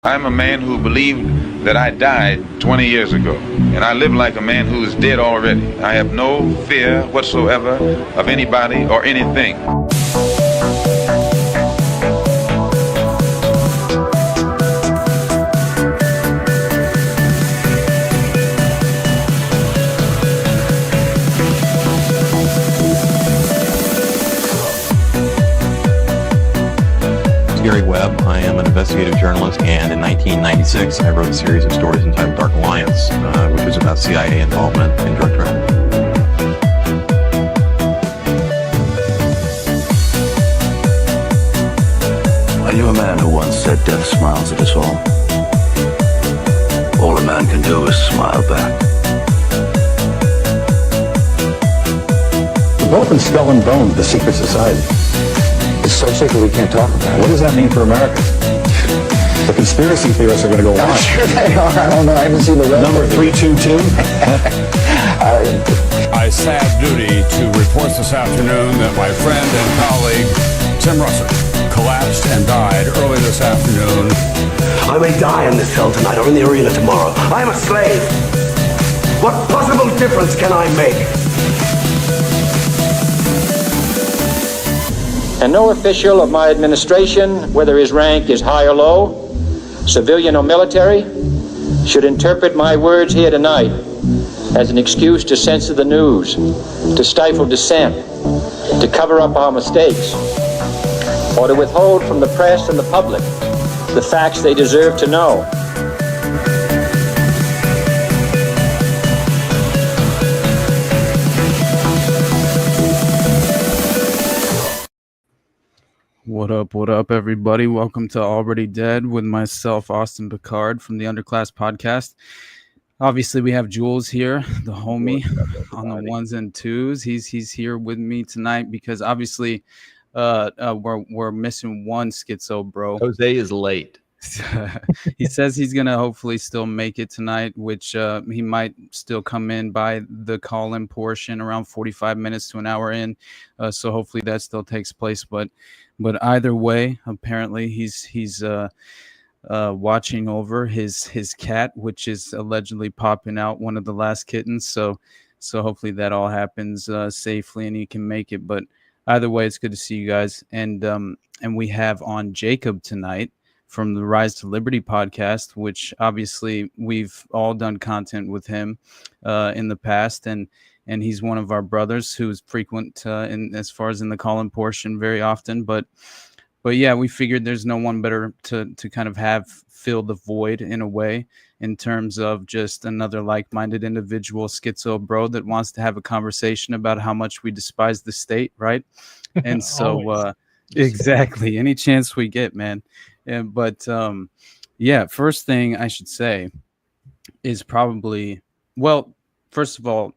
I'm a man who believed that I died 20 years ago, and I live like a man who is dead already. I have no fear whatsoever of anybody or anything. I am an investigative journalist, and in 1996 I wrote a series of stories entitled Dark Alliance, which was about CIA involvement in drug trafficking. I knew a man who once said death smiles at us all. All a man can do is smile back. We're both in Skull and Bones, the secret society. It's so secret we can't talk about it. What does that mean for America? The conspiracy theorists are going to go on. I'm sure they are. I don't know. I haven't seen the rest. Number 322. I sad duty to report this afternoon that my friend and colleague, Tim Russert, collapsed and died early this afternoon. I may die in this cell tonight or in the arena tomorrow. I am a slave. What possible difference can I make? And no official of my administration, whether his rank is high or low, civilian or military, should interpret my words here tonight as an excuse to censor the news, to stifle dissent, to cover up our mistakes, or to withhold from the press and the public the facts they deserve to know. What up, everybody? Welcome to Already Dead with myself, Austin Picard from the Underclass Podcast. Obviously, we have Jules here, the homie, on the ones and twos. He's here with me tonight because obviously we're missing one schizo bro. Jose is late. He says he's gonna hopefully still make it tonight, which he might still come in by the call-in portion around 45 minutes to an hour in. So hopefully that still takes place. But either way, apparently he's watching over his cat, which is allegedly popping out one of the last kittens. So hopefully that all happens safely and he can make it. But either way, it's good to see you guys. And we have on Jacob tonight from the Rise to Liberty podcast, which obviously we've all done content with him in the past, and he's one of our brothers who's frequent in as far as in the call-in portion very often. But yeah, we figured there's no one better to kind of have fill the void in a way, in terms of just another like-minded individual schizo bro that wants to have a conversation about how much we despise the state, right? And so exactly, any chance we get, man. But first thing I should say is probably, well, first of all,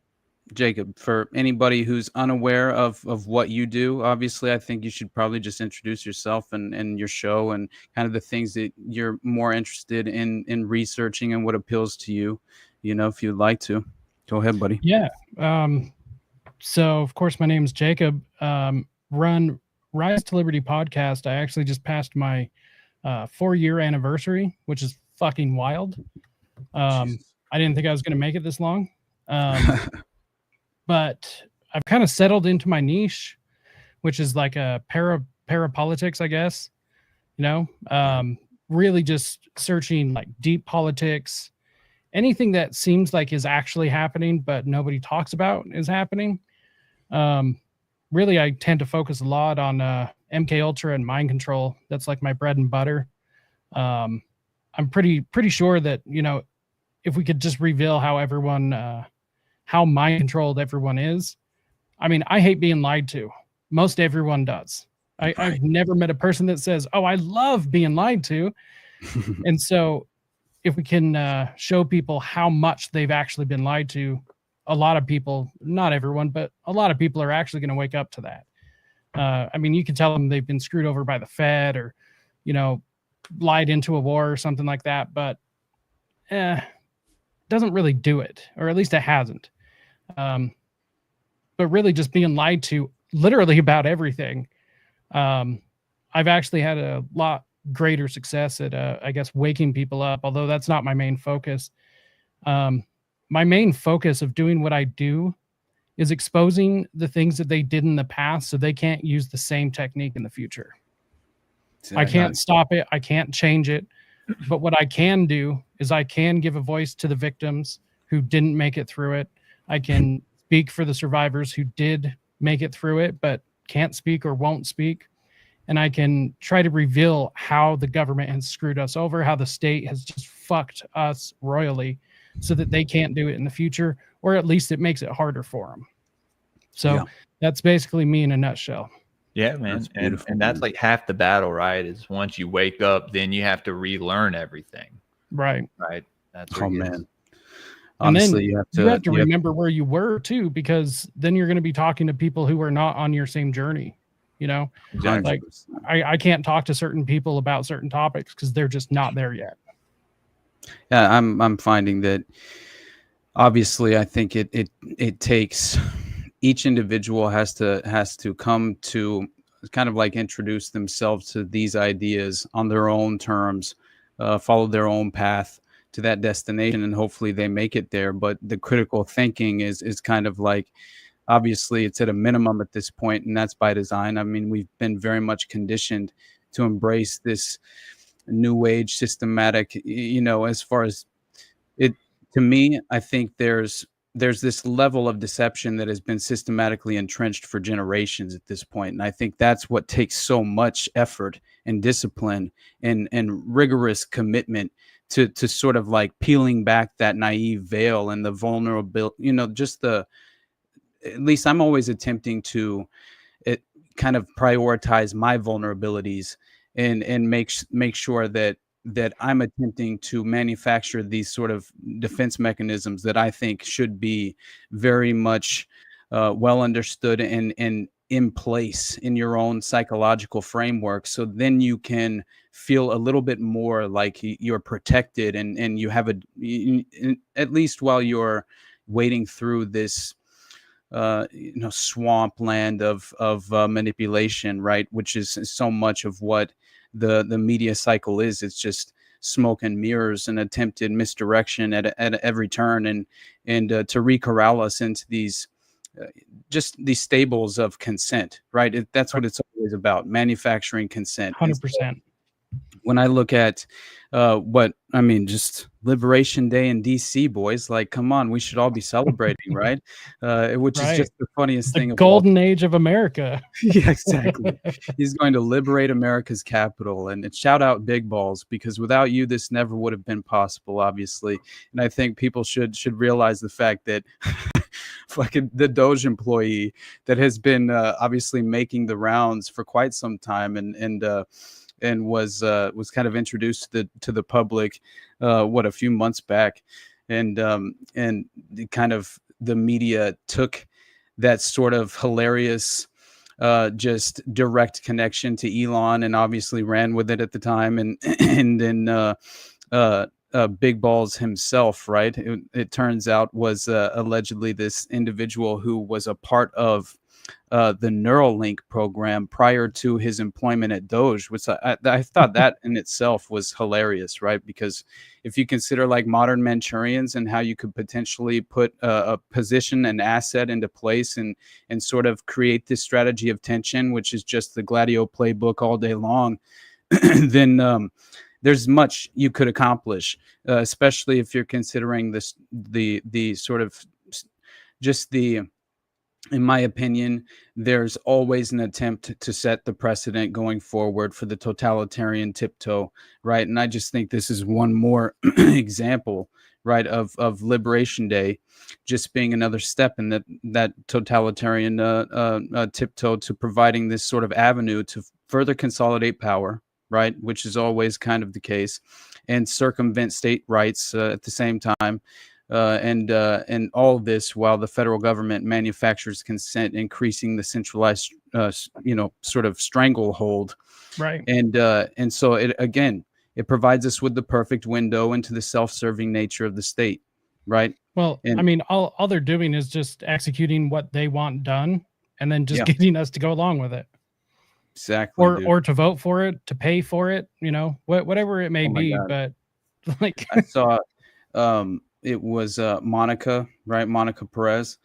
Jacob, for anybody who's unaware of what you do, obviously, I think you should probably just introduce yourself and your show and kind of the things that you're more interested in researching and what appeals to you, if you'd like to. Go ahead, buddy. Yeah. So, of course, my name is Jacob. Run Rise to Liberty podcast. I actually just passed my 4-year anniversary, which is fucking wild. I didn't think I was going to make it this long. But I've kind of settled into my niche, which is like a parapolitics, I guess, really just searching like deep politics, anything that seems like is actually happening, but nobody talks about is happening. Really, I tend to focus a lot on MK Ultra and mind control. That's like my bread and butter. I'm pretty sure that, if we could just reveal how everyone, how mind controlled everyone is. I mean, I hate being lied to. Most everyone does. I've never met a person that says, "Oh, I love being lied to." And so if we can show people how much they've actually been lied to, a lot of people, not everyone, but a lot of people are actually going to wake up to that. I mean, you can tell them they've been screwed over by the Fed or, lied into a war or something like that, but doesn't really do it, or at least it hasn't. But really just being lied to literally about everything. I've actually had a lot greater success at, I guess, waking people up, although that's not my main focus. My main focus of doing what I do is exposing the things that they did in the past so they can't use the same technique in the future. I can't stop it. I can't change it. But what I can do is I can give a voice to the victims who didn't make it through it. I can speak for the survivors who did make it through it, but can't speak or won't speak. And I can try to reveal how the government has screwed us over, how the state has just fucked us royally so that they can't do it in the future, or at least it makes it harder for them. So that's basically me in a nutshell. Yeah, man. And that's like half the battle, right? Is once you wake up, then you have to relearn everything. Right. Right. That's man. Honestly, you have to remember where you were too, because then you're going to be talking to people who are not on your same journey. You know, exactly. Like I can't talk to certain people about certain topics because they're just not there yet. Yeah, I'm finding that obviously I think it takes, each individual has to come to kind of like introduce themselves to these ideas on their own terms, follow their own path to that destination, and hopefully they make it there. But the critical thinking is kind of like, obviously it's at a minimum at this point, and that's by design. I mean, we've been very much conditioned to embrace this new age systematic, you know, as far as it, to me, I think there's this level of deception that has been systematically entrenched for generations at this point. And I think that's what takes so much effort and discipline and rigorous commitment to sort of like peeling back that naive veil and the vulnerable, you know, just at least I'm always attempting to kind of prioritize my vulnerabilities and make sure that I'm attempting to manufacture these sort of defense mechanisms that I think should be very much well understood and in place in your own psychological framework. So then you can feel a little bit more like you're protected and you have at least while you're wading through this swamp land of manipulation, right? Which is so much of what the media cycle is. It's just smoke and mirrors and attempted misdirection at every turn, and to recorral us into these just these stables of consent, right? That's what it's always about, manufacturing consent. 100%. When I look at just Liberation Day in DC, boys, like, come on, we should all be celebrating, right? Which is just the funniest thing. The golden age of America. Yeah, exactly. He's going to liberate America's capital, and shout out Big Balls, because without you, this never would have been possible, obviously. And I think people should realize the fact that fucking the Doge employee that has been obviously making the rounds for quite some time, and was kind of introduced to the public a few months back, and kind of the media took that sort of hilarious just direct connection to Elon and obviously ran with it at the time, and then Big Balls himself, right? It turns out was allegedly this individual who was a part of the Neuralink program prior to his employment at Doge, which I thought that in itself was hilarious, right? Because if you consider like modern Manchurians and how you could potentially put a position, an asset into place and sort of create this strategy of tension, which is just the Gladio playbook all day long, then there's much you could accomplish, especially if you're considering the sort of just the, in my opinion, there's always an attempt to set the precedent going forward for the totalitarian tiptoe, right? And I just think this is one more example, right, of Liberation Day just being another step in that totalitarian tiptoe to providing this sort of avenue to further consolidate power, right, which is always kind of the case, and circumvent state rights at the same time. And all of this while the federal government manufactures consent, increasing the centralized, sort of stranglehold. Right. And so it provides us with the perfect window into the self-serving nature of the state. Right. Well, I mean, all they're doing is just executing what they want done and then just getting us to go along with it. Exactly. or to vote for it, to pay for it, whatever it may be. God. But like I saw it was Monica, right? Monica Perez.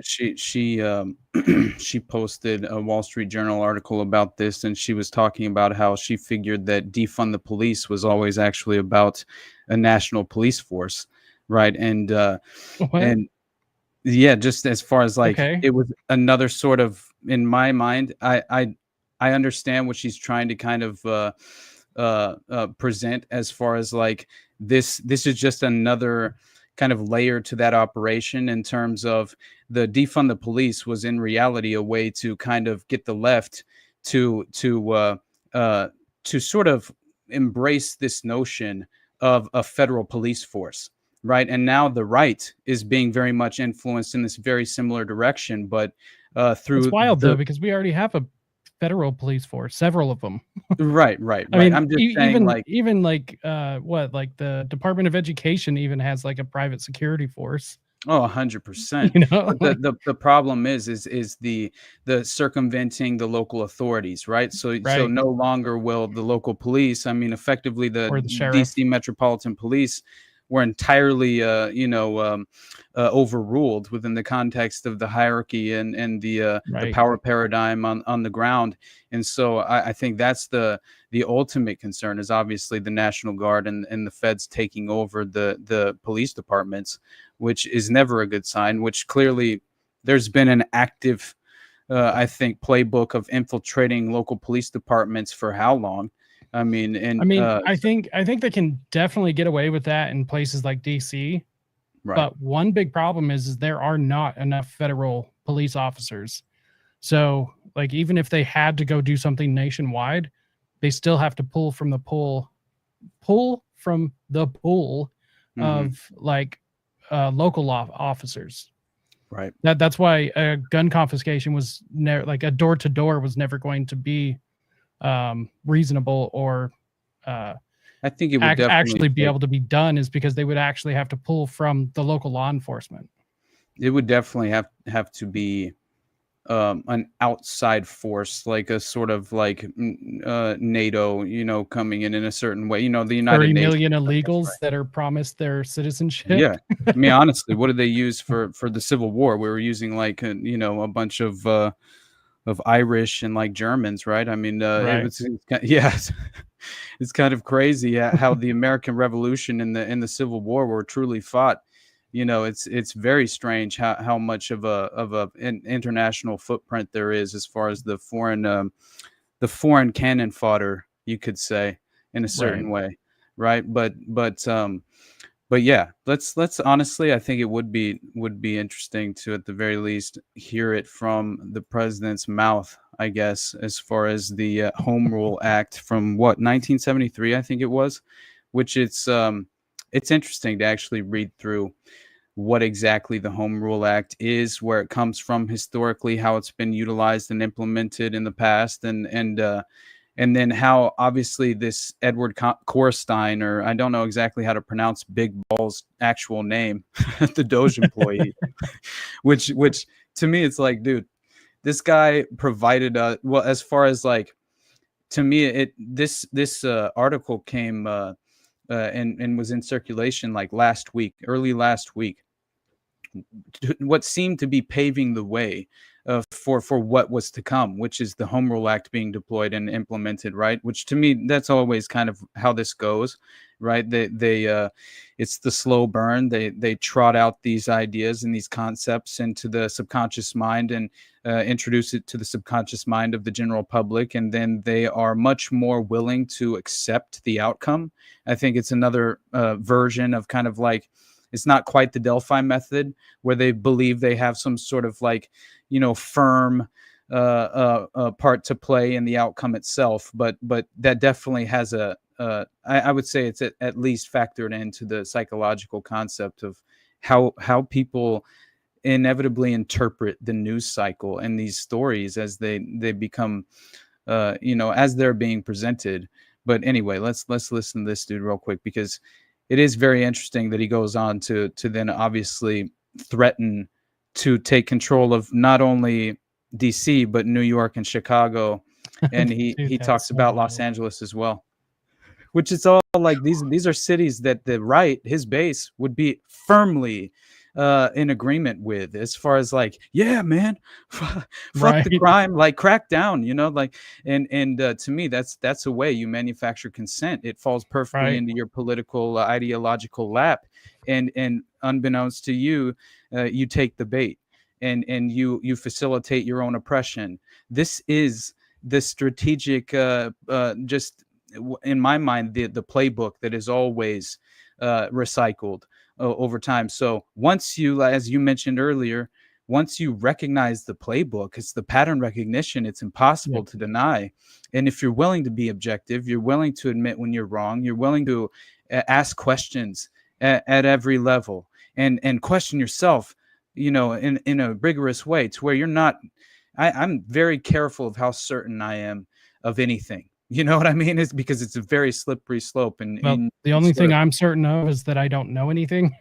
She she posted a Wall Street Journal article about this, and she was talking about how she figured that defund the police was always actually about a national police force, right? And and yeah, just as far as like it was another sort of, in my mind, I understand what she's trying to kind of present as far as like this is just another kind of layer to that operation, in terms of the defund the police was in reality a way to kind of get the left to sort of embrace this notion of a federal police force, right? And now the right is being very much influenced in this very similar direction, but through it's wild though, because we already have a federal police force, several of them. right. I mean, I'm just saying, even like the Department of Education even has like a private security force. Oh, 100%. But the problem is the circumventing the local authorities, right? So no longer will the local police, I mean, effectively the DC Metropolitan Police were entirely overruled within the context of the hierarchy and the power paradigm on the ground. And so I think that's the ultimate concern, is obviously the National Guard and the feds taking over the police departments, which is never a good sign, which clearly there's been an active I think playbook of infiltrating local police departments for how long? I mean, I think they can definitely get away with that in places like DC. Right. But one big problem is there are not enough federal police officers. So, like, even if they had to go do something nationwide, they still have to pull from the pool of like local officers. Right. That's why a gun confiscation was never, like a door to door was never going to be reasonable or I think it would actually be able to be done, is because they would actually have to pull from the local law enforcement. It would definitely have to be an outside force, like a sort of like NATO, coming in a certain way. The United 30 Nations, million illegals that are promised their citizenship. Yeah, I mean, honestly, what did they use for the Civil War? We were using like a bunch of Irish and like Germans, right? I mean, it's kind of crazy how the American Revolution and the Civil War were truly fought. It's very strange how much of an international footprint there is as far as the foreign cannon fodder, you could say, in a certain way, right? But yeah, let's honestly, I think it would be interesting to, at the very least, hear it from the president's mouth, I guess, as far as the Home Rule Act from 1973, I think it was, which it's interesting to actually read through what exactly the Home Rule Act is, where it comes from historically, how it's been utilized and implemented in the past, and then how obviously this Edward Korstein, or I don't know exactly how to pronounce Big Ball's actual name, the Doge employee, which to me, it's like, dude, this guy provided well, as far as like, to me, this article came and was in circulation like early last week, what seemed to be paving the way for what was to come, which is the Home Rule Act being deployed and implemented, right? Which to me, that's always kind of how this goes, right? They it's the slow burn. They trot out these ideas and these concepts into the subconscious mind and introduce it to the subconscious mind of the general public, and then they are much more willing to accept the outcome. I think it's another version of kind of like, it's not quite the Delphi method, where they believe they have some sort of like, firm part to play in the outcome itself. But that definitely has I would say it's at least factored into the psychological concept of how people inevitably interpret the news cycle and these stories as they become, as they're being presented. But anyway, let's listen to this dude real quick, because it is very interesting that he goes on to then obviously threaten to take control of not only DC, but New York and Chicago and he Dude, that's talks so about Los wild. Angeles as well, which is all like these are cities that the right, his base, would be firmly in agreement with, as far as like, yeah, man, fuck Right. the crime, like crack down, you know, like, and to me, that's a way you manufacture consent. It falls perfectly Right. into your political ideological lap, and unbeknownst to you, you take the bait, and you facilitate your own oppression. This is the strategic, just in my mind, the playbook that is always recycled over time. So once you, as you mentioned earlier, once you recognize the playbook, it's the pattern recognition. It's impossible to deny. And if you're willing to be objective, you're willing to admit when you're wrong, you're willing to ask questions at every level, and question yourself, you know, in a rigorous way, to where you're not. I'm very careful of how certain I am of anything. You know what I mean? It's because it's a very slippery slope. And Well, the only thing I'm certain of is that I don't know anything.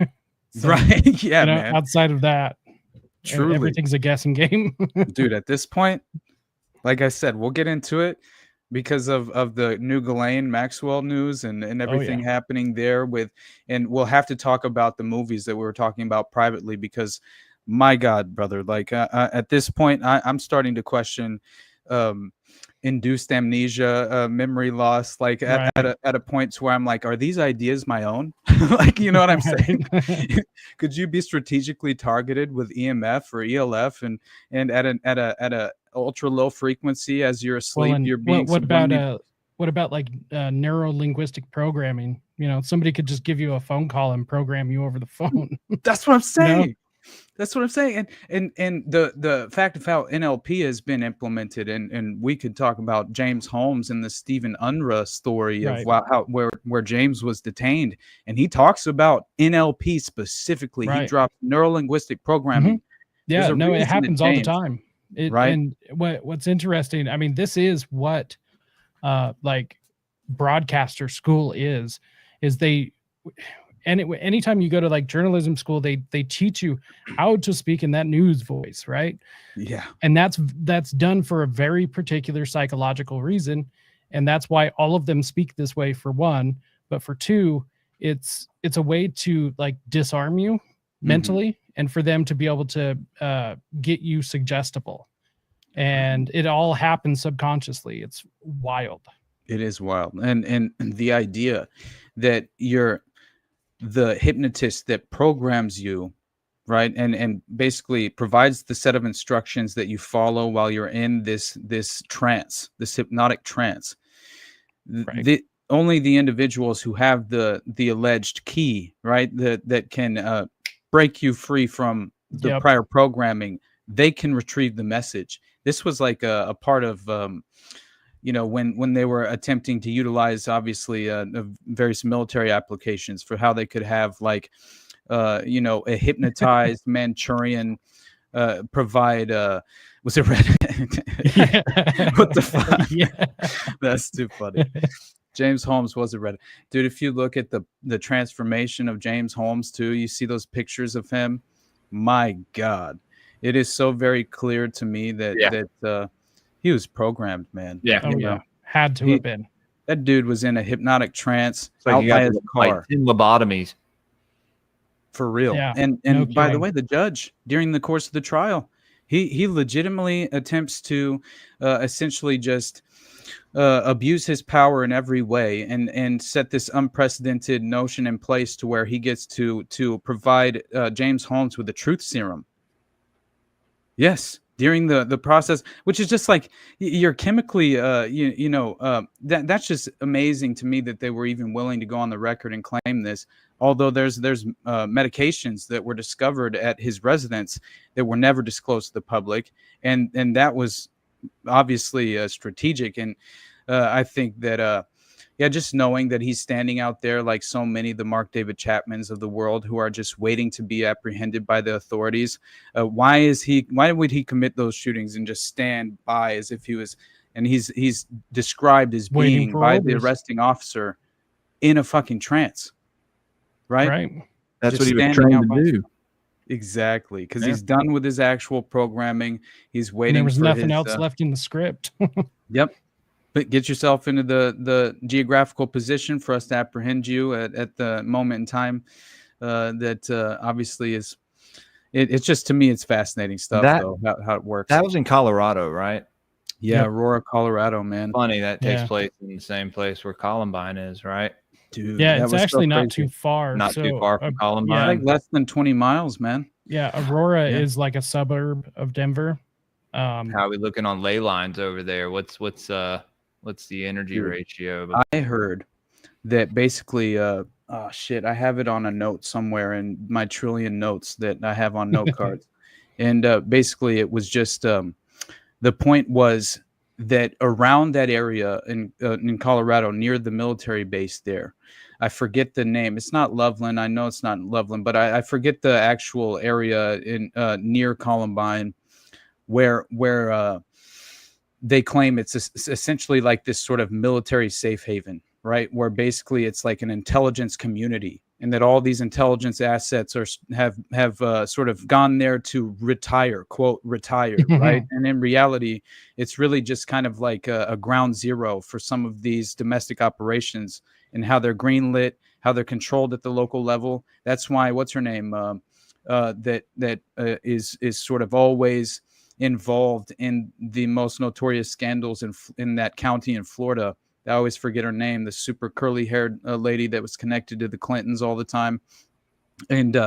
So, right? Yeah, you know, man. outside of that, Truly, everything's a guessing game. dude. At this point, like I said, we'll get into it because of the new Ghislaine Maxwell news and everything happening there with, and we'll have to talk about the movies that we were talking about privately, because my God, brother, like at this point, I'm starting to question induced amnesia, memory loss, like at a point to where I'm like, are these ideas my own? Like, you know what I'm saying? Could you be strategically targeted with EMF or ELF and at a ultra low frequency as you're asleep? Well, you're being what about like neuro-linguistic programming? You know, somebody could just give you a phone call and program you over the phone. That's what I'm saying. You know? That's what I'm saying. And the fact of how NLP has been implemented, and we could talk about James Holmes and the Stephen Unruh story of where James was detained, and he talks about NLP specifically. He drops neuro-linguistic programming. Yeah, no, it happens all the time. Right. And what's interesting, I mean, this is what like broadcaster school is they. And anytime you go to like journalism school, they teach you how to speak in that news voice, right? Yeah. And that's done for a very particular psychological reason. And that's why all of them speak this way, for one. But for two, it's a way to like disarm you mentally, and for them to be able to get you suggestible. And it all happens subconsciously. It's wild. It is wild. And the idea that you're the hypnotist that programs you, right, and basically provides the set of instructions that you follow while you're in this trance, this hypnotic trance. Right. Only the individuals who have the alleged key, right, that can break you free from the prior programming, they can retrieve the message. This was like a part of you know, when they were attempting to utilize, obviously, various military applications for how they could have, like, you know, a hypnotized Manchurian provide, was it red? What the fuck? Yeah. That's too funny. James Holmes was a Reddit dude. If you look at the transformation of James Holmes too, you see those pictures of him. My God, it is so very clear to me that he was programmed, man. Yeah. Oh, yeah. Had to have been. That dude was in a hypnotic trance out by his car. 10 lobotomies. For real. Yeah, And no by the kidding. way, the judge, during the course of the trial, he legitimately attempts to essentially just abuse his power in every way and set this unprecedented notion in place to where he gets to provide James Holmes with the truth serum. Yes, during the process, which is just like you're chemically, that's just amazing to me that they were even willing to go on the record and claim this. Although there's medications that were discovered at his residence that were never disclosed to the public, and that was obviously strategic. And I think that just knowing that he's standing out there like so many of the Mark David Chapmans of the world who are just waiting to be apprehended by the authorities. Why would he commit those shootings and just stand by as if he was? And he's described as being by the arresting officer in a fucking trance. Right. That's just what he was trained to do. Exactly, because he's done with his actual programming. He's waiting. And there was for nothing his, else left in the script. Yep. But get yourself into the geographical position for us to apprehend you at the moment in time. That obviously is. It's just, to me, it's fascinating stuff, though, how it works. That was in Colorado, right? Yeah, Aurora, Colorado, man. Funny that takes place in the same place where Columbine is, right? Dude, yeah, it's actually not too far. Not too far from Columbine. Yeah, like less than 20 miles, man. Yeah, Aurora is like a suburb of Denver. How are we looking on ley lines over there? What's the energy ratio? I heard that basically, oh shit, I have it on a note somewhere in my trillion notes that I have on note cards, and basically it was just the point was that around that area in Colorado near the military base there, I forget the name. It's not Loveland. I know it's not Loveland, but I forget the actual area in near Columbine where they claim it's essentially like this sort of military safe haven, right? Where basically it's like an intelligence community, and that all these intelligence assets have sort of gone there to retire, quote, retire, right? And in reality, it's really just kind of like a ground zero for some of these domestic operations and how they're greenlit, how they're controlled at the local level. That's why, what's her name, is sort of always involved in the most notorious scandals in that county in Florida. I always forget her name, the super curly haired lady that was connected to the Clintons all the time. And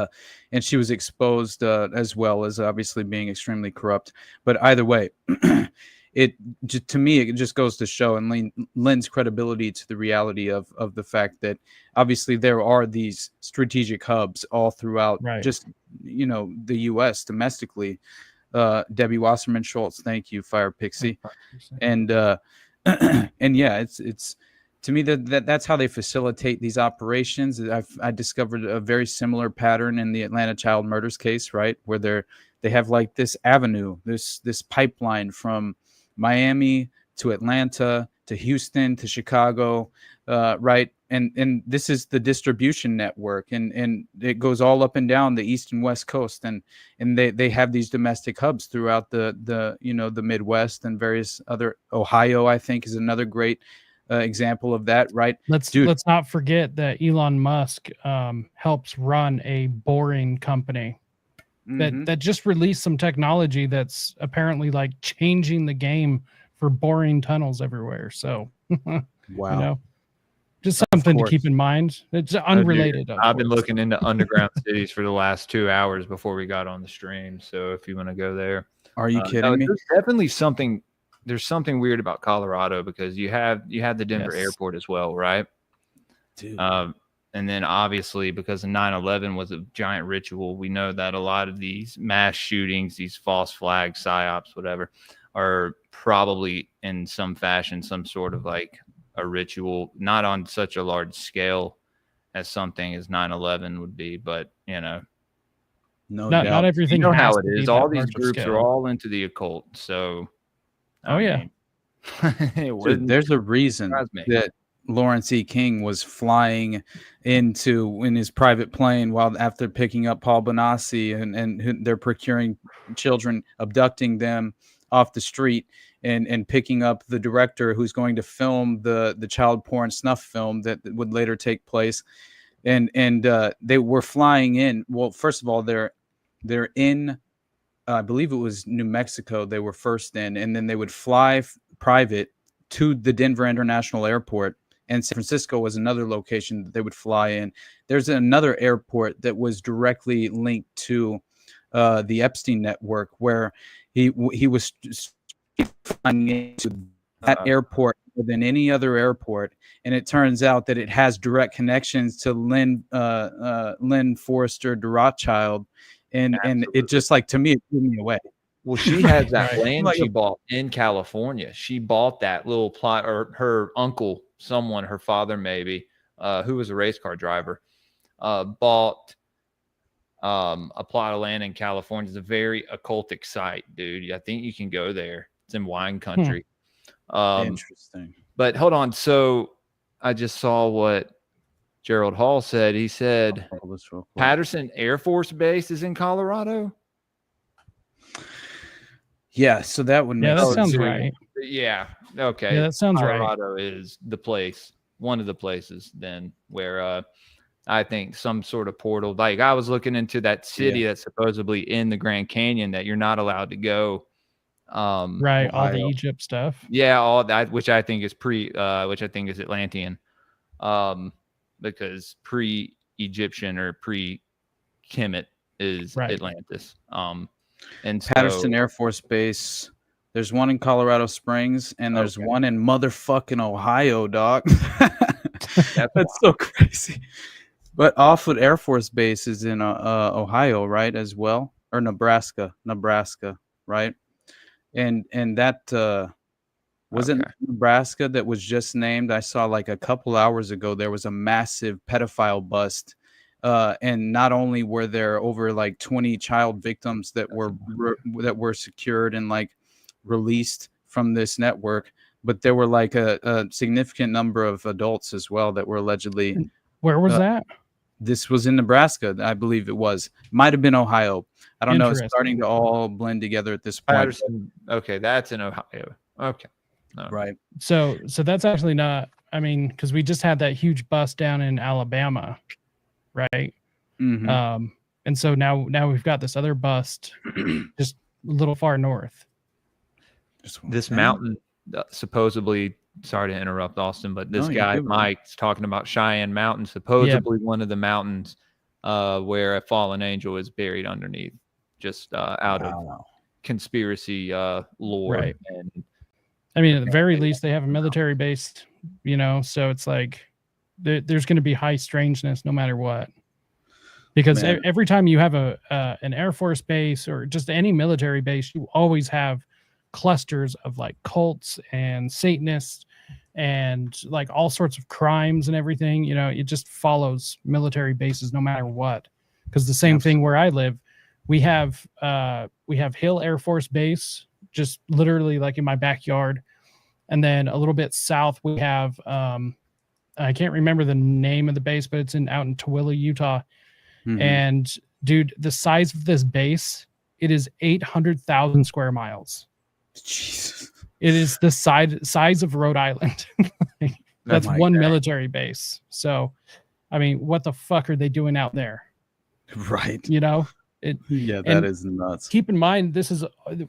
she was exposed as well as obviously being extremely corrupt. But either way, to me, it just goes to show and lends credibility to the reality of the fact that obviously there are these strategic hubs all throughout just, the U.S. domestically. Debbie Wasserman Schultz, thank you, Fire Pixie. And yeah, it's to me that's how they facilitate these operations. I discovered a very similar pattern in the Atlanta child murders case, right, where they have like this avenue, this pipeline from Miami to Atlanta to Houston to Chicago, right? And this is the distribution network, and it goes all up and down the East and West Coast, and they have these domestic hubs throughout the Midwest and various other. Ohio, I think, is another great example of that, right? Let's not forget that Elon Musk helps run a boring company that just released some technology that's apparently like changing the game for boring tunnels everywhere. So wow. Just something to keep in mind. It's unrelated. I've been looking into underground cities for the last 2 hours before we got on the stream. So if you want to go there, are you kidding me? There's definitely something. There's something weird about Colorado because you have the Denver airport as well, right? Dude. And then obviously because of 9/11 was a giant ritual, we know that a lot of these mass shootings, these false flags, psyops, whatever, are probably in some fashion some sort of like a ritual, not on such a large scale as something as 9/11 would be, but not everything. You know how it is. All these groups are all into the occult. So, there's a reason that Lawrence E. King was flying in his private plane after picking up Paul Bonacci, and they're procuring children, abducting them off the street, and picking up the director who's going to film the child porn snuff film that would later take place. And they were flying in. Well, first of all, they're in, I believe it was New Mexico they were first in, and then they would fly private to the Denver International Airport, and San Francisco was another location that they would fly in. There's another airport that was directly linked to the Epstein network, where he was flying into that airport more than any other airport, and it turns out that it has direct connections to Lynn Forrester de Rothschild, and it just, like, to me, it blew me away. Well, she has that land she bought in California. She bought that little plot, or her uncle, someone, her father maybe, who was a race car driver, bought a plot of land in California. It's a very occultic site, dude. I think you can go there. It's in wine country. Interesting. But hold on. So I just saw what Gerald Hall said. He said Patterson Air Force Base is in Colorado. Yeah, so that would make that sense. sounds right. Yeah. Okay. Yeah, that sounds Colorado right. is the place, one of the places then where I think some sort of portal. Like I was looking into that city that's supposedly in the Grand Canyon that you're not allowed to go. Right, all the Ohio. Egypt stuff. Yeah, all that, which I think is which I think is Atlantean, because pre-Egyptian or pre-Kemet is Atlantis. And Patterson Air Force Base. There's one in Colorado Springs, and there's one in motherfucking Ohio, dog. That's so crazy. But Offutt Air Force Base is in Ohio, right, as well, or Nebraska, right? And that was it Nebraska that was just named. I saw like a couple hours ago there was a massive pedophile bust, and not only were there over like 20 child victims that were secured and like released from this network, but there were like a significant number of adults as well that were allegedly. Where was that? This was in Nebraska, I believe it was. Might have been Ohio. I don't know. It's starting to all blend together at this point. Patterson. Okay, that's in Ohio. Okay. No. Right. So that's actually not. I mean, because we just had that huge bust down in Alabama, right? Mm-hmm. And so now we've got this other bust just a little far north. This mountain supposedly. Sorry to interrupt, Austin, but this guy Mike's talking about Cheyenne Mountain, supposedly one of the mountains where a fallen angel is buried underneath, just out of conspiracy lore. Right. And I mean, at the very least, they have a military base, so it's like there's going to be high strangeness no matter what. Because every time you have an Air Force base or just any military base, you always have clusters of like cults and Satanists and like all sorts of crimes and everything. It just follows military bases no matter what. Because the same thing where I live, we have Hill Air Force Base, just literally like in my backyard, and then a little bit south we have I can't remember the name of the base, but it's out in Tooele, Utah. Mm-hmm. And dude, the size of this base, it is 800,000 square miles. Jesus. It is the size of Rhode Island. That's one military base. So, I mean, what the fuck are they doing out there? Right. That is nuts. Keep in mind,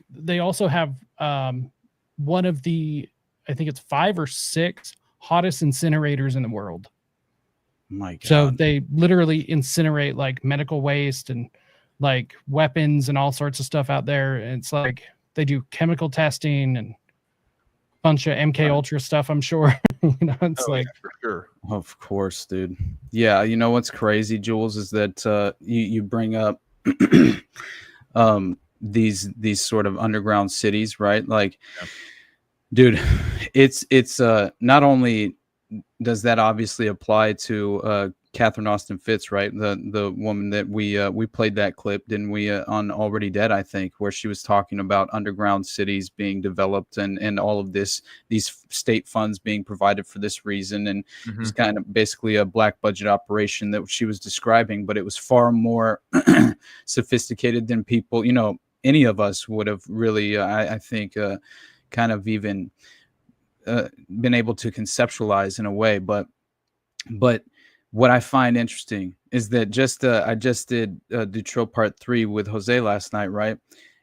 they also have one of the, I think it's 5 or 6 hottest incinerators in the world. My God. So they literally incinerate like medical waste and like weapons and all sorts of stuff out there. And it's like, they do chemical testing and a bunch of MK Ultra stuff, I'm sure. It's for sure. Of course, dude. Yeah, you know what's crazy, Jules, is that you bring up these sort of underground cities, right? Like, dude, it's not only does that obviously apply to Catherine Austin Fitz, right? The woman that we played that clip, didn't we, on Already Dead, I think, where she was talking about underground cities being developed and all of these state funds being provided for this reason. And it's kind of basically a black budget operation that she was describing, but it was far more sophisticated than people, any of us would have really, I think, kind of even been able to conceptualize in a way. But what I find interesting is that I just did Dutroux Part 3 with Jose last night, right?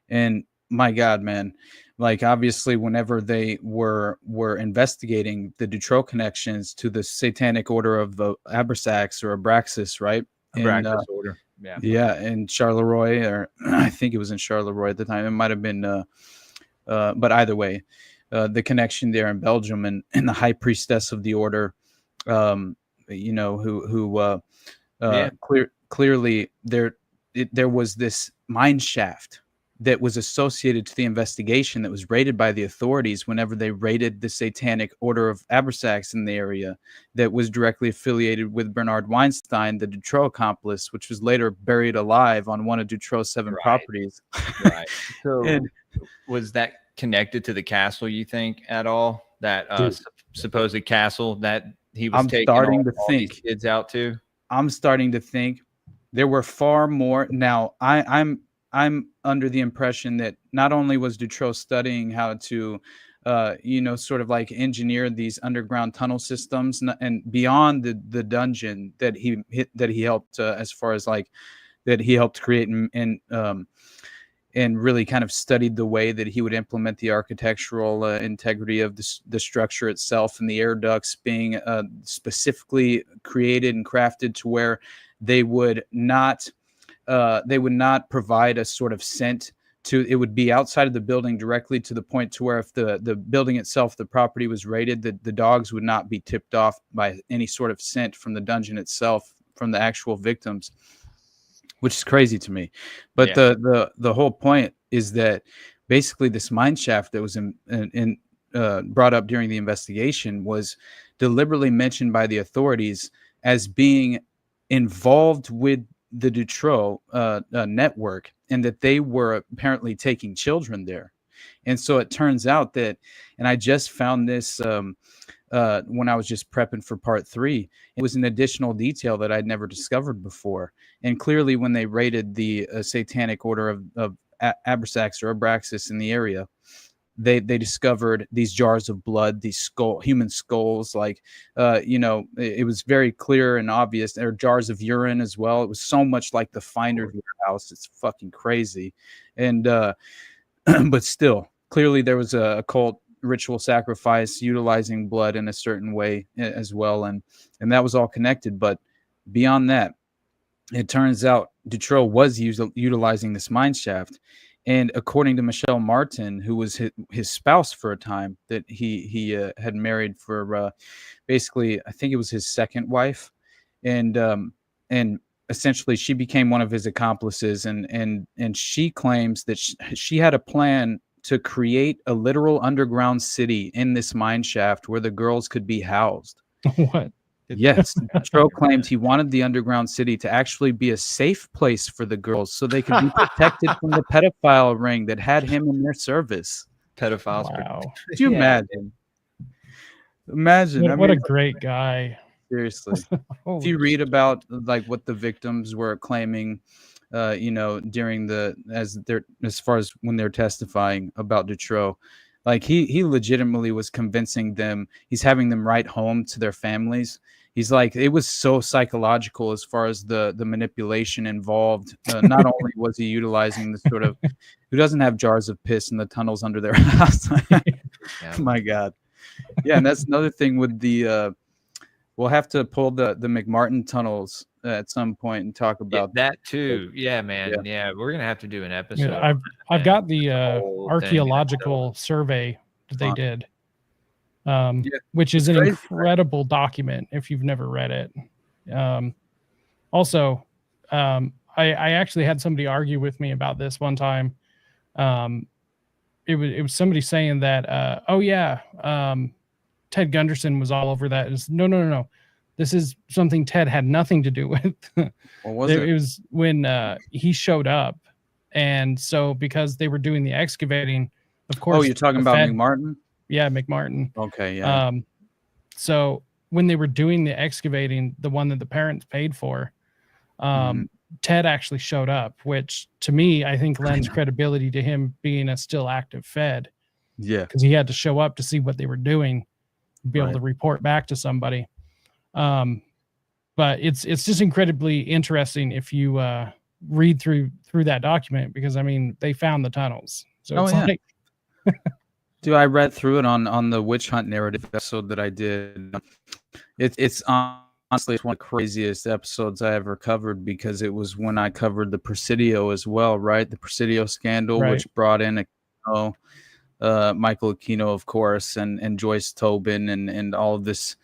And my God, man, like obviously whenever they were investigating the Dutroux connections to the Satanic Order of the Abrasax or Abraxas, right? Abraxas Order. Yeah, in Charleroi, or I think it was in Charleroi at the time. It might have been, but either way, the connection there in Belgium and the high priestess of the order, clearly there was this mine shaft that was associated to the investigation that was raided by the authorities whenever they raided the Satanic Order of Abrasax in the area, that was directly affiliated with Bernard Weinstein, the Dutroux accomplice, which was later buried alive on one of Dutroux's 7 properties. Right. So was that connected to the castle, you think, at all? That supposed castle that he was taking all these kids out to? I'm starting to think there were far more. Now, I'm under the impression that not only was Dutroux studying how to sort of like engineered these underground tunnel systems, and beyond the dungeon that he helped, as far as like that he helped create, and really kind of studied the way that he would implement the architectural integrity of the structure itself, and the air ducts being specifically created and crafted to where they would not provide a sort of scent to. It would be outside of the building directly, to the point to where if the building itself, the property was raided, the dogs would not be tipped off by any sort of scent from the dungeon itself, from the actual victims, which is crazy to me. But the whole point is that basically this mine shaft that was brought up during the investigation was deliberately mentioned by the authorities as being involved with the Dutroux network, and that they were apparently taking children there. And so it turns out that, and I just found this when I was just prepping for part 3, it was an additional detail that I'd never discovered before. And clearly when they raided the satanic order of Abrasax or Abraxas in the area, they discovered these jars of blood, these human skulls, like, it was very clear and obvious. There are jars of urine as well. It was so much like the finder's warehouse. It's fucking crazy. And, but still, clearly there was a occult ritual sacrifice utilizing blood in a certain way as well. And that was all connected. But beyond that, it turns out Dutroux was utilizing this mine shaft. And according to Michelle Martin, who was his spouse for a time, that he had married for basically, I think it was his second wife, and essentially she became one of his accomplices, and she claims that she had a plan to create a literal underground city in this mine shaft where the girls could be housed. What? Yes, Dutroux claimed he wanted the underground city to actually be a safe place for the girls, so they could be protected from the pedophile ring that had him in their service. Pedophiles. Wow. Could you imagine? Imagine. What a great guy. Seriously. If you read about like what the victims were claiming, during as far as when they're testifying about Dutroux, like he legitimately was convincing them, he's having them write home to their families. He's like, it was so psychological as far as the manipulation involved. Not only was he utilizing the sort of, who doesn't have jars of piss in the tunnels under their house? My God. Yeah, and that's another thing with the, we'll have to pull the McMartin tunnels at some point and talk about that too. Yeah, man. Yeah, we're gonna have to do an episode. Yeah, I've got the archaeological survey that they did, which is an incredible document if you've never read it. Also, I actually had somebody argue with me about this one time. It was somebody saying that, Ted Gunderson was all over that. No. This is something Ted had nothing to do with. What was it? It was when he showed up. And so because they were doing the excavating, of course. Oh, you're talking about McMartin? Yeah, McMartin. Okay, yeah. So when they were doing the excavating, the one that the parents paid for, Ted actually showed up, which to me, I think lends credibility to him being a still active Fed. Yeah. Because he had to show up to see what they were doing, be able to report back to somebody. But it's just incredibly interesting if you read through that document, because I mean they found the tunnels. So like Dude, I read through it on the witch hunt narrative episode that I did. It's honestly it's one of the craziest episodes I ever covered, because it was when I covered the Presidio as well, right? The Presidio scandal, which brought in Michael Aquino, of course, and Joyce Tobin and all of this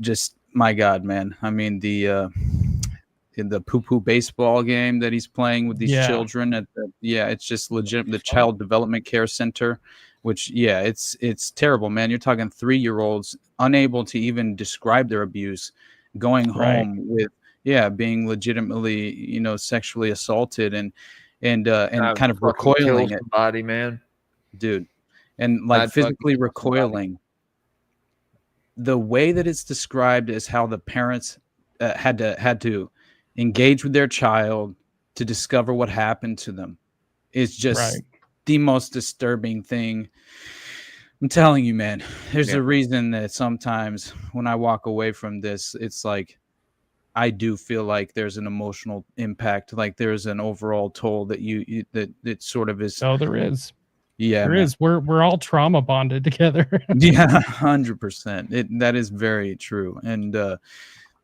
just, my God, man. I mean, in the poo-poo baseball game that he's playing with these children it's just legit. The Child Development Care Center, which it's terrible, man. You're talking 3-year-olds unable to even describe their abuse, going home with being legitimately sexually assaulted and kind of recoiling it, body, man, dude, and like physically recoiling. The way that it's described is how the parents had to engage with their child to discover what happened to them. Is just the most disturbing thing I'm telling you, man, there's Yeah. a reason that sometimes when I walk away from this, it's like I do feel like there's an emotional impact, like there's an overall toll that that it sort of is. Oh, there is. Yeah, There man. is. We're all trauma bonded together. Yeah, 100%. That is very true. And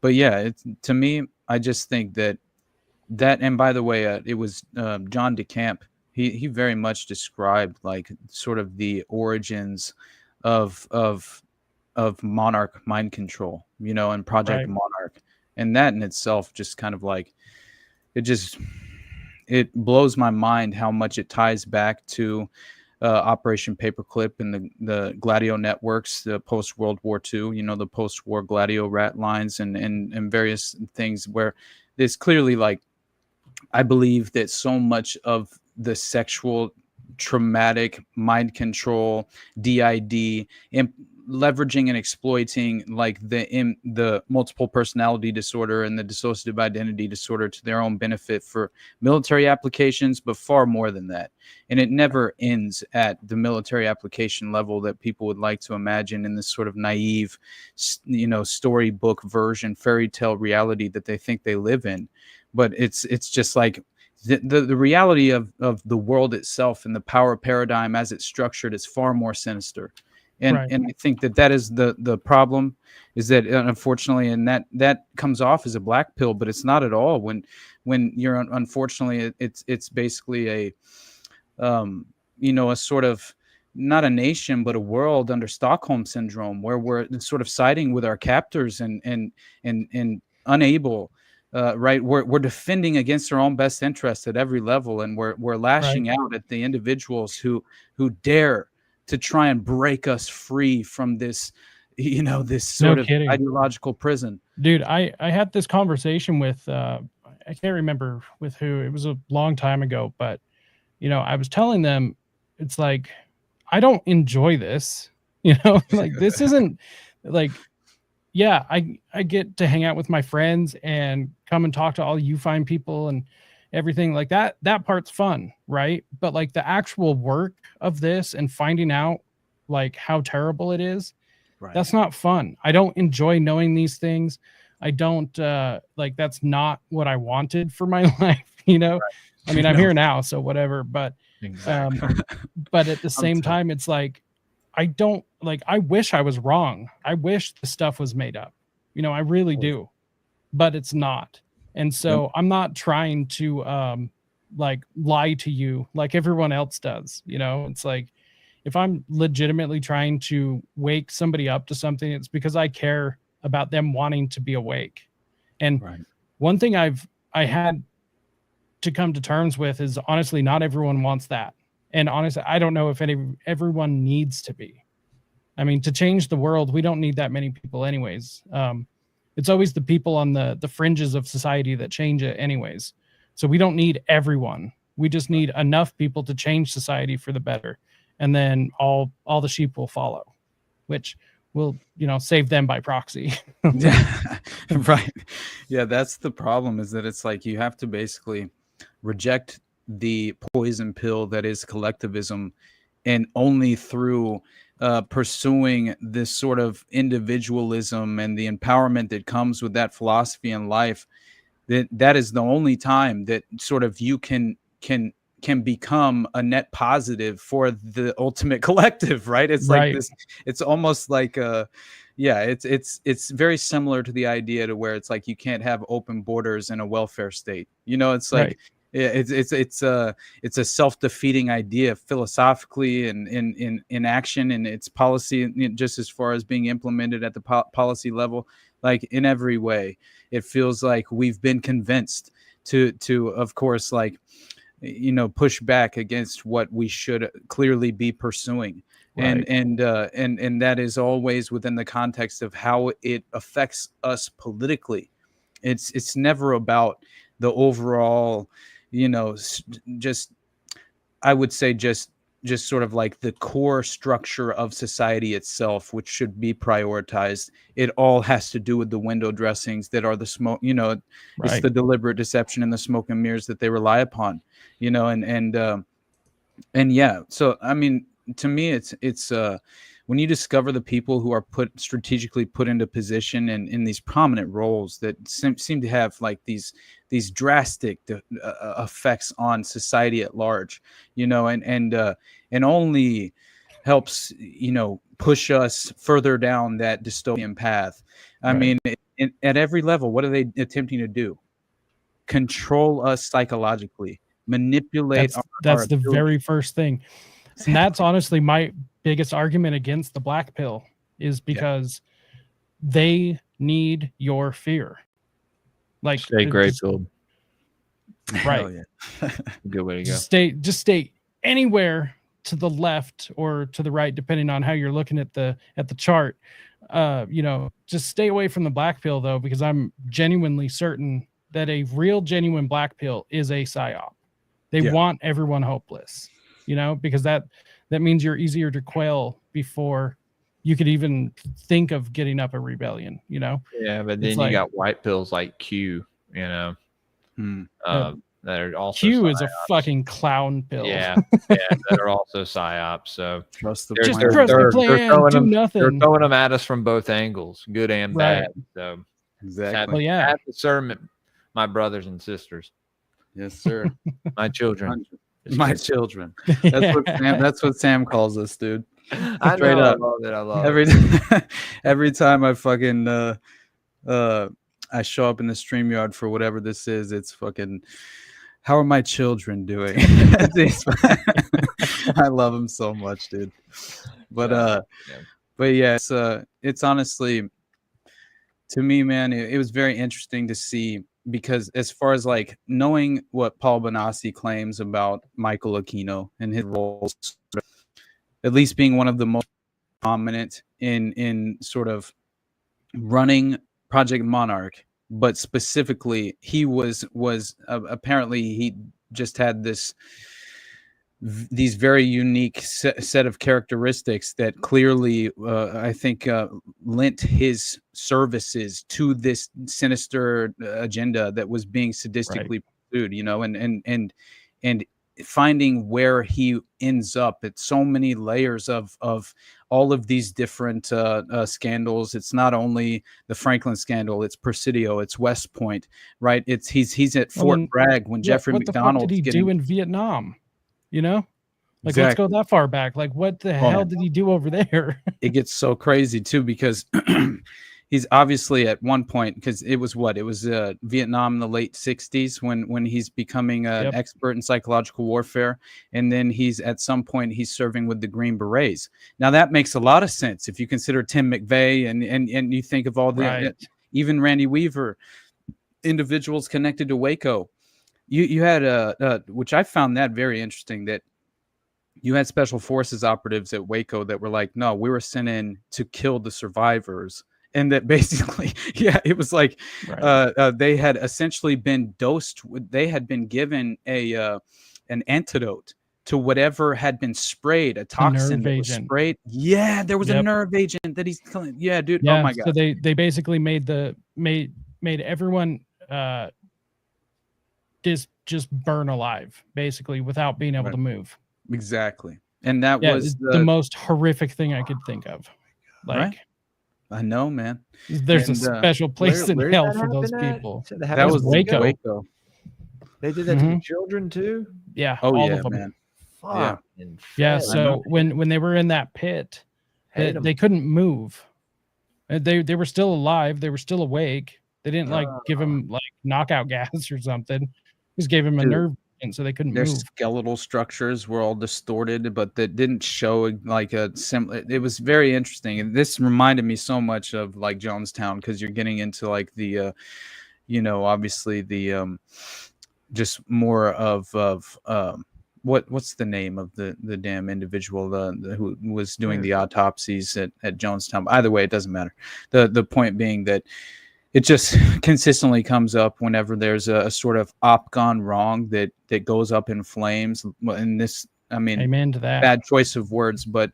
but yeah, it's, to me, I just think that and by the way, it was John DeCamp. He very much described like sort of the origins of Monarch mind control, you know, and Project Right. Monarch. And that in itself just kind of like it blows my mind how much it ties back to Operation Paperclip and the Gladio networks, the post World War II, you know, the post war Gladio rat lines and various things where there's clearly like, I believe that so much of the sexual traumatic mind control, DID, leveraging and exploiting like the multiple personality disorder and the dissociative identity disorder to their own benefit for military applications, but far more than that. And it never ends at the military application level that people would like to imagine in this sort of naive, you know, storybook version, fairy tale reality that they think they live in. But it's just like the reality of the world itself and the power paradigm as it's structured is far more sinister. And Right. and I think that is the problem, is that unfortunately, and that comes off as a black pill, but it's not at all. When you're unfortunately, it's basically a you know, a sort of not a nation but a world under Stockholm syndrome, where we're sort of siding with our captors and unable. Right, we're defending against our own best interests at every level, and we're lashing out at the individuals who dare to try and break us free from this, you know, this sort of ideological prison. Dude, I had this conversation with I can't remember with who. It was a long time ago, but you know, I was telling them, it's like, I don't enjoy this, you know, like this isn't like, yeah, I get to hang out with my friends and come and talk to all you fine people and everything like that. That part's fun, right? But like the actual work of this and finding out like how terrible it is, that's not fun. I don't enjoy knowing these things. I don't like, that's not what I wanted for my life, you know? I mean, I'm here now, so whatever, but but at the same time, it's like, I don't like, I wish I was wrong. I wish the stuff was made up, you know, I really do, but it's not. And so I'm not trying to like lie to you like everyone else does, you know. It's like, if I'm legitimately trying to wake somebody up to something, it's because I care about them wanting to be awake. And one thing I had to come to terms with is, honestly, not everyone wants that. And honestly, I don't know if everyone needs to be. I mean, to change the world, we don't need that many people anyways. It's always the people on the fringes of society that change it anyways. So we don't need everyone. We just need enough people to change society for the better. And then all the sheep will follow, which will, you know, save them by proxy. Yeah, right. Yeah, that's the problem, is that it's like you have to basically reject the poison pill that is collectivism, and only through pursuing this sort of individualism and the empowerment that comes with that philosophy in life, that is the only time that sort of you can become a net positive for the ultimate collective, right? It's like this, it's almost like it's very similar to the idea to where it's like you can't have open borders in a welfare state, you know. It's like it's a self-defeating idea philosophically and in action, and its policy, just as far as being implemented at the policy level. Like in every way, it feels like we've been convinced to of course, like, you know, push back against what we should clearly be pursuing. And that is always within the context of how it affects us politically. It's never about the overall, you know, just, I would say just sort of like the core structure of society itself, which should be prioritized. It all has to do with the window dressings that are the smoke, you know, it's the deliberate deception and the smoke and mirrors that they rely upon, you know, and yeah. So, I mean, to me, it's when you discover the people who are strategically put into position and in these prominent roles that seem to have like these drastic effects on society at large, you know, and only helps, you know, push us further down that dystopian path. I mean, at every level, what are they attempting to do? Control us psychologically, manipulate. That's the very first thing. And that's honestly my biggest argument against the black pill, is because they need your fear. Like, stay grateful. Right. Good way to go. Just stay anywhere to the left or to the right, depending on how you're looking at the chart. You know, just stay away from the black pill, though, because I'm genuinely certain that a real genuine black pill is a psyop. They want everyone hopeless, you know, because that means you're easier to quell before you could even think of getting up a rebellion, you know? Yeah, but then you got white pills like Q, you know, that are also Q psyops. is a fucking clown pill. Yeah, that are also psyops. So trust the plan. They're throwing them at us from both angles, good and bad. So exactly. Have discernment, my brothers and sisters. Yes, sir. My children. My children. That's what Sam calls us, dude. I know. I love it. I love it. Every time I fucking I show up in the StreamYard for whatever this is, it's fucking, how are my children doing? I love them so much, dude. But yeah, it's honestly, to me, man, it was very interesting to see, because as far as like knowing what Paul Bonacci claims about Michael Aquino and his roles, at least being one of the most prominent in sort of running Project Monarch, but specifically he was apparently he just had these very unique set of characteristics that clearly I think lent his services to this sinister agenda that was being sadistically pursued, you know, and finding where he ends up. It's so many layers of all of these different scandals. It's not only the Franklin scandal, it's Presidio, it's West Point, right? It's he's at Fort Bragg when Jeffrey McDonald. What did he do in Vietnam? You know, like, let's go that far back. Like, what the hell did he do over there? It gets so crazy too, because he's obviously at one point, because it was Vietnam in the late 60s when he's becoming an expert in psychological warfare. And then he's at some point he's serving with the Green Berets. Now that makes a lot of sense if you consider Tim McVeigh and you think of all the, even Randy Weaver, individuals connected to Waco. You had which I found that very interesting, that you had special forces operatives at Waco that were like, no, we were sent in to kill the survivors. And that basically, it was like they had essentially been dosed. They had been given an antidote to whatever had been sprayed, a toxin that was sprayed. Yeah, there was a nerve agent that he's killing. Yeah, dude. Yeah, oh my God. So they basically made everyone just burn alive, basically, without being able to move. Exactly. And that was the most horrific thing I could think of. Like, I know, man. There's a special place in hell for those people. That was Waco. They did that to children too? Yeah. Oh, all yeah, of them. man. Yeah. So when they were in that pit, they couldn't move. They were still alive. They were still awake. They didn't give him like knockout gas or something. Just gave him a nerve, and so they couldn't Their move. skeletal structures were all distorted, but that didn't show like a similar. It was very interesting, and this reminded me so much of like Jonestown, because you're getting into like the, obviously the, just more of what's the name of the damn individual who was doing the autopsies at Jonestown. Either way, it doesn't matter. The point being that it just consistently comes up whenever there's a sort of op gone wrong that goes up in flames. In this, I mean, amen to that. Bad choice of words, but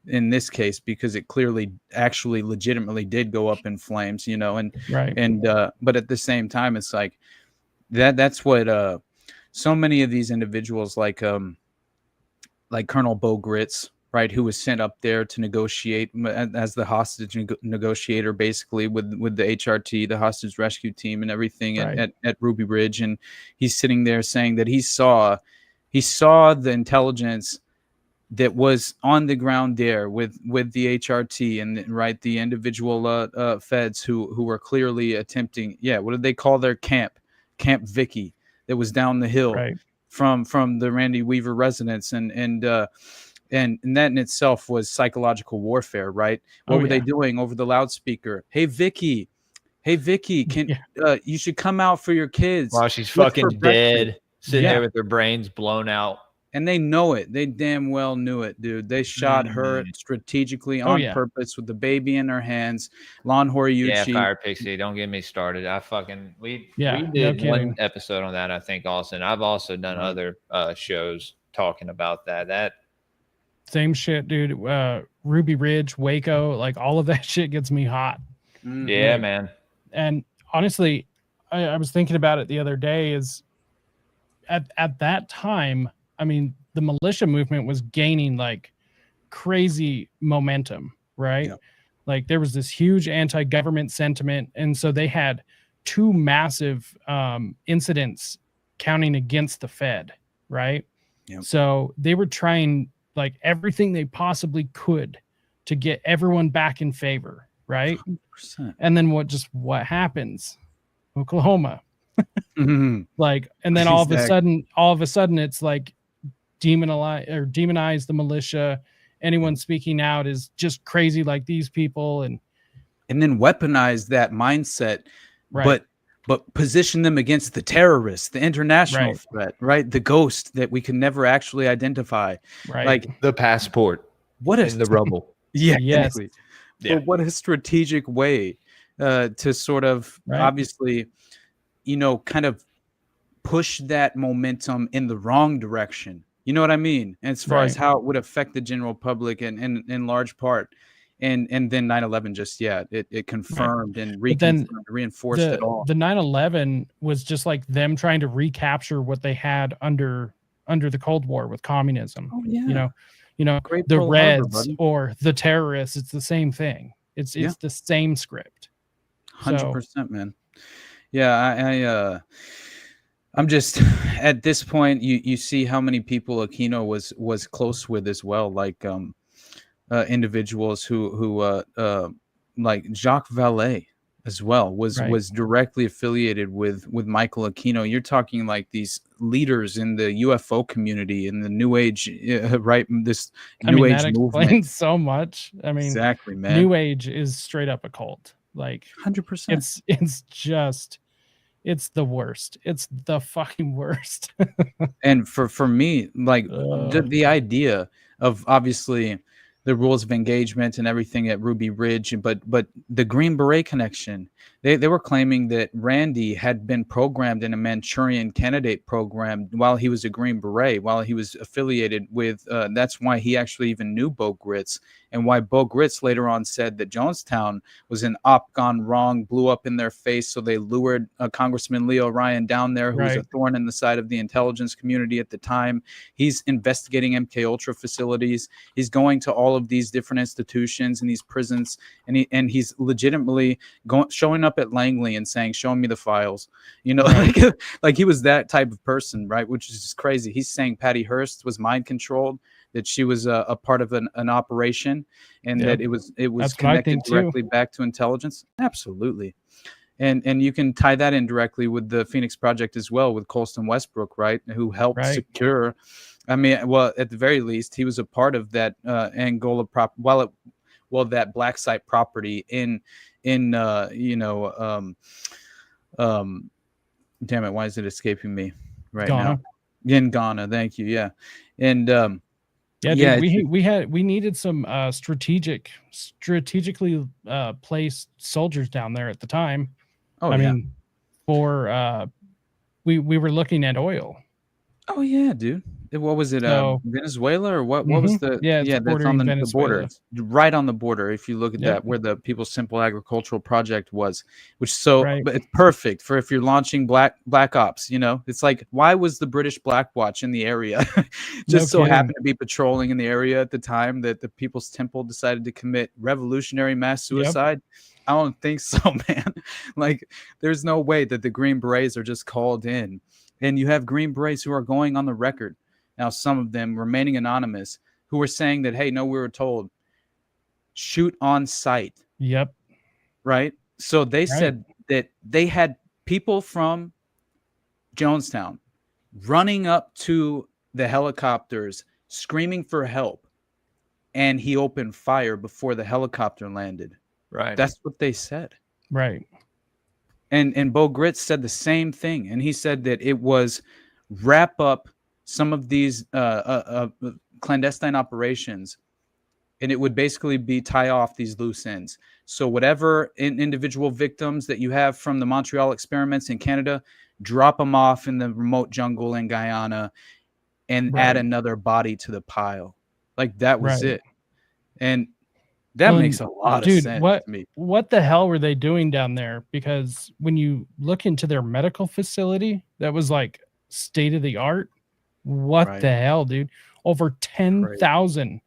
in this case, because it clearly actually legitimately did go up in flames, but at the same time, it's like that's what so many of these individuals like Colonel Bo Gritz, right, who was sent up there to negotiate as the hostage negotiator, basically with the HRT, the hostage rescue team, and everything at Ruby Ridge, and he's sitting there saying that he saw the intelligence that was on the ground there with the HRT and right the individual feds who were clearly attempting, what did they call their Camp Vicky, that was down the hill from the Randy Weaver residence, and that in itself was psychological warfare, right? What were they doing over the loudspeaker? Hey Vicky, can you should come out for your kids while she's fucking dead, sitting there with their brains blown out. And they know it. They damn well knew it, dude. They shot her strategically on purpose with the baby in her hands. Lon Horiuchi. Yeah, Fire Pixie. Don't get me started. We did one episode on that, I think, Austin. I've also done other shows talking about that. Same shit, dude. Ruby Ridge, Waco, like all of that shit gets me hot. Yeah, man. And honestly, I was thinking about it the other day, is at that time, I mean, the militia movement was gaining like crazy momentum, right? Yeah. Like there was this huge anti-government sentiment. And so they had two massive incidents counting against the Fed, right? Yep. So they were trying like everything they possibly could to get everyone back in favor, right? 100%. And then what happens? Oklahoma. Like, and then all of a sudden it's like demonize the militia. Anyone speaking out is just crazy like these people, and then weaponize that mindset, but position them against the terrorists, the international threat, right? The ghost that we can never actually identify, like the passport. What is the rubble? Exactly. But what a strategic way to sort of obviously, kind of push that momentum in the wrong direction. You know what I mean? As far as how it would affect the general public and in large part. And then 9/11 just, it confirmed and reinforced it all. The 9/11 was just like them trying to recapture what they had under the Cold War with communism. Oh, yeah. Great the Reds or the terrorists, it's the same thing. It's the same script. 100%, man. Yeah, I'm just at this point. You see how many people Aquino was close with as well, like individuals who like Jacques Vallée as well was directly affiliated with Michael Aquino. You're talking like these leaders in the UFO community, in the New Age, right? This New Age that movement explains so much. I mean, exactly, man. New Age is straight up a cult. Like 100%. It's the worst. It's the fucking worst. And for me, like the idea of obviously the rules of engagement and everything at Ruby Ridge, but the Green Beret connection, they were claiming that Randy had been programmed in a Manchurian Candidate program while he was a Green Beret, while he was affiliated with, that's why he actually even knew Bo Gritz, and why Bo Gritz later on said that Jonestown was an op gone wrong, blew up in their face, so they lured Congressman Leo Ryan down there, who was a thorn in the side of the intelligence community at the time. He's investigating MKUltra facilities. He's going to all of these different institutions and these prisons, and he's legitimately showing up at Langley and saying, "Show me the files." Like he was that type of person, right? Which is just crazy. He's saying Patty Hearst was mind controlled, that she was a part of an operation, and that it was connected directly back to intelligence. Absolutely. And you can tie that in directly with the Phoenix Project as well, with Colston Westbrook, right? Who helped secure, I mean, well, at the very least, he was a part of that Angola that black site property in damn it, why is it escaping me now? In Ghana, thank you. Yeah. And we needed some strategically placed soldiers down there at the time. I mean, for we were looking at oil. Oh yeah, dude. What was it? So- Venezuela or what? What was the? Yeah, it's that's on bordering the border. Venezuela. It's right on the border. If you look at Yep. that, where the People's Simple Agricultural Project was, Right. but it's perfect for if you're launching black ops. You know, it's like, why was the British Black Watch in the area? Just so kidding. happened to be patrolling in the area at the time that the People's Temple decided to commit revolutionary mass suicide. I don't think so, man. Like, there's no way that the Green Berets are just called in. And you have Green Berets who are going on the record. Now, some of them remaining anonymous, who were saying that, hey, no, we were told, shoot on sight. Yep. Right? So they said that they had people from Jonestown running up to the helicopters, screaming for help. And he opened fire before the helicopter landed. Right. That's what they said. Right. And Bo Gritz said the same thing. And he said that it was wrap up some of these clandestine operations, and it would basically be tie off these loose ends. So whatever individual victims that you have from the Montreal experiments in Canada, drop them off in the remote jungle in Guyana and add another body to the pile. Like, that was it. And that makes a lot of sense to me. What the hell were they doing down there? Because when you look into their medical facility, that was like state of the art. What the hell, dude? Over 10,000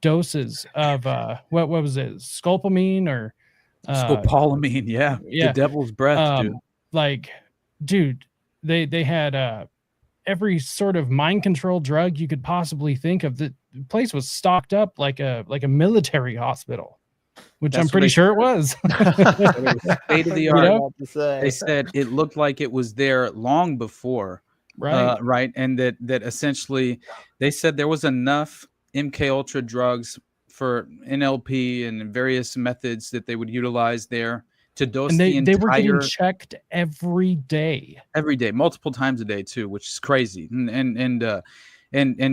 doses of what was it? Scopolamine or scopolamine, yeah. The devil's breath, dude. Like, dude, they had every sort of mind control drug you could possibly think of. The place was stocked up like a military hospital, which I'm pretty sure it was. State of the art. You know? They said it looked like it was there long before. Right. And that essentially they said there was enough MK Ultra drugs for NLP and various methods that they would utilize there to dose and the entire. They were getting checked every day, multiple times a day too, which is crazy. And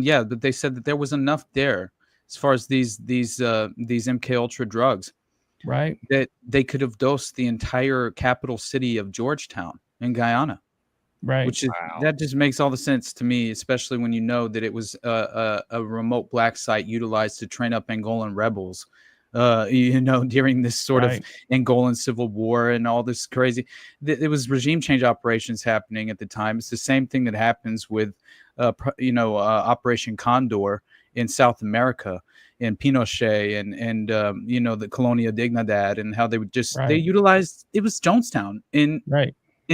yeah, but they said that there was enough there as far as these MK Ultra drugs, right, that they could have dosed the entire capital city of Georgetown in Guyana. Right. Which is that just makes all the sense to me, especially when you know that it was a remote black site utilized to train up Angolan rebels, during this sort of Angolan civil war and all this crazy. It was regime change operations happening at the time. It's the same thing that happens with, Operation Condor in South America, and Pinochet and the Colonia Dignidad, and how they would just they utilized. It was Jonestown in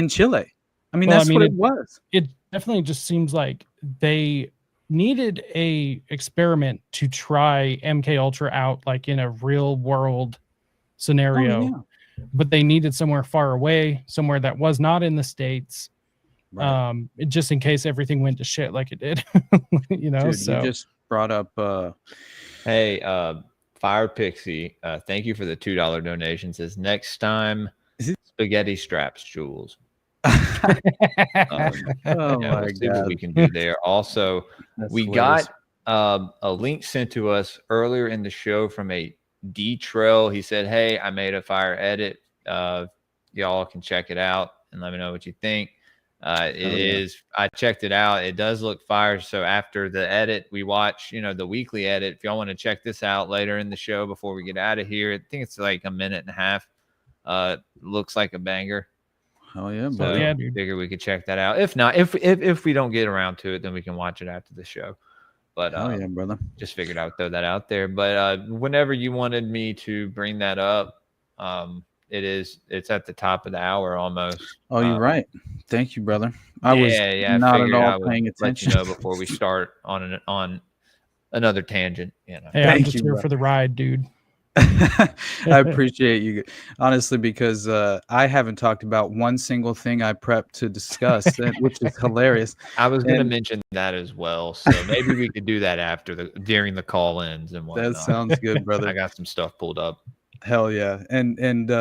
Chile. I mean, what it was. It definitely just seems like they needed a experiment to try MK Ultra out, like in a real world scenario, but they needed somewhere far away, somewhere that was not in the States, just in case everything went to shit like it did. Dude, so you just brought up. Hey, Fire Pixie, thank you for the $2 donation. Says next time, spaghetti straps, Jules. My we'll see what we can do there. Also, we got a link sent to us earlier in the show from a D-Trail. He said, hey, I made a fire edit. Y'all can check it out and let me know what you think. I checked it out. It does look fire. So after the edit, we watch, the weekly edit. If y'all want to check this out later in the show before we get out of here, I think it's like a minute and a half. Looks like a banger. Oh yeah, so dude. Figure we could check that out. If not, if we don't get around to it, then we can watch it after the show. But yeah, brother. Just figured I would throw that out there. But whenever you wanted me to bring that up, it's at the top of the hour almost. Oh, you're right. Thank you, brother. I was not at all paying attention. Let before we start on another tangent. Hey, I'm just here for the ride, dude. I appreciate you, honestly, because I haven't talked about one single thing I prepped to discuss, which is hilarious. I was going to mention that as well, so maybe we could do that during the call-ins and whatnot. That sounds good, brother. I got some stuff pulled up. Hell yeah, and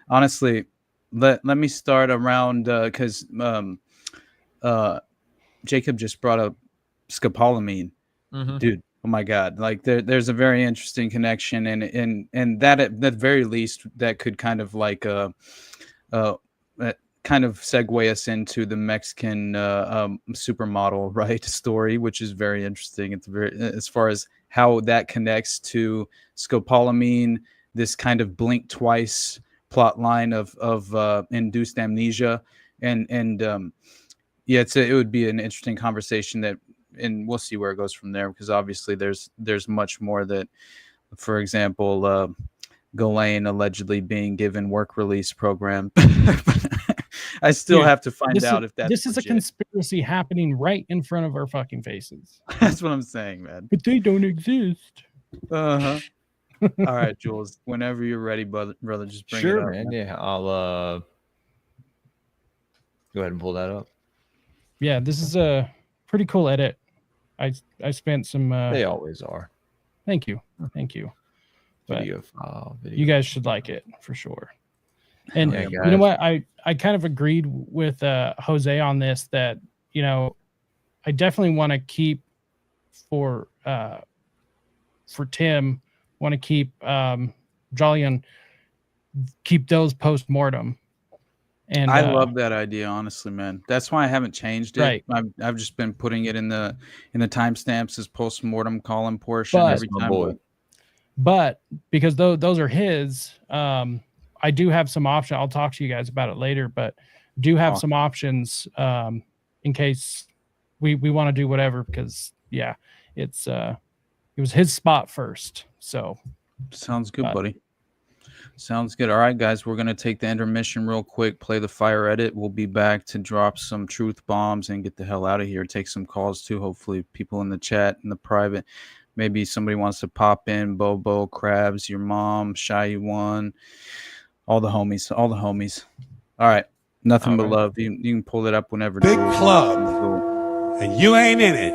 honestly, let me start around because Jacob just brought up scopolamine, dude. Oh my God! Like there's a very interesting connection, and that at the very least that could kind of like kind of segue us into the Mexican supermodel, right, story, which is very interesting. It's very, as far as how that connects to scopolamine, this kind of blink twice plot line of induced amnesia, and yeah, it would be an interesting conversation that, and we'll see where it goes from there, because obviously there's much more that, for example, Ghislaine allegedly being given work release program. I still have to find out if that's this is legit. a conspiracy happening right in front of our fucking faces. That's what I'm saying, man. But they don't exist. All right, Jules, whenever you're ready, brother, just bring it up. Man. Yeah, I'll go ahead and pull that up. Yeah, this is a pretty cool edit. I spent some. They always are. Thank you. But Video file. you guys should like it for sure. And you know what? I kind of agreed with Jose on this, that, you know, I definitely want to keep for Tim, want to keep Jolyon, keep those post-mortem. And I love that idea, honestly, man. That's why I haven't changed it. Right. I've just been putting it in the timestamps as post-mortem column portion every time. But because those are his, I do have some options. I'll talk to you guys about it later, but do have some options in case we want to do whatever, because yeah, it was his spot first. So sounds good, buddy. Sounds good. All right, guys, we're going to take the intermission real quick, play the fire edit. We'll be back to drop some truth bombs and get the hell out of here. Take some calls too. Hopefully people in the chat, in the private. Maybe somebody wants to pop in. Bobo, Krabs, your mom, Shy One, all the homies. All right. Nothing but love. You can pull it up whenever. Big club. And you ain't in it.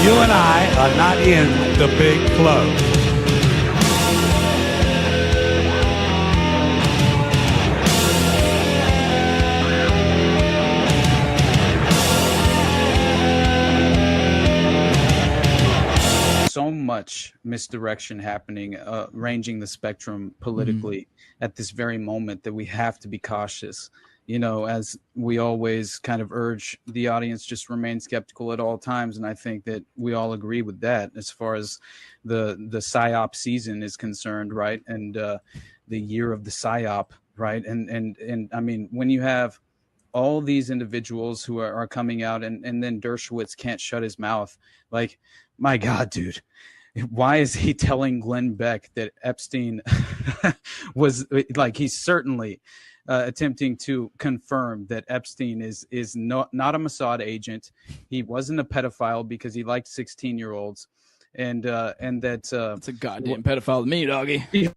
You and I are not in the big club. So much misdirection happening, ranging the spectrum politically at this very moment, that we have to be cautious. You know, as we always kind of urge the audience, just remain skeptical at all times. And I think that we all agree with that as far as the PSYOP season is concerned, right? And the year of the PSYOP, right? And I mean, when you have all these individuals who are coming out, and then Dershowitz can't shut his mouth. Like, my God, dude, why is he telling Glenn Beck that Epstein was, like, he's certainly attempting to confirm that Epstein is not a Mossad agent. He wasn't a pedophile because he liked 16-year-olds, and that it's a goddamn pedophile to me, doggy.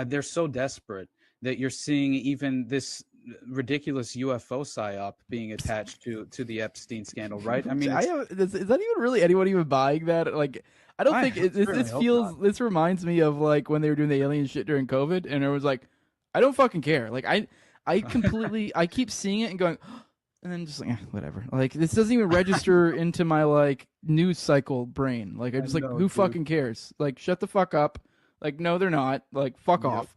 They're so desperate that you're seeing even this ridiculous UFO psyop being attached to the Epstein scandal, right? I mean, is that even really anyone even buying that? Like, I don't think this feels. This reminds me of like when they were doing the alien shit during COVID, and it was like, I don't fucking care. Like, I completely, I keep seeing it and going, and then just like, whatever. Like, this doesn't even register into my like news cycle brain. Like, I just like, who fucking cares? Like, shut the fuck up. Like, no, they're not. Like, fuck off.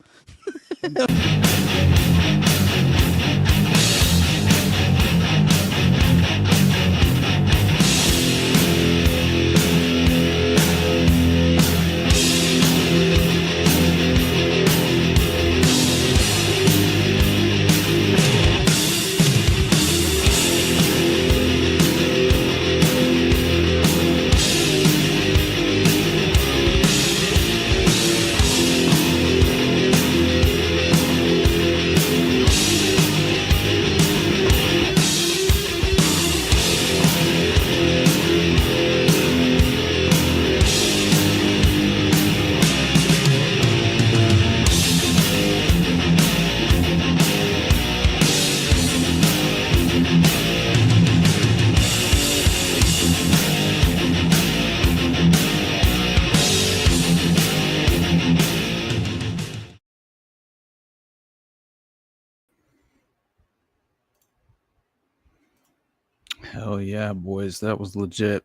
Hell yeah, boys. That was legit.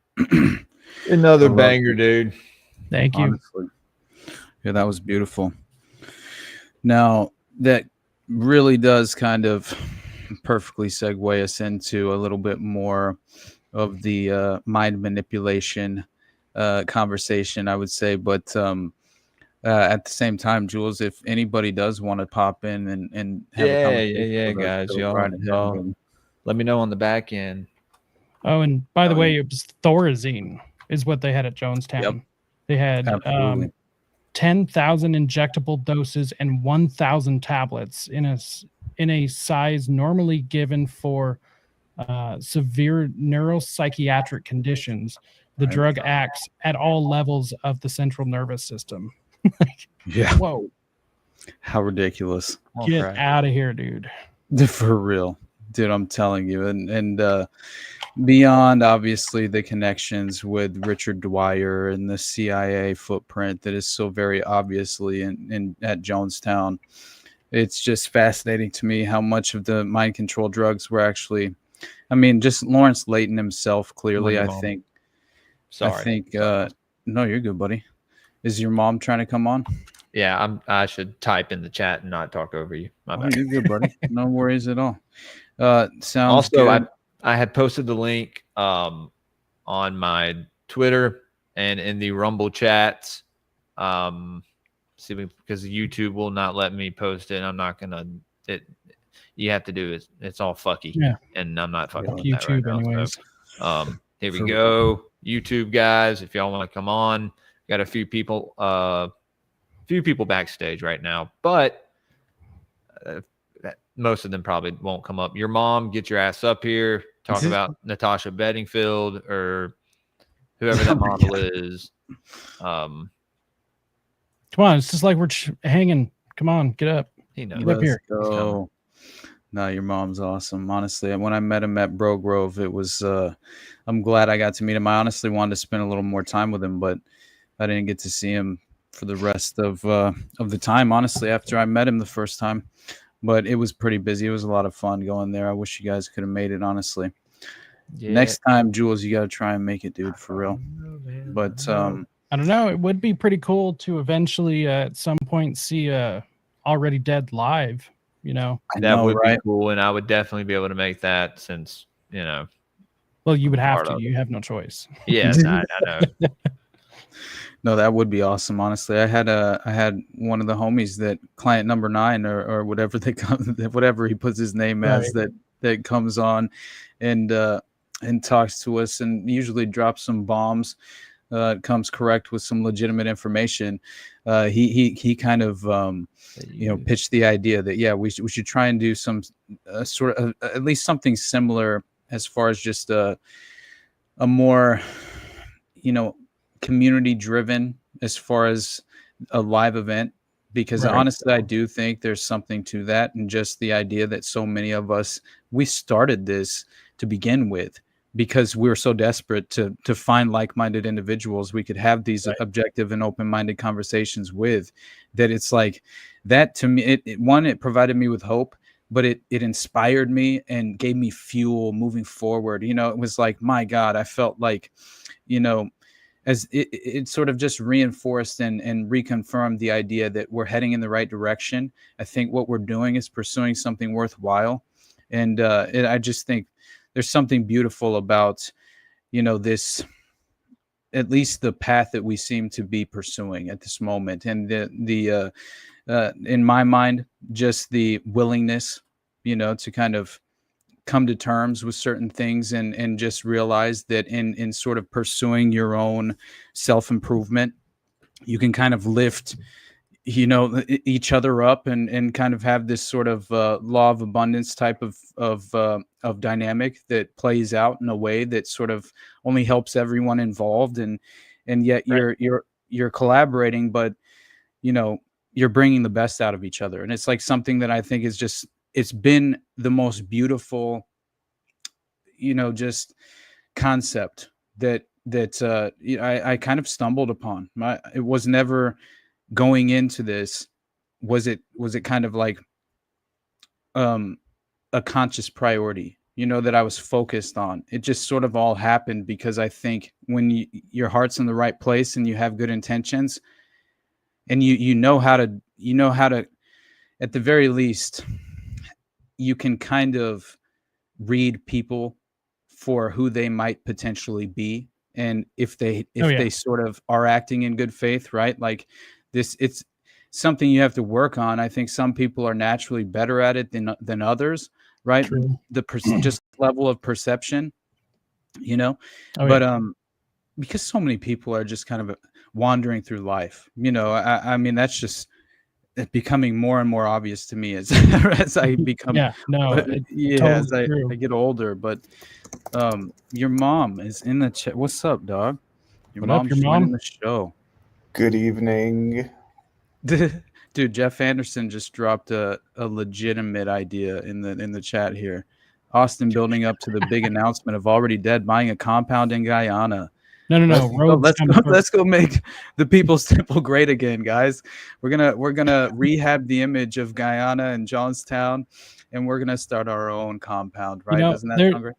Another banger, dude. Thank you. Honestly. Yeah, that was beautiful. Now, that really does kind of perfectly segue us into a little bit more of the mind manipulation conversation, I would say. But at the same time, Jules, if anybody does want to pop in and have a conversation with us, guys, go right ahead, man. Let me know on the back end. Oh, and by the way, it was Thorazine is what they had at Jonestown. Yep. They had Absolutely. 10,000 injectable doses and 1,000 tablets in a size normally given for severe neuropsychiatric conditions. The drug acts at all levels of the central nervous system. Yeah. Whoa. How ridiculous. Get out of here, dude. For real. Dude, I'm telling you. And beyond, obviously, the connections with Richard Dwyer and the CIA footprint that is so very obviously at Jonestown, it's just fascinating to me how much of the mind control drugs were actually, I mean, just Lawrence Layton himself, clearly, I think. Sorry. No, you're good, buddy. Is your mom trying to come on? Yeah, I should type in the chat and not talk over you. My bad. You're good, buddy. No worries at all. Sounds also good. I had posted the link on my Twitter and in the Rumble chats. Because YouTube will not let me post it. I'm not gonna. You have to do it. It's all fucky. Yeah. And I'm not fucking with YouTube that right now. anyways. So, here we go. YouTube guys, if y'all want to come on, got a few people backstage right now, but most of them probably won't come up. Your mom, get your ass up here. Talk about Natasha Bedingfield or whoever that model is. Come on, it's just like we're hanging. Come on, get up. He knows. Get up here. Go. No, your mom's awesome. Honestly, when I met him at Bro Grove, it was. I'm glad I got to meet him. I honestly wanted to spend a little more time with him, but I didn't get to see him for the rest of the time. Honestly, after I met him the first time, but it was pretty busy. It was a lot of fun going there. I wish you guys could have made it. Honestly, next time, Jules, you got to try and make it, dude, for real. But I don't know. It would be pretty cool to eventually at some point see Already Dead live. You know, that would be cool, and I would definitely be able to make that since Well, you would have to. You have no choice. Yes, I know. No, that would be awesome. Honestly, I had one of the homies that client number 9 or whatever whatever he puts his name as that comes on and talks to us and usually drops some bombs. Comes correct with some legitimate information. He kind of pitched the idea that we should try and do some sort of at least something similar as far as just a more community driven as far as a live event, because honestly I do think there's something to that, and just the idea that so many of us, we started this to begin with because we were so desperate to find like-minded individuals we could have these objective and open-minded conversations with, that it's like that to me, it provided me with hope, but it inspired me and gave me fuel moving forward. It was like, my God, I felt like, as it sort of just reinforced and reconfirmed the idea that we're heading in the right direction. I think what we're doing is pursuing something worthwhile. And I just think there's something beautiful about, this, at least the path that we seem to be pursuing at this moment. And the in my mind, just the willingness, to kind of come to terms with certain things and just realize that in sort of pursuing your own self-improvement, you can kind of lift, each other up and kind of have this sort of law of abundance type of dynamic that plays out in a way that sort of only helps everyone involved. And yet you're collaborating, but, you're bringing the best out of each other. And it's like something that I think is just, it's been the most beautiful, just concept that I kind of stumbled upon. It was never going into this. Was it kind of like a conscious priority? that I was focused on. It just sort of all happened because I think when your heart's in the right place and you have good intentions, and you know how to, at the very least, you can kind of read people for who they might potentially be, and if they sort of are acting in good faith, right? Like this, it's something you have to work on. I think some people are naturally better at it than others, right? True. Just level of perception, but because so many people are just kind of wandering through life, I mean, that's just becoming more and more obvious to me as I become as I get older. But your mom is in the chat. What's up, dog? Your mom in the show. Good evening. Dude, Jeff Anderson just dropped a legitimate idea in the chat here. Austin building up to the big announcement of Already Dead buying a compound in Guyana. No. Let's go make the People's Temple great again, guys. We're gonna rehab the image of Guyana and Jonestown, and we're gonna start our own compound, right? Doesn't that sound great?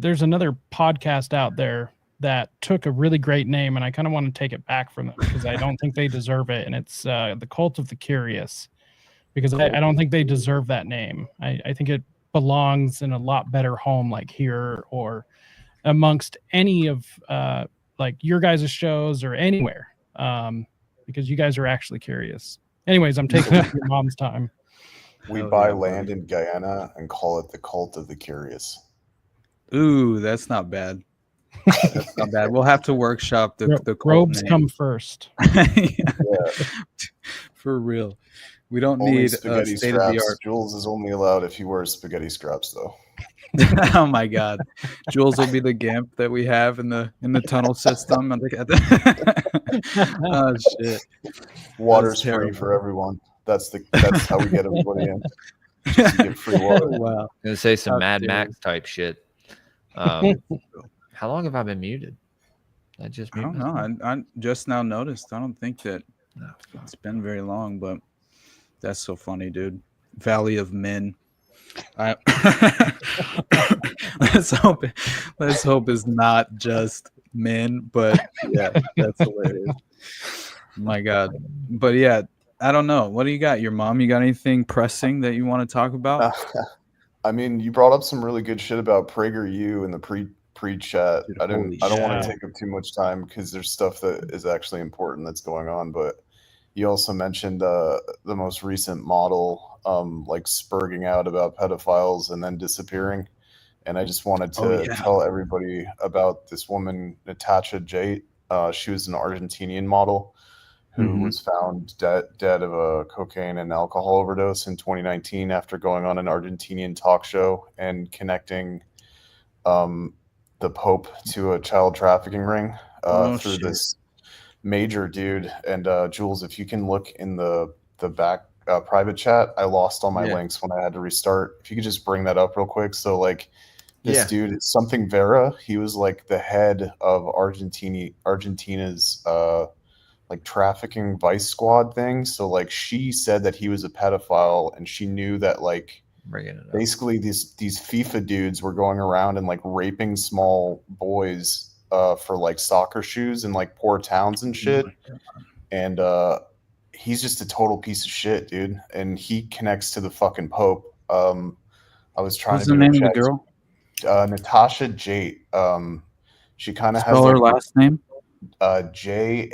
There's another podcast out there that took a really great name, and I kind of want to take it back from them because I don't think they deserve it. And it's the Cult of the Curious, because I don't think they deserve that name. I think it belongs in a lot better home, like here or amongst any of like your guys' shows or anywhere, because you guys are actually curious. Anyways, I'm taking up your mom's time. We buy land in Guyana and call it the Cult of the Curious. Ooh, that's not bad. That's not bad. We'll have to workshop the robes come first. For real. We don't only need spaghetti state scraps. of the art. Jules is only allowed if he wears spaghetti scraps, though. Oh my God, Jules will be the GIMP that we have in the tunnel system. Oh shit! Water's free for everyone. That's how we get everybody in. Just to get free water. Wow. I'm gonna say some Mad Max type shit. How long have I been muted? I don't know. I just now noticed. I don't think that it's been very long, but that's so funny, dude. Valley of Men. Let's hope it's not just men, but yeah, that's hilarious. My God. But yeah, I don't know. What do you got? Your mom? You got anything pressing that you want to talk about? I mean, you brought up some really good shit about PragerU in the pre-chat. I don't want to take up too much time because there's stuff that is actually important that's going on. But you also mentioned the most recent model, like spurging out about pedophiles and then disappearing. And I just wanted to tell everybody about this woman, Natacha Jaitt. She was an Argentinian model who was found dead of a cocaine and alcohol overdose in 2019 after going on an Argentinian talk show and connecting the Pope to a child trafficking ring through this major dude. And Jules, if you can look in the back private chat, I lost all my links when I had to restart. If you could just bring that up real quick. So like this dude, something Vera, he was like the head of Argentina's like trafficking vice squad thing. So like she said that he was a pedophile, and she knew that like basically these FIFA dudes were going around and like raping small boys for like soccer shoes in like poor towns and shit. And he's just a total piece of shit, dude. And he connects to the fucking Pope. I was trying What's to the name of the girl? Natacha Jaitt. She kind of has her last name. Jaitt,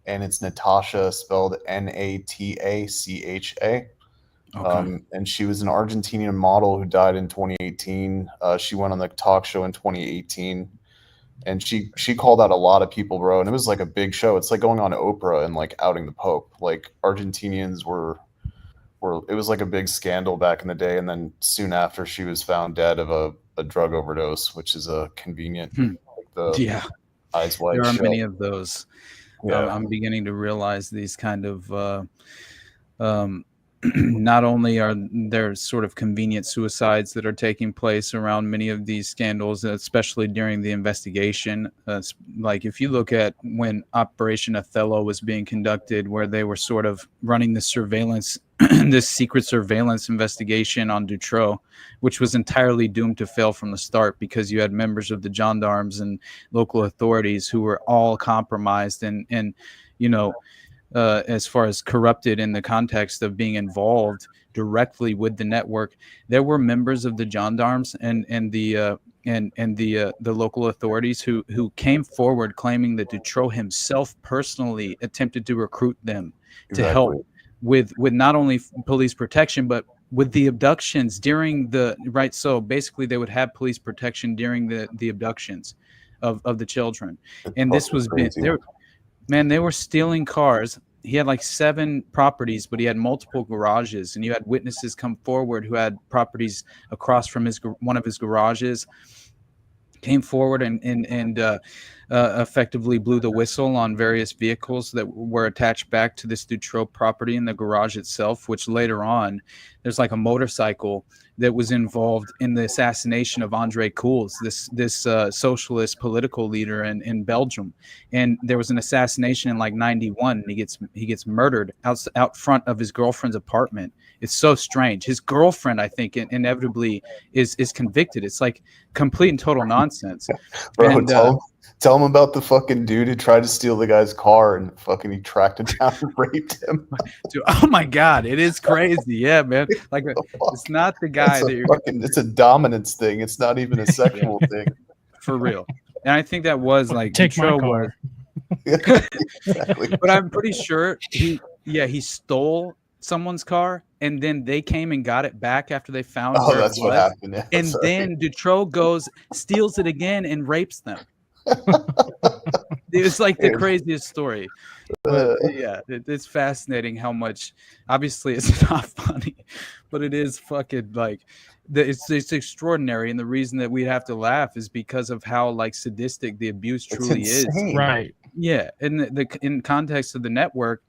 and it's Natacha spelled Natacha. And she was an Argentinian model who died in 2018. She went on the talk show in 2018, and she called out a lot of people, bro. And it was like a big show. It's like going on Oprah and like outing the Pope. Like Argentinians were it was like a big scandal back in the day. And then soon after, she was found dead of a drug overdose, which is a convenient eyes wide there are shut. many of those. I'm beginning to realize these kind of not only are there sort of convenient suicides that are taking place around many of these scandals, especially during the investigation. Like if you look at when Operation Othello was being conducted, where they were sort of running the surveillance, this secret surveillance investigation on Dutroux, which was entirely doomed to fail from the start because you had members of the gendarmes and local authorities who were all compromised and you know, as far as corrupted in the context of being involved directly with the network. There were members of the gendarmes and the local authorities who came forward claiming that Dutroux himself personally attempted to recruit them to help with not only police protection but with the abductions during the right. So basically, they would have police protection during the abductions of the children, and this was there. Man, they were stealing cars. He had like 7 properties, but he had multiple garages, and you had witnesses come forward who had properties across from one of his garages, came forward and effectively blew the whistle on various vehicles that were attached back to this Dutroux property in the garage itself, which later on, there's like a motorcycle that was involved in the assassination of Andre Kool's, this socialist political leader in Belgium. And there was an assassination in like 91, and he gets murdered out front of his girlfriend's apartment. It's so strange. His girlfriend, I think, inevitably is convicted. It's like complete and total nonsense. Bro, and, tell him about the fucking dude who tried to steal the guy's car and fucking he tracked him down and raped him. Dude, oh my God, it is crazy. Yeah, man. Like it's not the guy that you're it's a dominance thing. It's not even a sexual thing. For real. And I think that was like take my car. Exactly. But I'm pretty sure he stole someone's car, and then they came and got it back after they found where that's it what was. happened. Yeah, and then Dutroux goes, steals it again, and rapes them. It was like the craziest story. But yeah, it's fascinating how much. Obviously, it's not funny, but it is fucking like it's extraordinary. And the reason that we have to laugh is because of how like sadistic the abuse truly is. Right. Yeah, in in context of the network.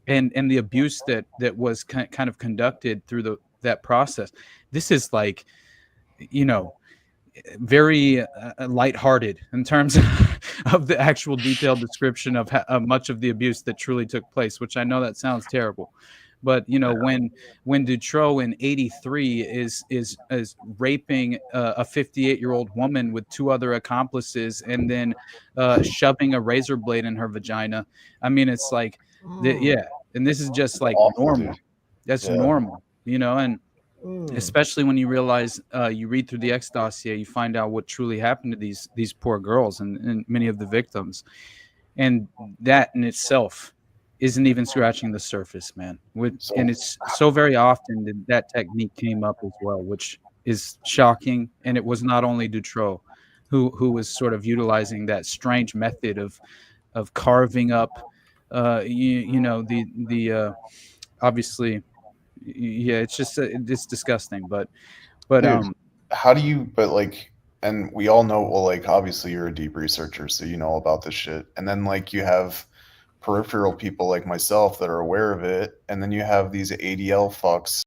And the abuse that was kind of conducted through that process. This is like, you know, very lighthearted in terms of the actual detailed description of much of the abuse that truly took place, which I know that sounds terrible. But, you know, when Dutroux in 83 is raping a 58-year-old woman with 2 other accomplices and then shoving a razor blade in her vagina, I mean, it's like, yeah. And this is just like normal. That's normal, you know, and especially when you realize you read through the X dossier, you find out what truly happened to these poor girls and many of the victims. And that in itself isn't even scratching the surface, man. And it's so very often that technique came up as well, which is shocking. And it was not only Dutroux who was sort of utilizing that strange method of carving up you know, the obviously, yeah, it's just it's disgusting, but dude, how do you, but like, and we all know, well, like obviously you're a deep researcher, so you know all about this shit, and then like you have peripheral people like myself that are aware of it, and then you have these ADL fucks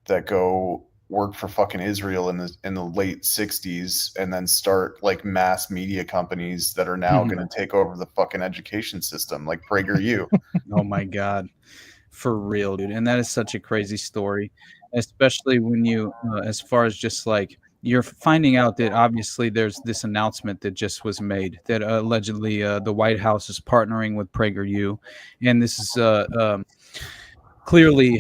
that go work for fucking Israel in the late 60s and then start like mass media companies that are now going to take over the fucking education system, like PragerU. Oh my God, for real, dude. And that is such a crazy story, especially when you as far as just like you're finding out that obviously there's this announcement that just was made that allegedly the White House is partnering with PragerU, and this is clearly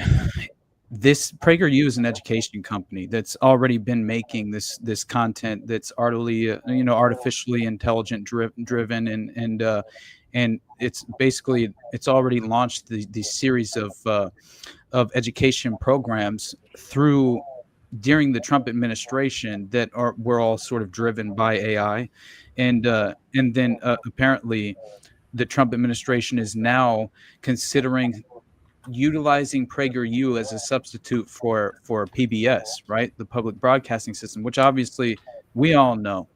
this PragerU is an education company that's already been making this content that's artificially intelligent driven and it's basically it's already launched the series of education programs during the Trump administration that were all sort of driven by AI, and then apparently the Trump administration is now considering utilizing PragerU as a substitute for PBS, right? The public broadcasting system, which obviously we all know,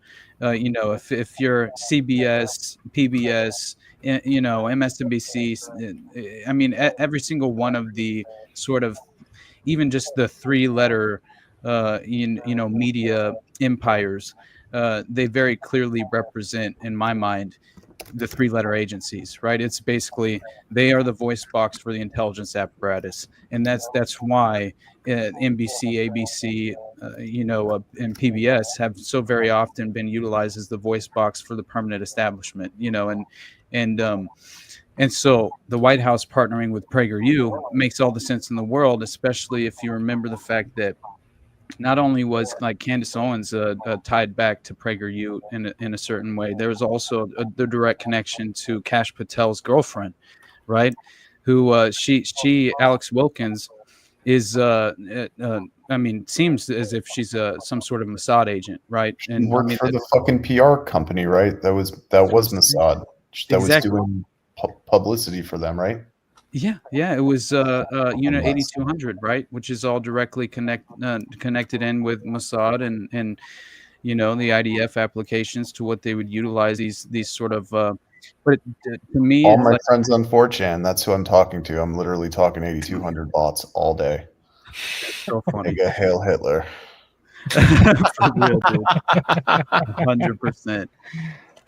you know, if you're CBS, PBS, you know, MSNBC, I mean, every single one of the sort of even just the 3-letter media empires, they very clearly represent, in my mind, the 3-letter agencies, right? It's basically they are the voice box for the intelligence apparatus, and that's why NBC, ABC, and PBS have so very often been utilized as the voice box for the permanent establishment, and so the White House partnering with PragerU makes all the sense in the world, especially if you remember the fact that not only was like Candace Owens tied back to PragerU in a certain way, there was also the direct connection to Kash Patel's girlfriend, right? Who she Alex Wilkins is seems as if she's some sort of Mossad agent, right? And worked for the fucking PR company, right? That was Mossad. That exactly. was doing publicity for them, right? Yeah, it was Unit 8200, right, which is all directly connected in with Mossad and the IDF applications to what they would utilize these sort of. But to me, all my friends on 4chan, that's who I'm talking to. I'm literally talking 8200 bots all day. So funny. Like a Hail Hitler. For real, dude. 100%.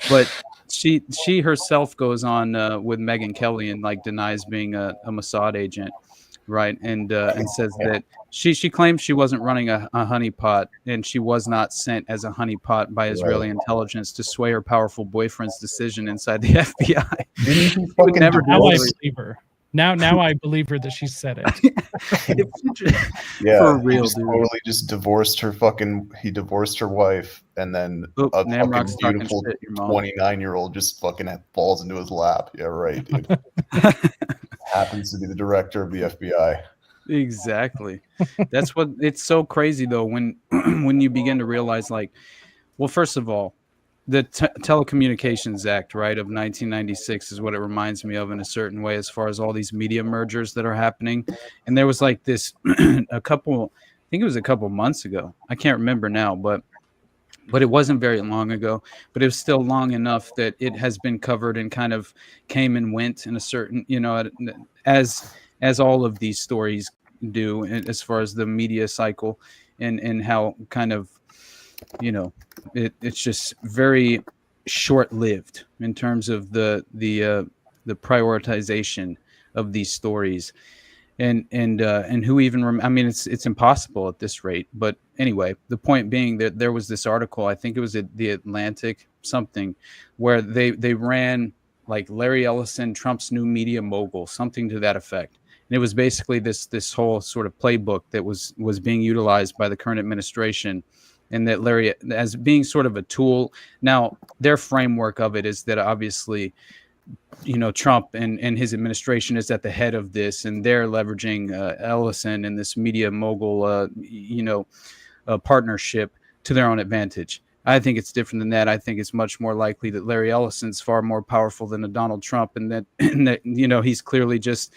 But she herself goes on with Megyn Kelly and like denies being a Mossad agent, right? And says that she claims she wasn't running a honeypot and she was not sent as a honeypot by Israeli intelligence to sway her powerful boyfriend's decision inside the FBI. Now I believe her. Now I believe her that she said it. Yeah, for real, he dude. Totally just divorced her he divorced her wife, and then a fucking beautiful 29-year-old just fucking falls into his lap. Yeah, right, dude. Happens to be the director of the FBI. Exactly. That's what it's so crazy though when you begin to realize, like, well, first of all, the Telecommunications Act, right, of 1996 is what it reminds me of in a certain way, as far as all these media mergers that are happening. And there was like this I think it was a couple months ago. I can't remember now, but it wasn't very long ago, but it was still long enough that it has been covered and kind of came and went in a certain, as all of these stories do, as far as the media cycle and how kind of, it's just very short-lived in terms of the prioritization of these stories, and who even it's impossible at this rate. But anyway, the point being that there was this article, I think it was at the Atlantic something, where they ran like Larry Ellison, Trump's new media mogul, something to that effect. And it was basically this whole sort of playbook that was being utilized by the current administration. And that Larry, as being sort of a tool. Now, their framework of it is that obviously, Trump and his administration is at the head of this, and they're leveraging Ellison and this media mogul, partnership to their own advantage. I think it's different than that. I think it's much more likely that Larry Ellison's far more powerful than a Donald Trump, and that he's clearly just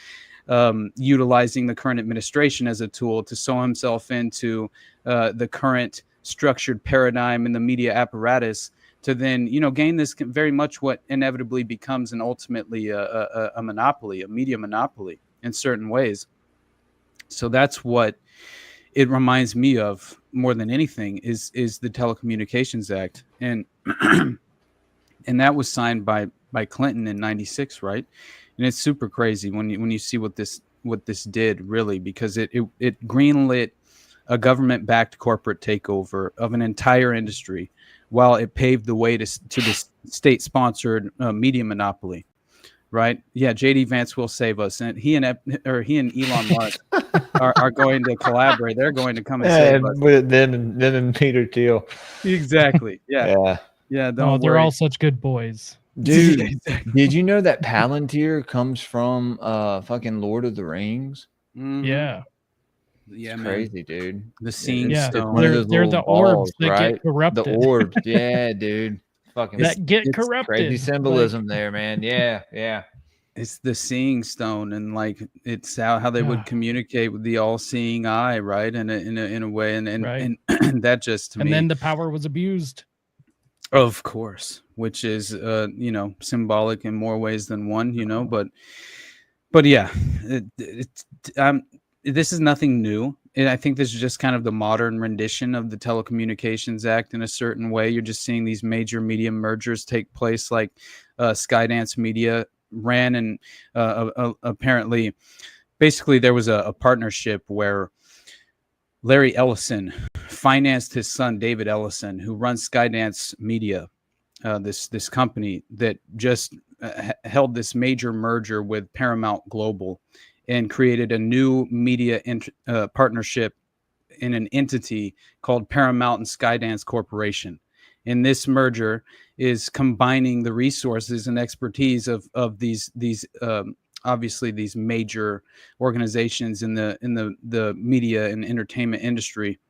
utilizing the current administration as a tool to sew himself into the current structured paradigm in the media apparatus to then, gain this very much what inevitably becomes and ultimately a monopoly, a media monopoly in certain ways. So that's what it reminds me of more than anything is the Telecommunications Act. And and that was signed by Clinton in 96, right? And it's super crazy when you see what this did, really, because it greenlit a government-backed corporate takeover of an entire industry, while it paved the way to this state-sponsored media monopoly, right? Yeah, JD Vance will save us, and he and Elon Musk are going to collaborate. They're going to come and save us. But then Peter Thiel. Exactly. Yeah. They're all such good boys. Dude, did you know that Palantir comes from fucking Lord of the Rings? Mm-hmm. Yeah. Yeah, it's crazy, dude. The Seeing Stone. They're the orbs that get corrupted. The orbs, yeah, dude. Fucking that get corrupted. Crazy symbolism there, man. Yeah. It's the Seeing Stone, and like it's how they would communicate with the all-seeing eye, right? In a way, and that just to me. And then the power was abused. Of course, which is symbolic in more ways than one, but yeah, this is nothing new. And I think this is just kind of the modern rendition of the Telecommunications Act in a certain way. You're just seeing these major media mergers take place, like Skydance Media ran, and apparently, basically, there was a partnership where Larry Ellison financed his son, David Ellison, who runs Skydance Media, this company that just held this major merger with Paramount Global and created a new media partnership in an entity called Paramount and Skydance Corporation. And this merger is combining the resources and expertise of these obviously these major organizations in the media and entertainment industry.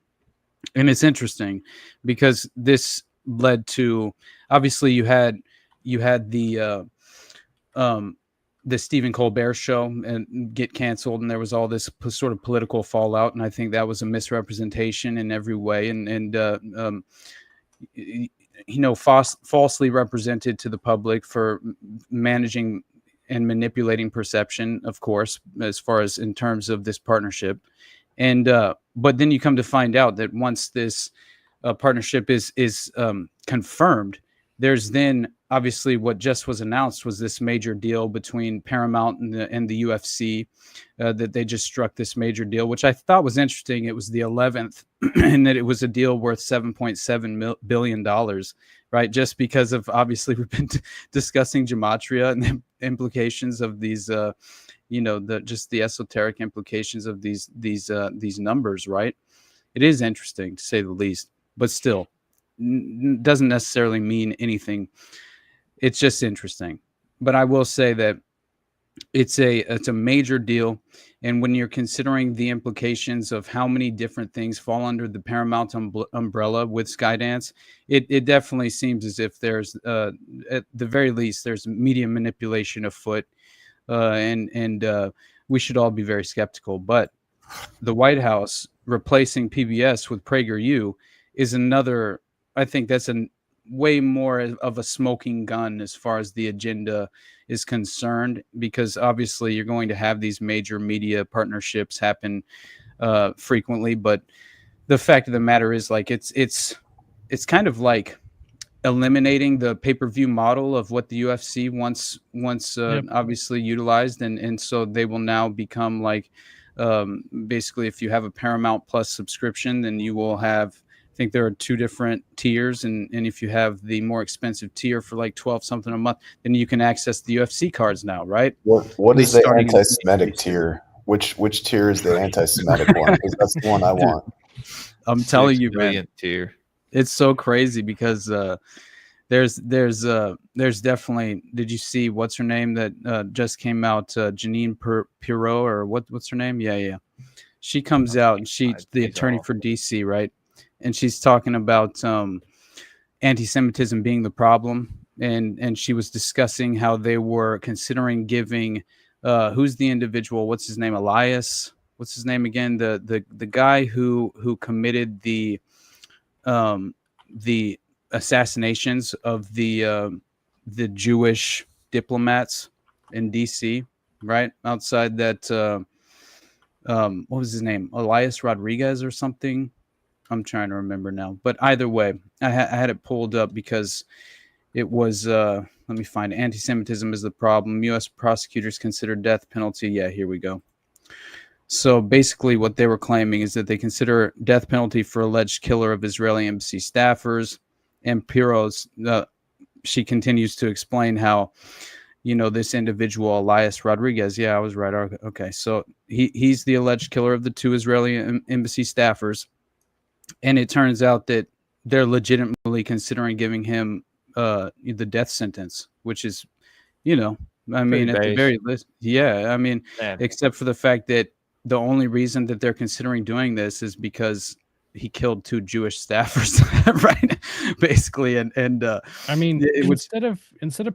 And it's interesting because this led to, obviously you had the Stephen Colbert show and get canceled, and there was all this sort of political fallout, and I think that was a misrepresentation in every way, and falsely represented to the public for managing and manipulating perception, of course, as far as in terms of this partnership. And but then you come to find out that once this partnership is confirmed, there's then obviously what just was announced was this major deal between Paramount and the UFC, that they just struck this major deal, which I thought was interesting. It was the 11th, and that it was a deal worth $7.7 billion, right? Just because of, obviously, we've been discussing gematria and the implications of these, just the esoteric implications of these numbers, right? It is interesting, to say the least, but still doesn't necessarily mean anything. It's just interesting. But I will say that it's a major deal, and when you're considering the implications of how many different things fall under the Paramount umbrella with Skydance, it definitely seems as if there's at the very least there's media manipulation afoot, and we should all be very skeptical. But the White House replacing PBS with PragerU is another. I think that's a way more of a smoking gun as far as the agenda is concerned, because obviously you're going to have these major media partnerships happen frequently. But the fact of the matter is, like, it's kind of like eliminating the pay-per-view model of what the UFC once obviously utilized, and so they will now become like basically, if you have a Paramount Plus subscription, then you will have, I think there are two different tiers, and if you have the more expensive tier for like 12 something a month, then you can access the UFC cards now, right? What is the anti-Semitic tier? Which tier is the anti-Semitic one? Because that's the one I want. I'm telling you, man, tier. It's so crazy because there's definitely. Did you see what's her name that just came out? Janine Pirot, or what's her name? Yeah. She comes out and she's the attorney for DC, right? And she's talking about anti-Semitism being the problem, and she was discussing how they were considering giving who's the individual? What's his name? Elias? What's his name again? The guy who committed the assassinations of the Jewish diplomats in DC, right outside that. What was his name? Elias Rodriguez or something. I'm trying to remember now, but either way, I had it pulled up because it was, let me find it. Anti-Semitism is the problem. U.S. prosecutors consider death penalty. Yeah, here we go. So basically what they were claiming is that they consider death penalty for alleged killer of Israeli embassy staffers. And Pirot's, she continues to explain how, this individual, Elias Rodriguez, yeah, I was right. Okay, so he's the alleged killer of the two Israeli embassy staffers. And it turns out that they're legitimately considering giving him the death sentence, which is, I mean, at the very least, except for the fact that the only reason that they're considering doing this is because he killed two Jewish staffers, right? Basically, and I mean, instead of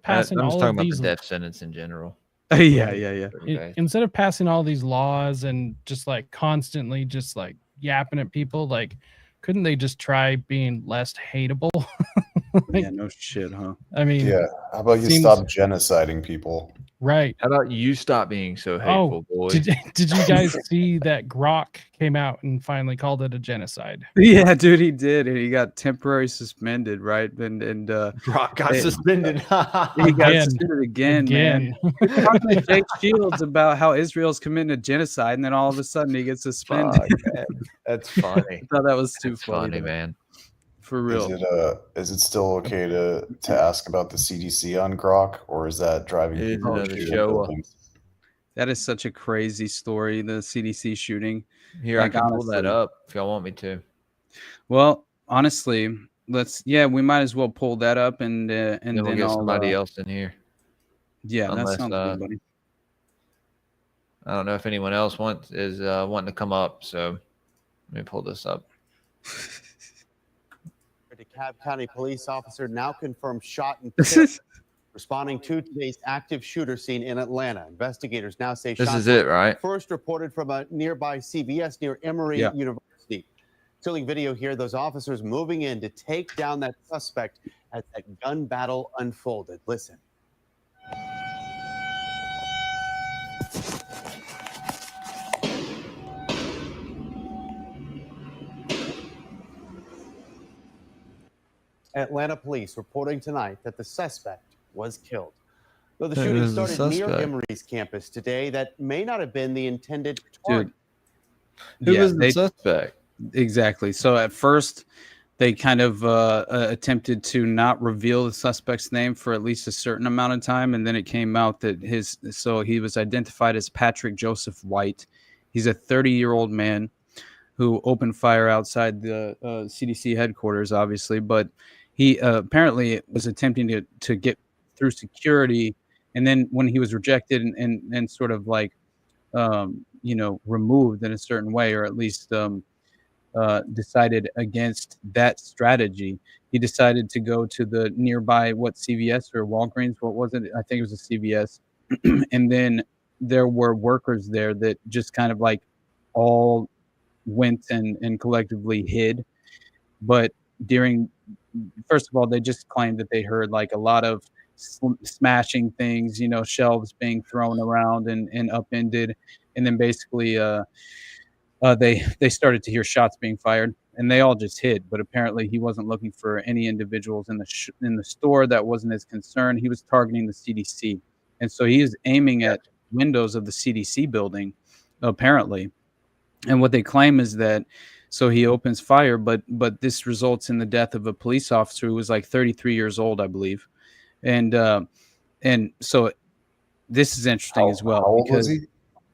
passing all of these, about the death sentence in general. Yeah. Instead of passing all these laws and just like constantly just like yapping at people, like, couldn't they just try being less hateable? Yeah, no shit, huh? I mean, yeah. How about you stop genociding people? Right. How about you stop being so hateful, boy? Did you guys see that Grok came out and finally called it a genocide? Yeah, dude, he did. And he got temporarily suspended, right? And Grok got suspended. He got suspended again. Man. He was talking to Jake Shields about how Israel's committing a genocide, and then all of a sudden he gets suspended. That's funny. I thought that was too funny, man. For real. Is it still okay to ask about the CDC on Grok, or is that driving people to shoot buildings? That is such a crazy story, the CDC shooting. Here, I can pull that up if y'all want me to. Well, honestly, we might as well pull that up and then we'll then get somebody else in here. Yeah, Unless, that sounds good, buddy. I don't know if anyone else is wanting to come up, so let me pull this up. DeKalb County police officer now confirmed shot and killed, responding to today's active shooter scene in Atlanta. Investigators now say this is it, right? First reported from a nearby CVS near Emory University. Chilling video here, those officers moving in to take down that suspect as that gun battle unfolded. Listen. Atlanta police reporting tonight that the suspect was killed. Though the shooting started near Emory's campus today, that may not have been the intended target. Who was the suspect? Exactly. So at first, they kind of attempted to not reveal the suspect's name for at least a certain amount of time, and then it came out that he was identified as Patrick Joseph White. He's a 30-year-old man who opened fire outside the CDC headquarters, obviously, but he apparently was attempting to get through security, and then when he was rejected and sort of like removed in a certain way, or at least decided against that strategy, he decided to go to the nearby CVS or Walgreens, what was it? I think it was a CVS. And then there were workers there that just kind of like all went and collectively hid. But first of all, they just claimed that they heard like a lot of smashing things, shelves being thrown around and upended. And then basically they started to hear shots being fired, and they all just hid. But apparently he wasn't looking for any individuals in the store. That wasn't his concern. He was targeting the CDC. And so he is aiming at windows of the CDC building, apparently. And what they claim is that, so he opens fire, but this results in the death of a police officer who was like 33 years old, I believe. And so this is interesting as well. How old because was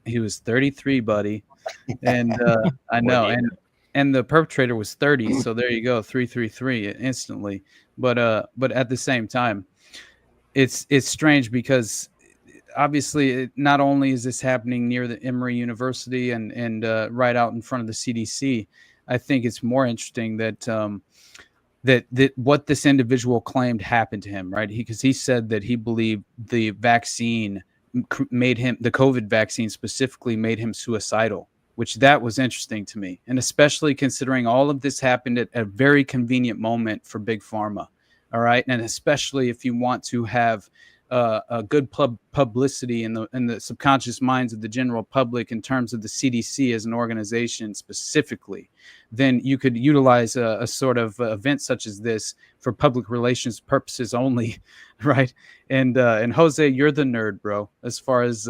he was 33, buddy. And I know, and the perpetrator was 30. So there you go, 333 instantly. But at the same time, it's strange because obviously not only is this happening near the Emory University and right out in front of the CDC, I think it's more interesting that that what this individual claimed happened to him, right? Because he said that he believed the vaccine made him, the COVID vaccine specifically made him suicidal, which that was interesting to me. And especially considering all of this happened at a very convenient moment for Big Pharma. All right. And especially if you want to have a good publicity in the subconscious minds of the general public in terms of the CDC as an organization specifically, then you could utilize a sort of event such as this for public relations purposes only, right? And Jose, you're the nerd, bro. As far as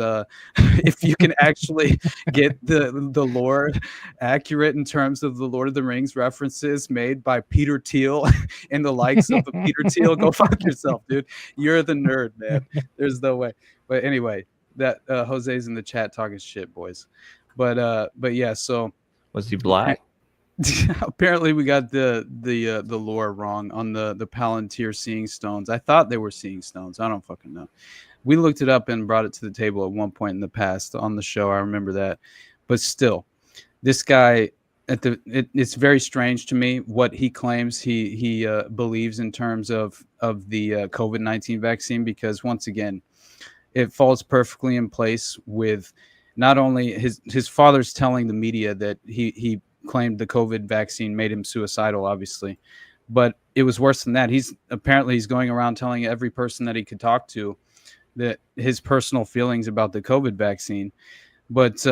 if you can actually get the lore accurate in terms of the Lord of the Rings references made by Peter Thiel and the likes of Peter Thiel, go fuck yourself, dude. You're the nerd, man. There's no way. But anyway, that Jose's in the chat talking shit, boys. But yeah, so was he black? Apparently we got the lore wrong on the Palantir seeing stones. I thought they were seeing stones. I don't fucking know. We looked it up and brought it to the table at one point in the past on the show. I remember that. But still, this guy it's very strange to me what he claims he believes in terms of the COVID-19 vaccine, because once again, it falls perfectly in place with not only his father's telling the media that he claimed the COVID vaccine made him suicidal, obviously, but it was worse than that. He's going around telling every person that he could talk to that his personal feelings about the COVID vaccine. But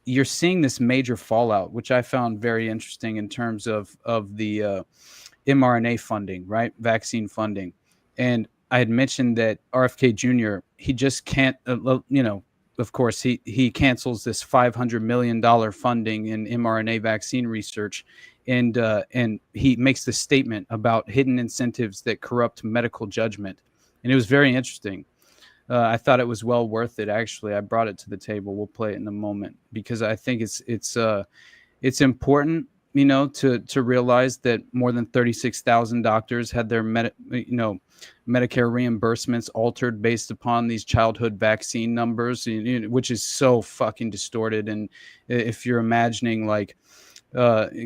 you're seeing this major fallout, which I found very interesting in terms of the mRNA funding, right? Vaccine funding. And I had mentioned that RFK Jr., he just can't, of course, he cancels this $500 million funding in mRNA vaccine research. And he makes this statement about hidden incentives that corrupt medical judgment. And it was very interesting. I thought it was well worth it. Actually, I brought it to the table. We'll play it in a moment because I think it's important, to realize that more than 36,000 doctors had their Medicare reimbursements altered based upon these childhood vaccine numbers, which is so fucking distorted. And if you're imagining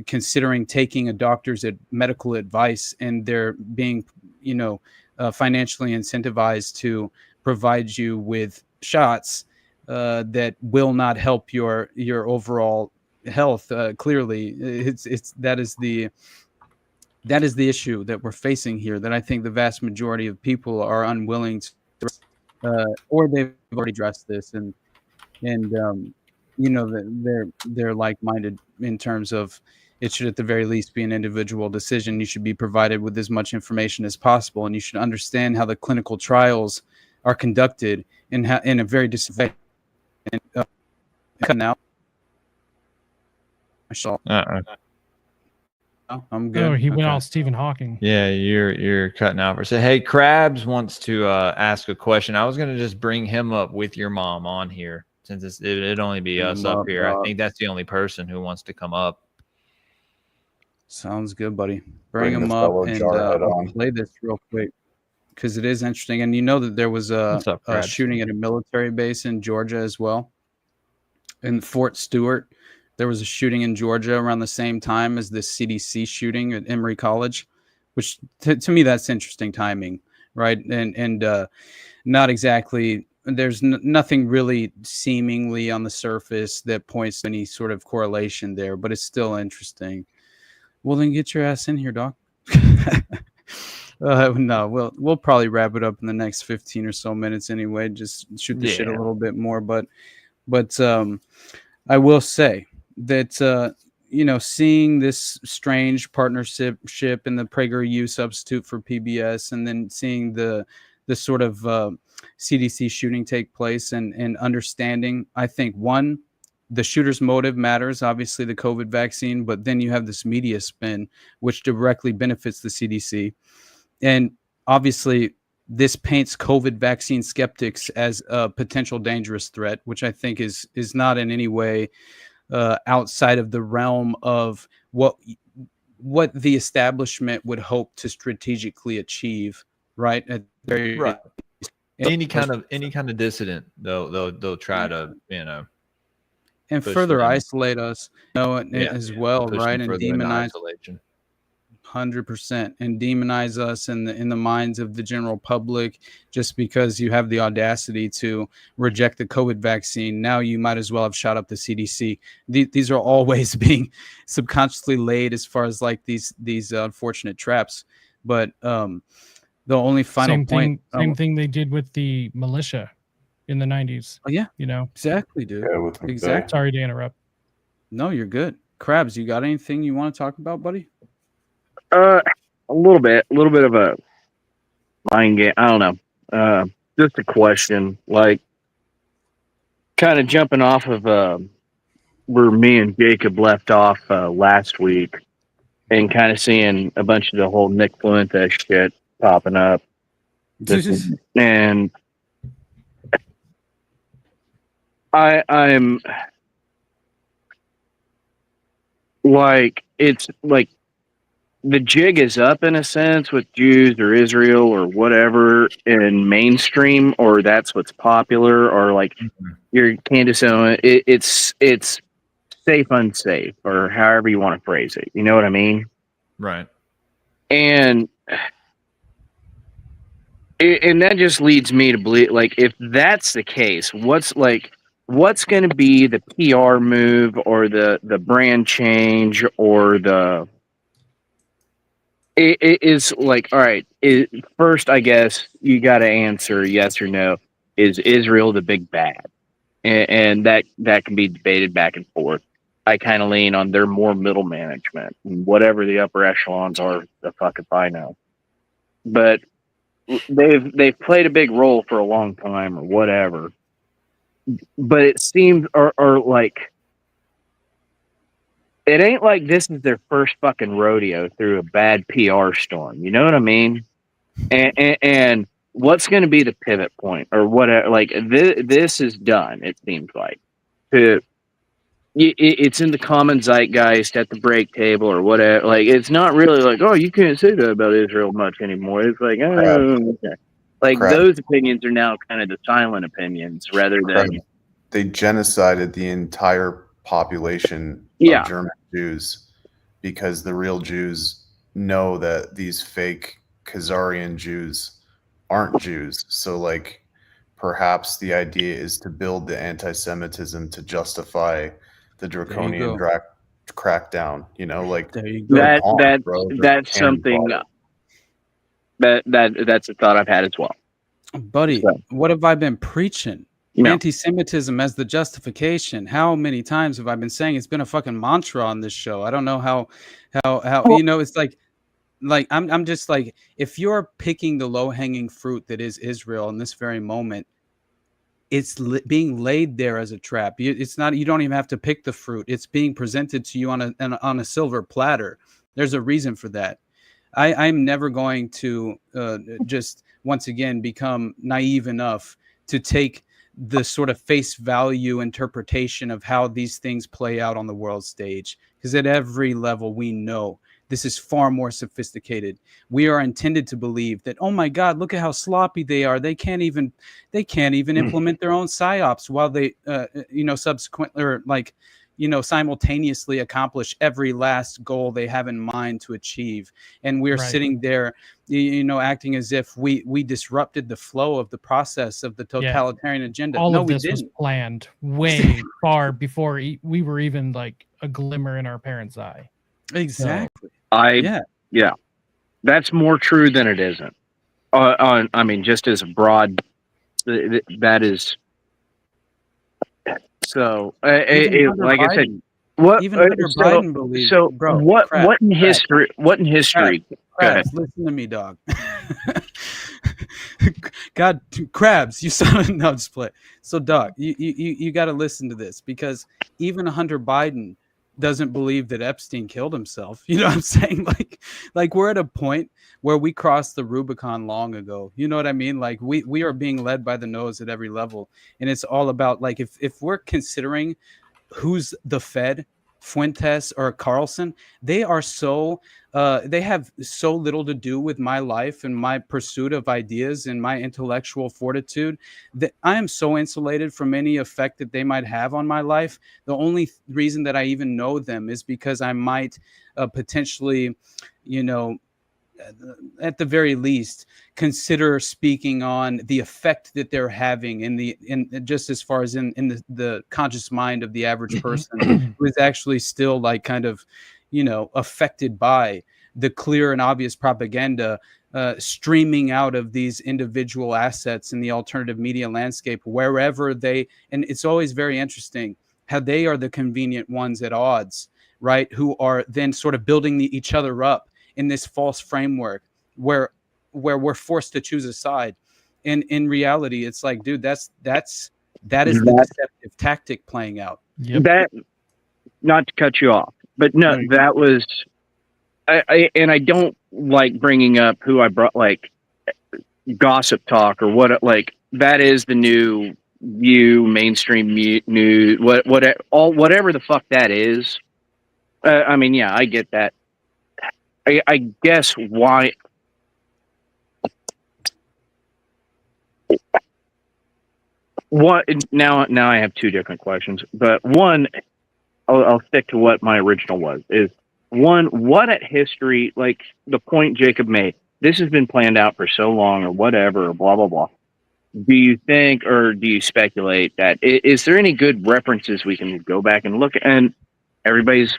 considering taking a doctor's medical advice and they're being, financially incentivized to provide you with shots that will not help your overall health. Clearly, that is the issue that we're facing here. That I think the vast majority of people are unwilling to, or they've already addressed this, and they're like-minded in terms of it should at the very least be an individual decision. You should be provided with as much information as possible, and you should understand how the clinical trials are conducted in a very disadvantaged. Now, I saw. I'm good. Oh, he went all Stephen Hawking. Yeah, you're cutting out for a second. Hey, Krabs wants to ask a question. I was gonna just bring him up with your mom on here since it'd only be us up here. I think that's the only person who wants to come up. Sounds good, buddy. Bring him up and I'll play this real quick because it is interesting. And that there was a shooting at a military base in Georgia as well. In Fort Stewart, there was a shooting in Georgia around the same time as the CDC shooting at Emory College, which to me, that's interesting timing, right? And not exactly, there's nothing really seemingly on the surface that points to any sort of correlation there, but it's still interesting. Well, then get your ass in here, Doc. No, we'll probably wrap it up in the next 15 or so minutes anyway. Just shoot the shit a little bit more, but I will say that seeing this strange partnership in the PragerU substitute for PBS, and then seeing the sort of CDC shooting take place, and understanding, I think the shooter's motive matters, obviously the COVID vaccine, but then you have this media spin, which directly benefits the CDC. And obviously this paints COVID vaccine skeptics as a potential dangerous threat, which I think is not in any way outside of the realm of what the establishment would hope to strategically achieve, right? Any kind of dissident, they'll try to, and further isolate us, as well, right? And demonize 100%, and demonize us in the minds of the general public just because you have the audacity to reject the COVID vaccine. Now you might as well have shot up the CDC. These are always being subconsciously laid as far as like these unfortunate traps. But the only final point, same thing they did with the militia in the 90s. Oh, yeah. Exactly, dude. Yeah, exactly. Sorry to interrupt. No, you're good. Krabs, you got anything you want to talk about, buddy? A little bit of a mind game. I don't know. Just a question, like kind of jumping off of where me and Jacob left off last week, and kind of seeing a bunch of the whole Nick Fuentes shit popping up, and I'm like, it's like the jig is up in a sense with Jews or Israel or whatever in mainstream, or that's what's popular, or like your Candace Owen, it's safe, unsafe, or however you want to phrase it. You know what I mean? Right. And that just leads me to believe, like, if that's the case, what's going to be the PR move or the brand change or it is like, all right, first, I guess you got to answer yes or no. Is Israel the big bad? And that can be debated back and forth. I kind of lean on their more middle management, whatever the upper echelons are. The fuck if I know. But they've played a big role for a long time or whatever. But it seems or like it ain't like this is their first fucking rodeo through a bad PR storm. You know what I mean? And what's going to be the pivot point or whatever? Like this is done. It seems like it's in the common zeitgeist at the break table or whatever. Like it's not really like, oh, you can't say that about Israel much anymore. It's like, oh, okay. Like those opinions are now kind of the silent opinions rather than they genocided the entire population of German Jews because the real Jews know that these fake Khazarian Jews aren't Jews. So like perhaps the idea is to build the anti-Semitism to justify the draconian crackdown, you know, like that's something that's a thought I've had as well. Buddy, what have I been preaching? Anti-Semitism as the justification. How many times have I been saying it's been a fucking mantra on this show? I don't know how you know, it's like I'm just like, if you're picking the low-hanging fruit that is Israel in this very moment, it's being laid there as a trap. It's not, you don't even have to pick the fruit. It's being presented to you on a silver platter. There's a reason for that. I'm never going to just once again become naive enough to take the sort of face value interpretation of how these things play out on the world stage, because at every level we know this is far more sophisticated. We are intended to believe that, oh my God, look at how sloppy they are. They can't even implement their own psyops while they, subsequently or simultaneously accomplish every last goal they have in mind to achieve. And we're sitting there, acting as if we disrupted the flow of the process of the totalitarian agenda. All of this was planned way far before we were even like a glimmer in our parents' eye. Exactly. Yeah, that's more true than it isn't. I mean, just as a broad, that is. So, like I said, what even Hunter Biden believes. So, bro, what in history? What in history? Crabs, listen to me, dog. God, crabs, you saw it. No, just play. So, dog, you got to listen to this, because even Hunter Biden doesn't believe that Epstein killed himself. You know what I'm saying? Like we're at a point where we crossed the Rubicon long ago. You know what I mean? Like we are being led by the nose at every level. And it's all about, like, if we're considering who's the Fed, Fuentes or Carlson, they are so they have so little to do with my life and my pursuit of ideas and my intellectual fortitude that I am so insulated from any effect that they might have on my life. The only reason that I even know them is because I might potentially, at the very least, consider speaking on the effect that they're having in just as far as in the conscious mind of the average person who is actually still like kind of, affected by the clear and obvious propaganda streaming out of these individual assets in the alternative media landscape, wherever and it's always very interesting how they are the convenient ones at odds, right? Who are then sort of building each other up in this false framework where we're forced to choose a side. And in reality, it's like, dude, that is the deceptive tactic playing out. That, not to cut you off, but no, that was, and I don't like bringing up who I brought, like gossip talk or what, like that is the new mainstream news, whatever the fuck that is. I mean, yeah, I get that. I guess why. What now I have two different questions, but one, I'll stick to what my original was, is one, what at history, like the point Jacob made, this has been planned out for so long or whatever, or blah, blah, blah. Do you think, or do you speculate that, is there any good references we can go back and look at? And everybody's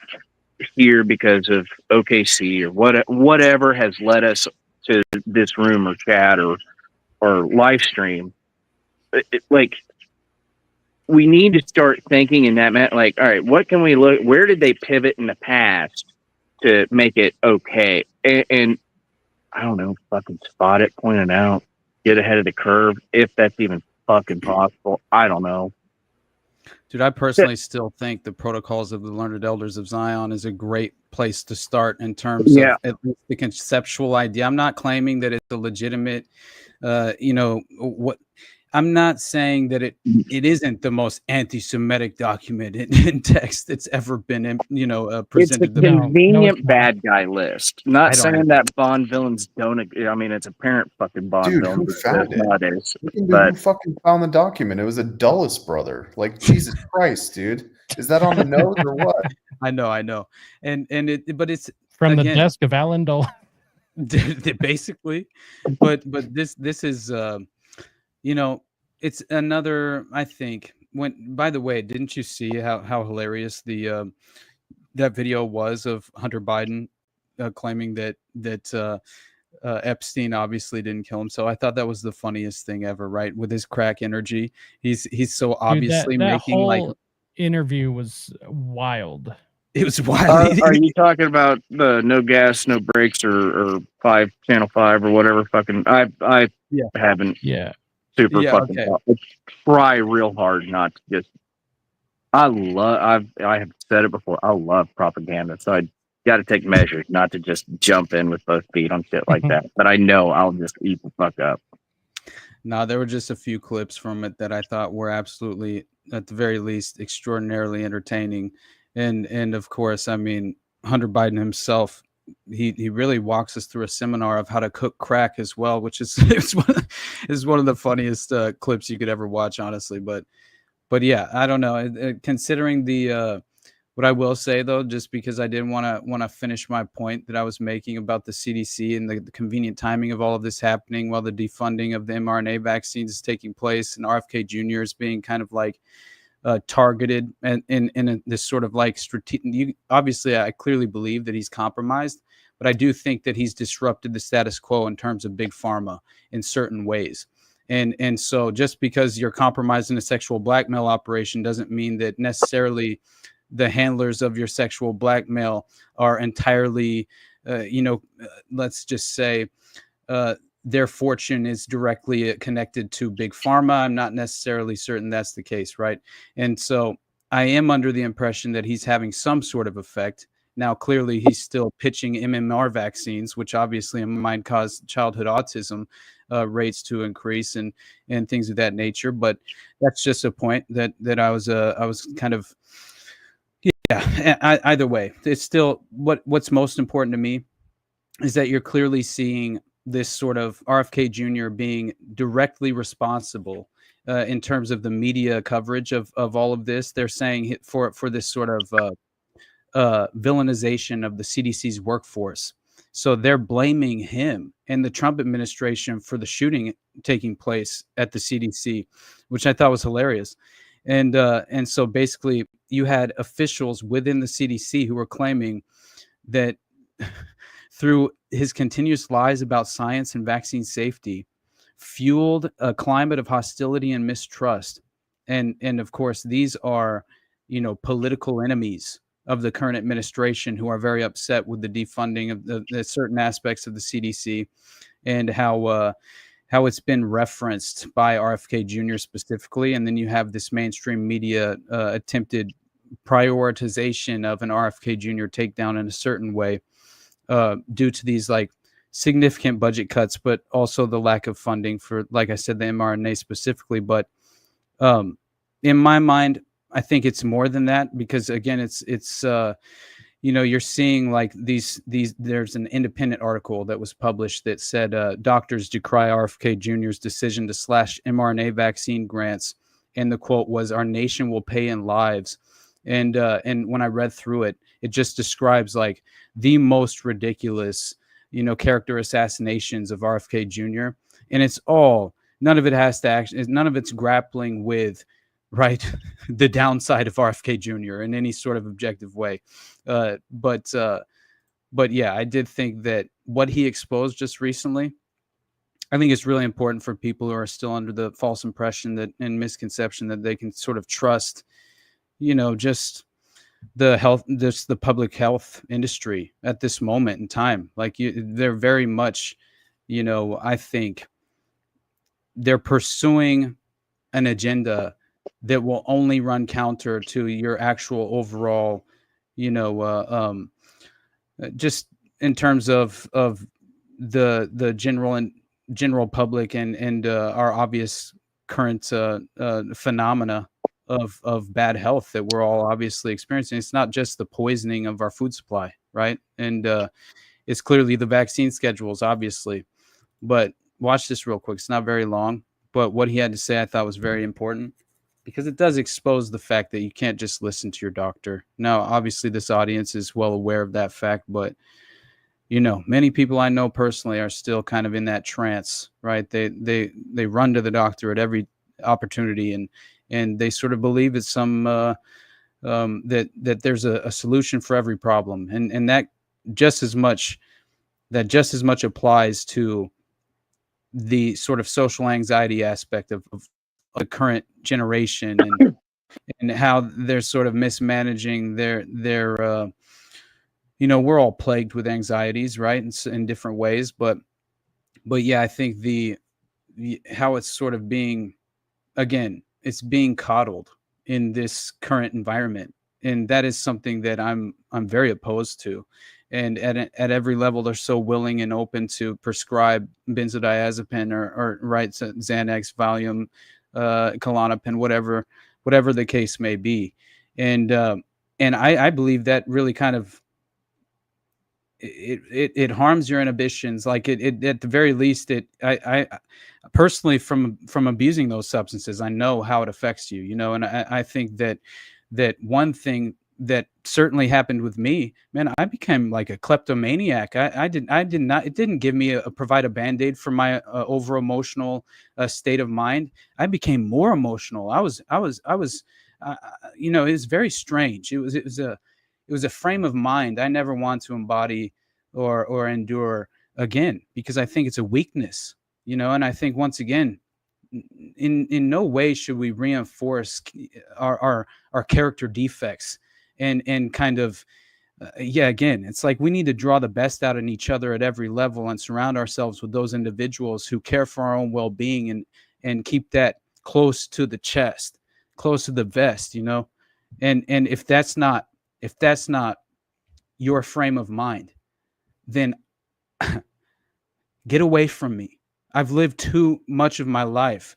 here because of OKC or whatever has led us to this room or chat or live stream. like, we need to start thinking in that like, all right, what can we look? Where did they pivot in the past to make it okay? And I don't know, fucking spot it, point it out, get ahead of the curve, if that's even fucking possible. I don't know. Dude, I personally still think the Protocols of the Learned Elders of Zion is a great place to start in terms of at least the conceptual idea. I'm not claiming that it's a legitimate, I'm not saying that it isn't the most anti-Semitic document in text that's ever been, presented. It's a convenient bad guy list. Not saying that Bond villains don't. I mean, it's apparent fucking Bond villains. Who found it? Nowadays, Who fucking found the document? It was a Dulles brother. Like, Jesus Christ, dude. Is that on the nose or what? I know. But it's from the desk of Alan Dole. Basically, but this is. It's another, I think, by the way, didn't you see how hilarious the that video was of Hunter Biden claiming that Epstein obviously didn't kill him? So I thought that was the funniest thing ever, right? With his crack energy, he's so obviously that making whole like interview was wild. It was wild. Are you talking about the no gas, no brakes, or Channel 5 or whatever? Fucking, I haven't. Yeah. Super fucking. Okay. Try real hard not to just. I have said it before. I love propaganda, so I got to take measures not to just jump in with both feet on shit like that. But I know I'll just eat the fuck up. No, there were just a few clips from it that I thought were absolutely, at the very least, extraordinarily entertaining. And of course, I mean, Hunter Biden himself, he really walks us through a seminar of how to cook crack as well, which is one of the funniest clips you could ever watch, honestly. But yeah, I don't know. Considering the what I will say though, just because I didn't want to finish my point that I was making about the CDC and the convenient timing of all of this happening while the defunding of the mRNA vaccines is taking place, and RFK Jr. is being kind of like targeted and in this sort of like strategic. Obviously, I clearly believe that he's compromised, but I do think that he's disrupted the status quo in terms of big pharma in certain ways. And so just because you're compromised in a sexual blackmail operation doesn't mean that necessarily the handlers of your sexual blackmail are entirely, let's just say, their fortune is directly connected to big pharma. I'm not necessarily certain that's the case, right? And so I am under the impression that he's having some sort of effect. Now, clearly, he's still pitching MMR vaccines, which obviously in my mind cause childhood autism rates to increase and things of that nature. But that's just a point that I was kind of, either way, it's still what's most important to me is that you're clearly seeing this sort of RFK Jr. being directly responsible in terms of the media coverage of all of this. They're saying for this sort of villainization of the CDC's workforce. So they're blaming him and the Trump administration for the shooting taking place at the CDC, which I thought was hilarious. And so basically you had officials within the CDC who were claiming that through his continuous lies about science and vaccine safety, fueled a climate of hostility and mistrust. And of course, these are, political enemies of the current administration who are very upset with the defunding of the certain aspects of the CDC and how it's been referenced by RFK Jr. specifically. And then you have this mainstream media attempted prioritization of an RFK Jr. takedown in a certain way. Due to these like significant budget cuts, but also the lack of funding for, like I said, the mRNA specifically. But in my mind, I think it's more than that because again, it's you're seeing like these. There's an independent article that was published that said doctors decry RFK Jr.'s decision to slash mRNA vaccine grants, and the quote was, "Our nation will pay in lives." And when I read through it, it just describes like the most ridiculous, character assassinations of RFK Jr. And it's none of it has to actually, none of it's grappling with, right, the downside of RFK Jr. in any sort of objective way. But yeah, I did think that what he exposed just recently I think it's really important for people who are still under the false impression that and misconception that they can sort of trust, just the public health industry at this moment in time. Like they're very much, I think they're pursuing an agenda that will only run counter to your actual overall, just in terms of the general public and our obvious current phenomena of bad health that we're all obviously experiencing. It's not just the poisoning of our food supply, right? And it's clearly the vaccine schedules, obviously. But watch this real quick. It's not very long, but what he had to say I thought was very important, because it does expose the fact that you can't just listen to your doctor. Now, obviously, this audience is well aware of that fact, but many people I know personally are still kind of in that trance, right? They run to the doctor at every opportunity, and they sort of believe it's some that there's a solution for every problem, and that just as much applies to the sort of social anxiety aspect of the current generation and how they're sort of mismanaging their we're all plagued with anxieties, right? In different ways, but yeah, I think the how it's sort of being, again, it's being coddled in this current environment, and that is something that I'm very opposed to. And at every level, they're so willing and open to prescribe benzodiazepine or right, Xanax, Valium, Klonopin, whatever the case may be, and I believe that really kind of it harms your inhibitions. Like it at the very least, I personally from abusing those substances, I know how it affects you, and I think that one thing that certainly happened with me, man, I became like a kleptomaniac. I did not, it didn't give me provide a Band-Aid for my over emotional state of mind. I became more emotional. I was it was very strange. It was a frame of mind I never want to embody or endure again, because I think it's a weakness, and I think once again, in no way should we reinforce our character defects and kind of again, it's like we need to draw the best out in each other at every level and surround ourselves with those individuals who care for our own well-being and keep that close to the chest, close to the vest, and if that's not your frame of mind, then get away from me. I've lived too much of my life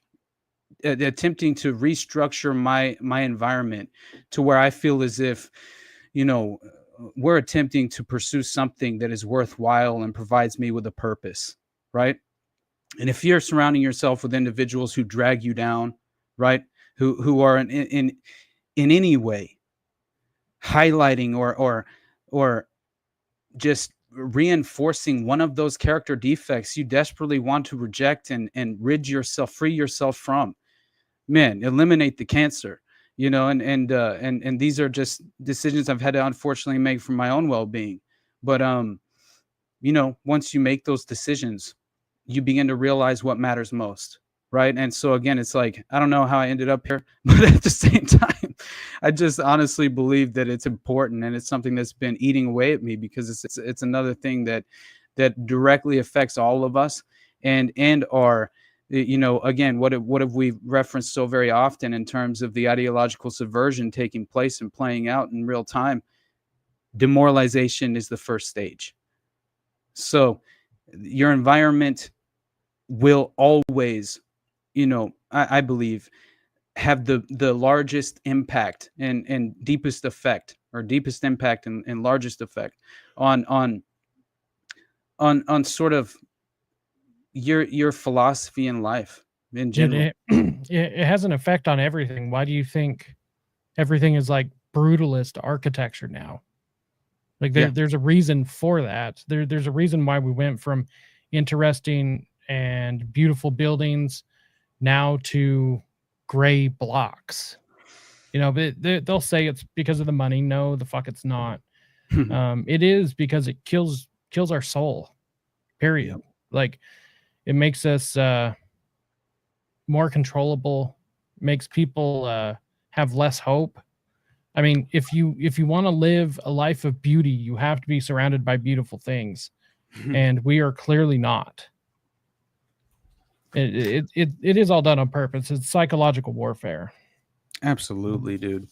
attempting to restructure my environment to where I feel as if, we're attempting to pursue something that is worthwhile and provides me with a purpose, right? And if you're surrounding yourself with individuals who drag you down, right, who are in any way highlighting or just reinforcing one of those character defects you desperately want to reject and free yourself from, man, eliminate the cancer, and these are just decisions I've had to unfortunately make for my own well-being. But once you make those decisions, you begin to realize what matters most, right? And so again, it's like, I don't know how I ended up here, but at the same time, I just honestly believe that it's important, and it's something that's been eating away at me, because it's another thing that directly affects all of us, and our, again, what have we referenced so very often in terms of the ideological subversion taking place and playing out in real time? Demoralization is the first stage. So your environment will always, I believe, have the largest impact and deepest effect, or deepest impact and largest effect on sort of your philosophy in life in general. It has an effect on everything. Why do you think everything is like brutalist architecture now? Like there's a reason for that. There's a reason why we went from interesting and beautiful buildings now to gray blocks. But they'll say it's because of the money. No, the fuck it's not. It is because it kills our soul, period. Like, It makes us more controllable, makes people have less hope. I mean, if you want to live a life of beauty, you have to be surrounded by beautiful things, and we are clearly not. It is all done on purpose. It's psychological warfare. Absolutely, dude.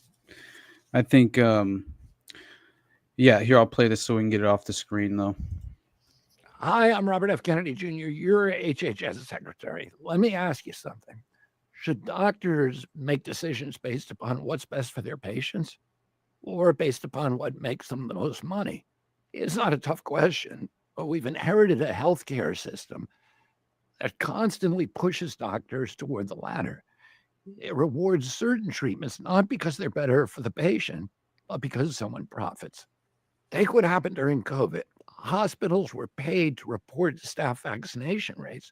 I think, yeah, here, I'll play this so we can get it off the screen, though. Hi, I'm Robert F. Kennedy Jr. You're HHS secretary. Let me ask you something. Should doctors make decisions based upon what's best for their patients or based upon what makes them the most money? It's not a tough question, but we've inherited a healthcare system that constantly pushes doctors toward the latter. It rewards certain treatments, not because they're better for the patient, but because someone profits. Take what happened during COVID. Hospitals were paid to report staff vaccination rates.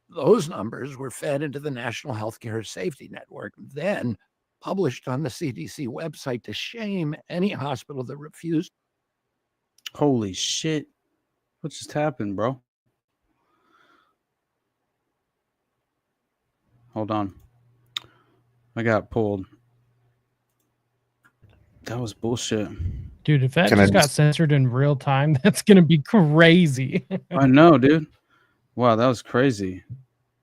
Those numbers were fed into the National Healthcare Safety Network, then published on the CDC website to shame any hospital that refused. Holy shit. What just happened, bro? Hold on. I got pulled. That was bullshit. Dude, if that just got censored in real time, that's going to be crazy. I know, dude. Wow, that was crazy.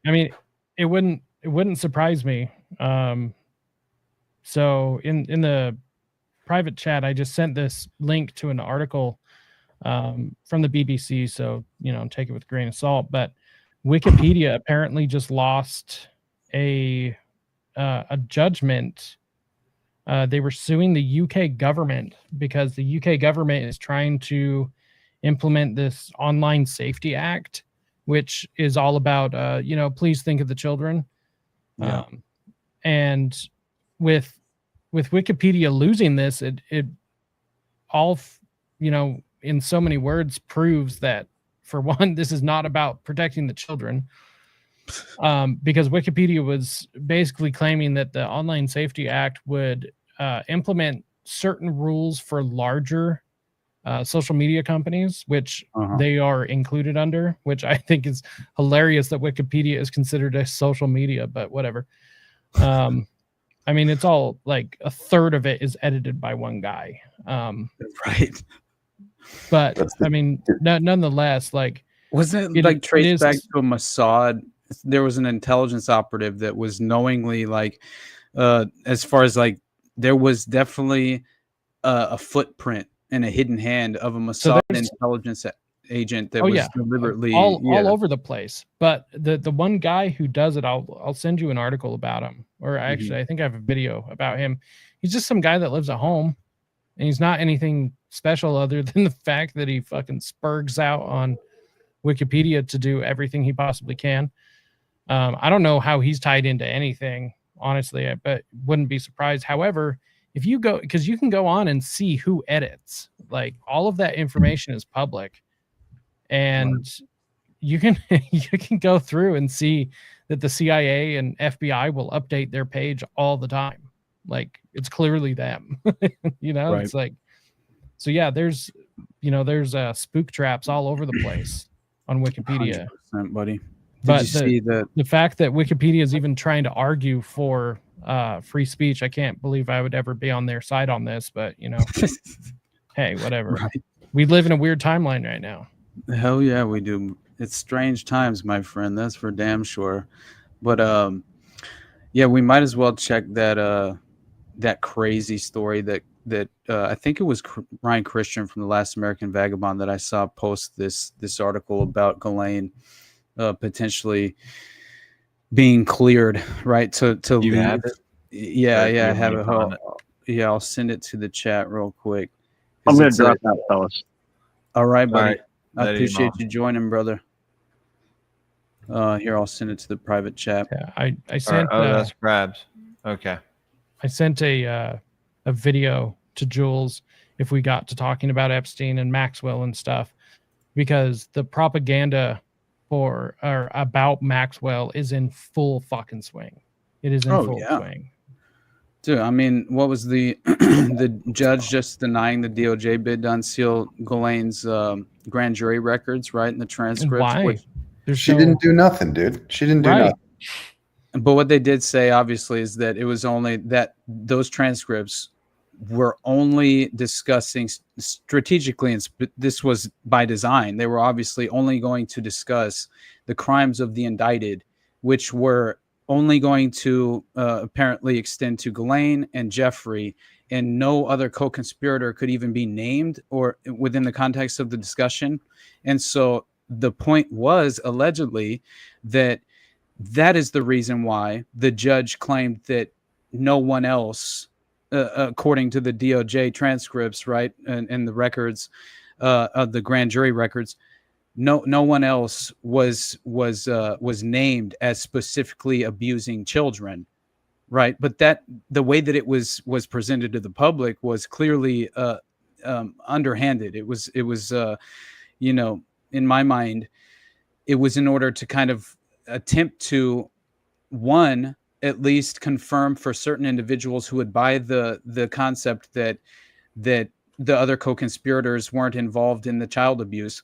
I mean, it wouldn't surprise me. So in the private chat, I just sent this link to an article from the BBC. So, take it with a grain of salt. But Wikipedia apparently just lost a judgment. They were suing the UK government because the UK government is trying to implement this Online Safety Act, which is all about, please think of the children. Yeah. And with Wikipedia losing this, it all, in so many words proves that, for one, this is not about protecting the children. Because Wikipedia was basically claiming that the Online Safety Act would implement certain rules for larger social media companies, which they are included under, which I think is hilarious that Wikipedia is considered a social media, but whatever. I mean, it's all like a third of it is edited by one guy. Right. But I mean, nonetheless, like, wasn't it traced back to a Mossad? There was an intelligence operative that was knowingly as far as there was definitely a footprint and a hidden hand of a Mossad intelligence agent that was deliberately all over the place. But the one guy who does it, I'll send you an article about him, or actually I think I have a video about him. He's just some guy that lives at home, and he's not anything special other than the fact that he fucking spurgs out on Wikipedia to do everything he possibly can. I don't know how he's tied into anything, honestly, but wouldn't be surprised. However, if you go, because you can go on and see who edits, all of that information is public, and you can go through and see that the CIA and FBI will update their page all the time. It's clearly them. Right. It's so yeah, there's spook traps all over the place on Wikipedia, 100%, buddy. But the fact that Wikipedia is even trying to argue for free speech, I can't believe I would ever be on their side on this, but hey, whatever. Right. We live in a weird timeline right now. Hell yeah, we do. It's strange times, my friend. That's for damn sure. But yeah, we might as well check that crazy story that I think it was Ryan Christian from The Last American Vagabond that I saw post this article about Ghislaine potentially being cleared, right? To you leave. Have it? Yeah, I have it. Yeah, I'll send it to the chat real quick. I'm gonna drop out, fellas. All right, buddy. All right. I appreciate you joining, brother. Here, I'll send it to the private chat. Yeah, I sent. Oh, that's Crabs. Okay. I sent a video to Jules if we got to talking about Epstein and Maxwell and stuff, because the propaganda about Maxwell is in full fucking swing. It is in full swing. Dude, I mean, what was the the judge just denying the DOJ bid to unseal Ghislaine's grand jury records, right, in the transcripts? Why? She didn't do nothing, dude. She didn't do nothing. But what they did say, obviously, is that it was only that those transcripts were only discussing strategically, and this was by design. They were obviously only going to discuss the crimes of the indicted, which were only going to apparently extend to Ghislaine and Jeffrey, and no other co-conspirator could even be named or within the context of the discussion. And so the point was allegedly that is the reason why the judge claimed that no one else, according to the DOJ transcripts, right, and the records of the grand jury records, no one else was named as specifically abusing children, right? But that the way that it was presented to the public was clearly underhanded. It was you know, in my mind, it was in order to kind of attempt to, one, at least confirm for certain individuals who would buy the concept that the other co-conspirators weren't involved in the child abuse,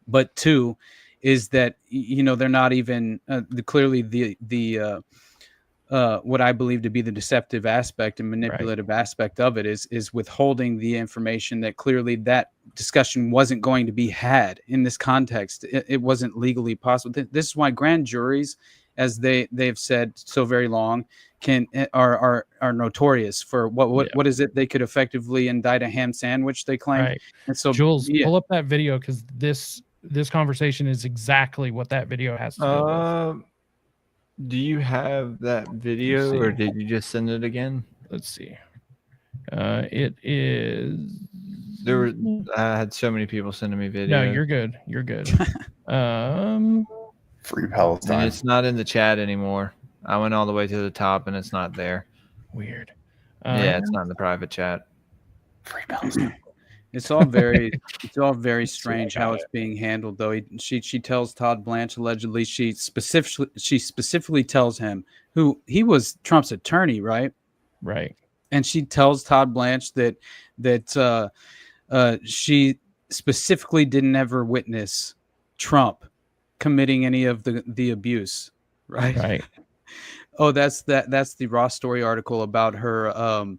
but two, is that, you know, they're not even clearly the what I believe to be the deceptive aspect and manipulative aspect of it is withholding the information that clearly that discussion wasn't going to be had in this context. It wasn't legally possible. This is why grand juries, as they've said so very long, are notorious for what is it? They could effectively indict a ham sandwich, they claim. Right. And so, Jules, pull up that video, because this conversation is exactly what that video has to do with. Do you have that video, or did you just send it again? Let's see. It is. I had so many people sending me videos. No, you're good. You're good. Free Palestine. And it's not in the chat anymore. I went all the way to the top, and it's not there. Weird. Yeah, it's not in the private chat. Free Palestine. It's all very strange how it's being handled, though. She tells Todd Blanche, allegedly, she specifically tells him, who he was Trump's attorney, right? Right. And she tells Todd Blanche that she specifically didn't ever witness Trump committing any of the abuse, right? Right. Oh, that's the Raw Story article about her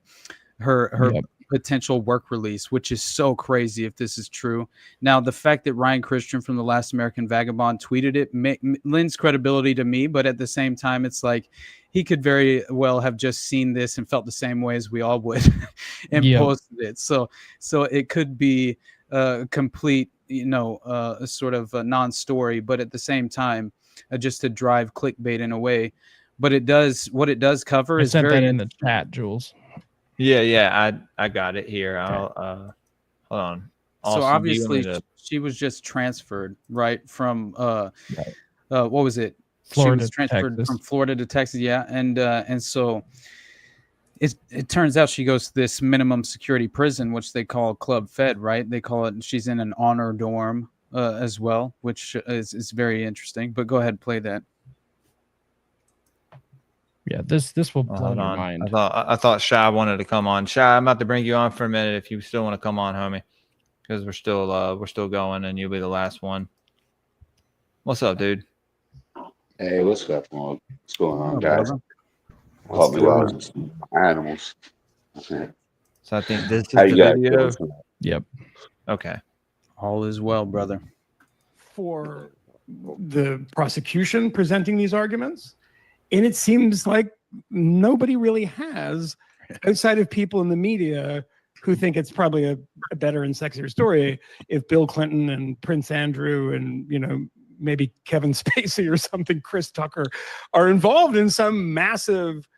potential work release, which is so crazy if this is true. Now, the fact that Ryan Christian from The Last American Vagabond tweeted it lends credibility to me, but at the same time, it's like he could very well have just seen this and felt the same way as we all would and posted it. So it could be a complete, sort of a non-story, but at the same time, just to drive clickbait in a way. But what it does cover is sent very that in the chat, Jules. Yeah, I got it here. I'll hold on. Also, so obviously she was just transferred, right, from what was it? Florida, she was transferred Texas. from Florida to Texas, yeah, and so it turns out she goes to this minimum security prison, which they call Club Fed, right? They call it. She's in an honor dorm as well, which is very interesting. But go ahead and play that. Yeah, this will blow your mind. I thought Shy wanted to come on. Shy, I'm about to bring you on for a minute if you still want to come on, homie, because we're still going, and you'll be the last one. What's up, dude? Hey, what's going on, guys? Caught me watching some animals. So I think this is How the you guys video. doing? Yep. Okay. All is well, brother. For the prosecution presenting these arguments. And it seems like nobody really has, outside of people in the media who think it's probably a better and sexier story if Bill Clinton and Prince Andrew and, maybe Kevin Spacey or something, Chris Tucker, are involved in some massive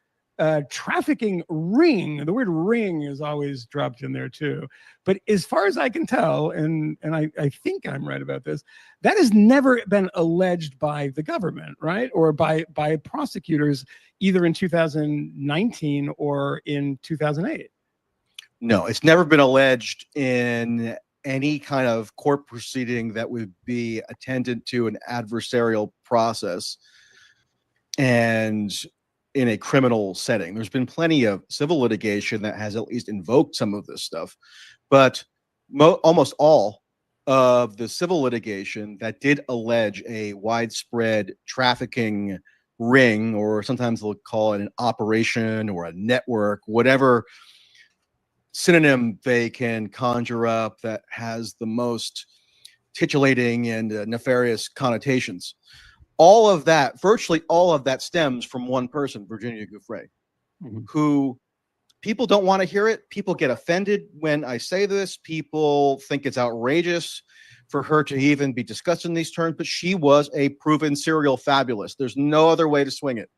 trafficking ring. The word ring is always dropped in there too. But as far as I can tell, and I think I'm right about this, that has never been alleged by the government, right? Or by prosecutors, either in 2019 or in 2008. No, it's never been alleged in any kind of court proceeding that would be attendant to an adversarial process and in a criminal setting. There's been plenty of civil litigation that has at least invoked some of this stuff, but almost all of the civil litigation that did allege a widespread trafficking ring, or sometimes they'll call it an operation or a network, whatever synonym they can conjure up that has the most titillating and nefarious connotations. All of that, virtually all of that, stems from one person, Virginia Giuffre, who people don't want to hear it. People get offended when I say this. People think it's outrageous for her to even be discussed in these terms, but she was a proven serial fabulous. There's no other way to swing it.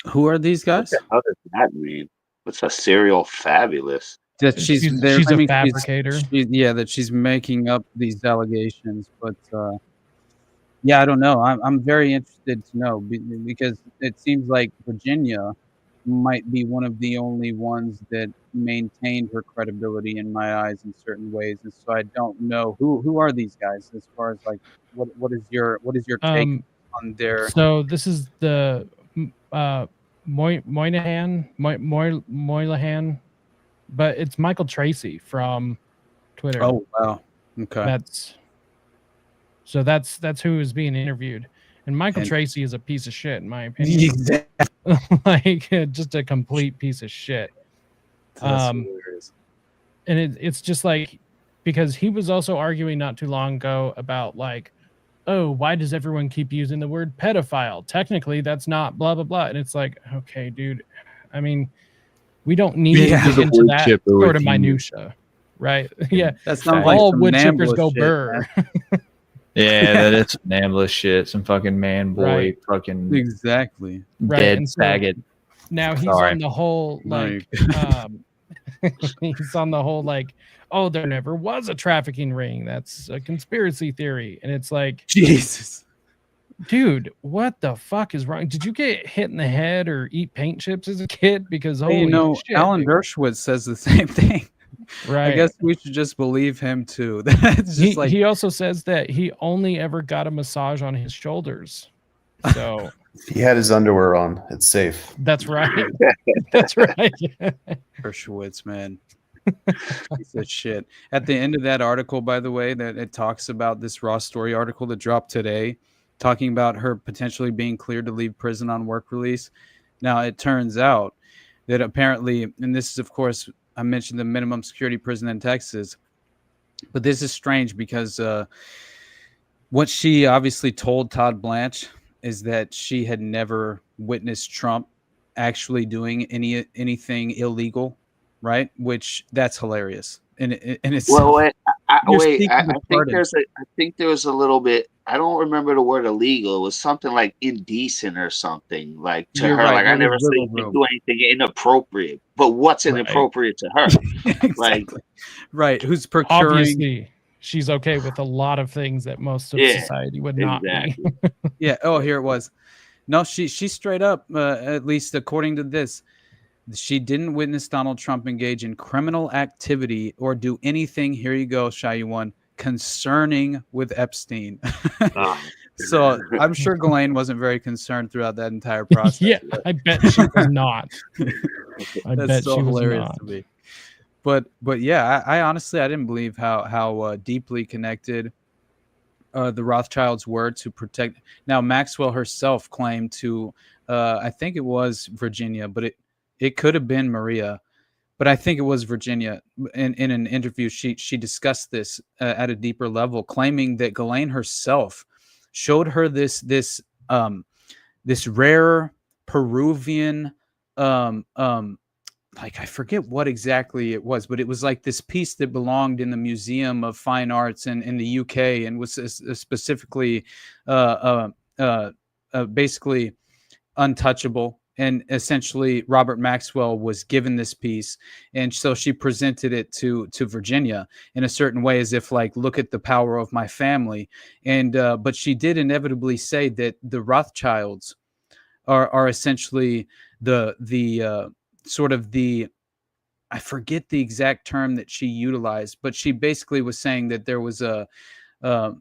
Who are these guys? What the hell does that mean? What's a serial fabulous? That she's a fabricator. That she's making up these allegations. But yeah, I don't know. I'm very interested to know, because it seems like Virginia might be one of the only ones that maintained her credibility in my eyes in certain ways, and so I don't know who are these guys as far as like what is your take on their. So this is the Moynihan, but it's Michael Tracy from Twitter. Oh wow, okay. That's who is being interviewed. And Michael Tracy is a piece of shit, in my opinion. Like, just a complete piece of shit. And it's just like, because he was also arguing not too long ago about like, oh, why does everyone keep using the word pedophile? Technically, that's not blah, blah, blah. And it's like, okay, dude, I mean, we don't need to get into that sort of minutia, right? Yeah. That's not all like wood chippers go burr. Yeah, that is some NAMBLA shit. Some fucking man boy fucking exactly dead faggot. Now he's on the whole like he's on the whole like, oh, there never was a trafficking ring. That's a conspiracy theory. And it's like, Jesus. Dude, what the fuck is wrong? Did you get hit in the head or eat paint chips as a kid? Because holy shit, Alan Dershowitz says the same thing. Right. I guess we should just believe him too. That's just he also says that he only ever got a massage on his shoulders. So he had his underwear on. It's safe. That's right. That's right. Dershowitz, man. Piece of shit. At the end of that article, by the way, that it talks about this Raw Story article that dropped today, talking about her potentially being cleared to leave prison on work release. Now, it turns out that apparently, and this is, of course, I mentioned the minimum security prison in Texas, but this is strange because what she obviously told Todd Blanche is that she had never witnessed Trump actually doing anything illegal, right? Which that's hilarious. And it's I think there was a little bit. I don't remember the word illegal. It was something like indecent or something like to her. Right. Like I never said you can do anything inappropriate. But what's inappropriate to her? Exactly. Like, right? Who's procuring? Obviously, she's okay with a lot of things that most of society would not be. Yeah. Oh, here it was. No, she straight up, at least according to this, she didn't witness Donald Trump engage in criminal activity or do anything. Here you go, Shyuan, concerning with Epstein. So I'm sure Ghislaine wasn't very concerned throughout that entire process. Yeah, I bet she was not. That's so hilarious to me. But yeah, I honestly I didn't believe how deeply connected the Rothschilds were to protect. Now Maxwell herself claimed to, I think it was Virginia, but it could have been Maria, but I think it was Virginia. In an interview, she discussed this at a deeper level, claiming that Ghislaine herself showed her this rare Peruvian like I forget what exactly it was, but it was like this piece that belonged in the Museum of Fine Arts in the UK and was specifically basically untouchable. And essentially, Robert Maxwell was given this piece, and so she presented it to Virginia in a certain way, as if like, look at the power of my family. And but she did inevitably say that the Rothschilds are essentially the sort of the, I forget the exact term that she utilized, but she basically was saying that there was a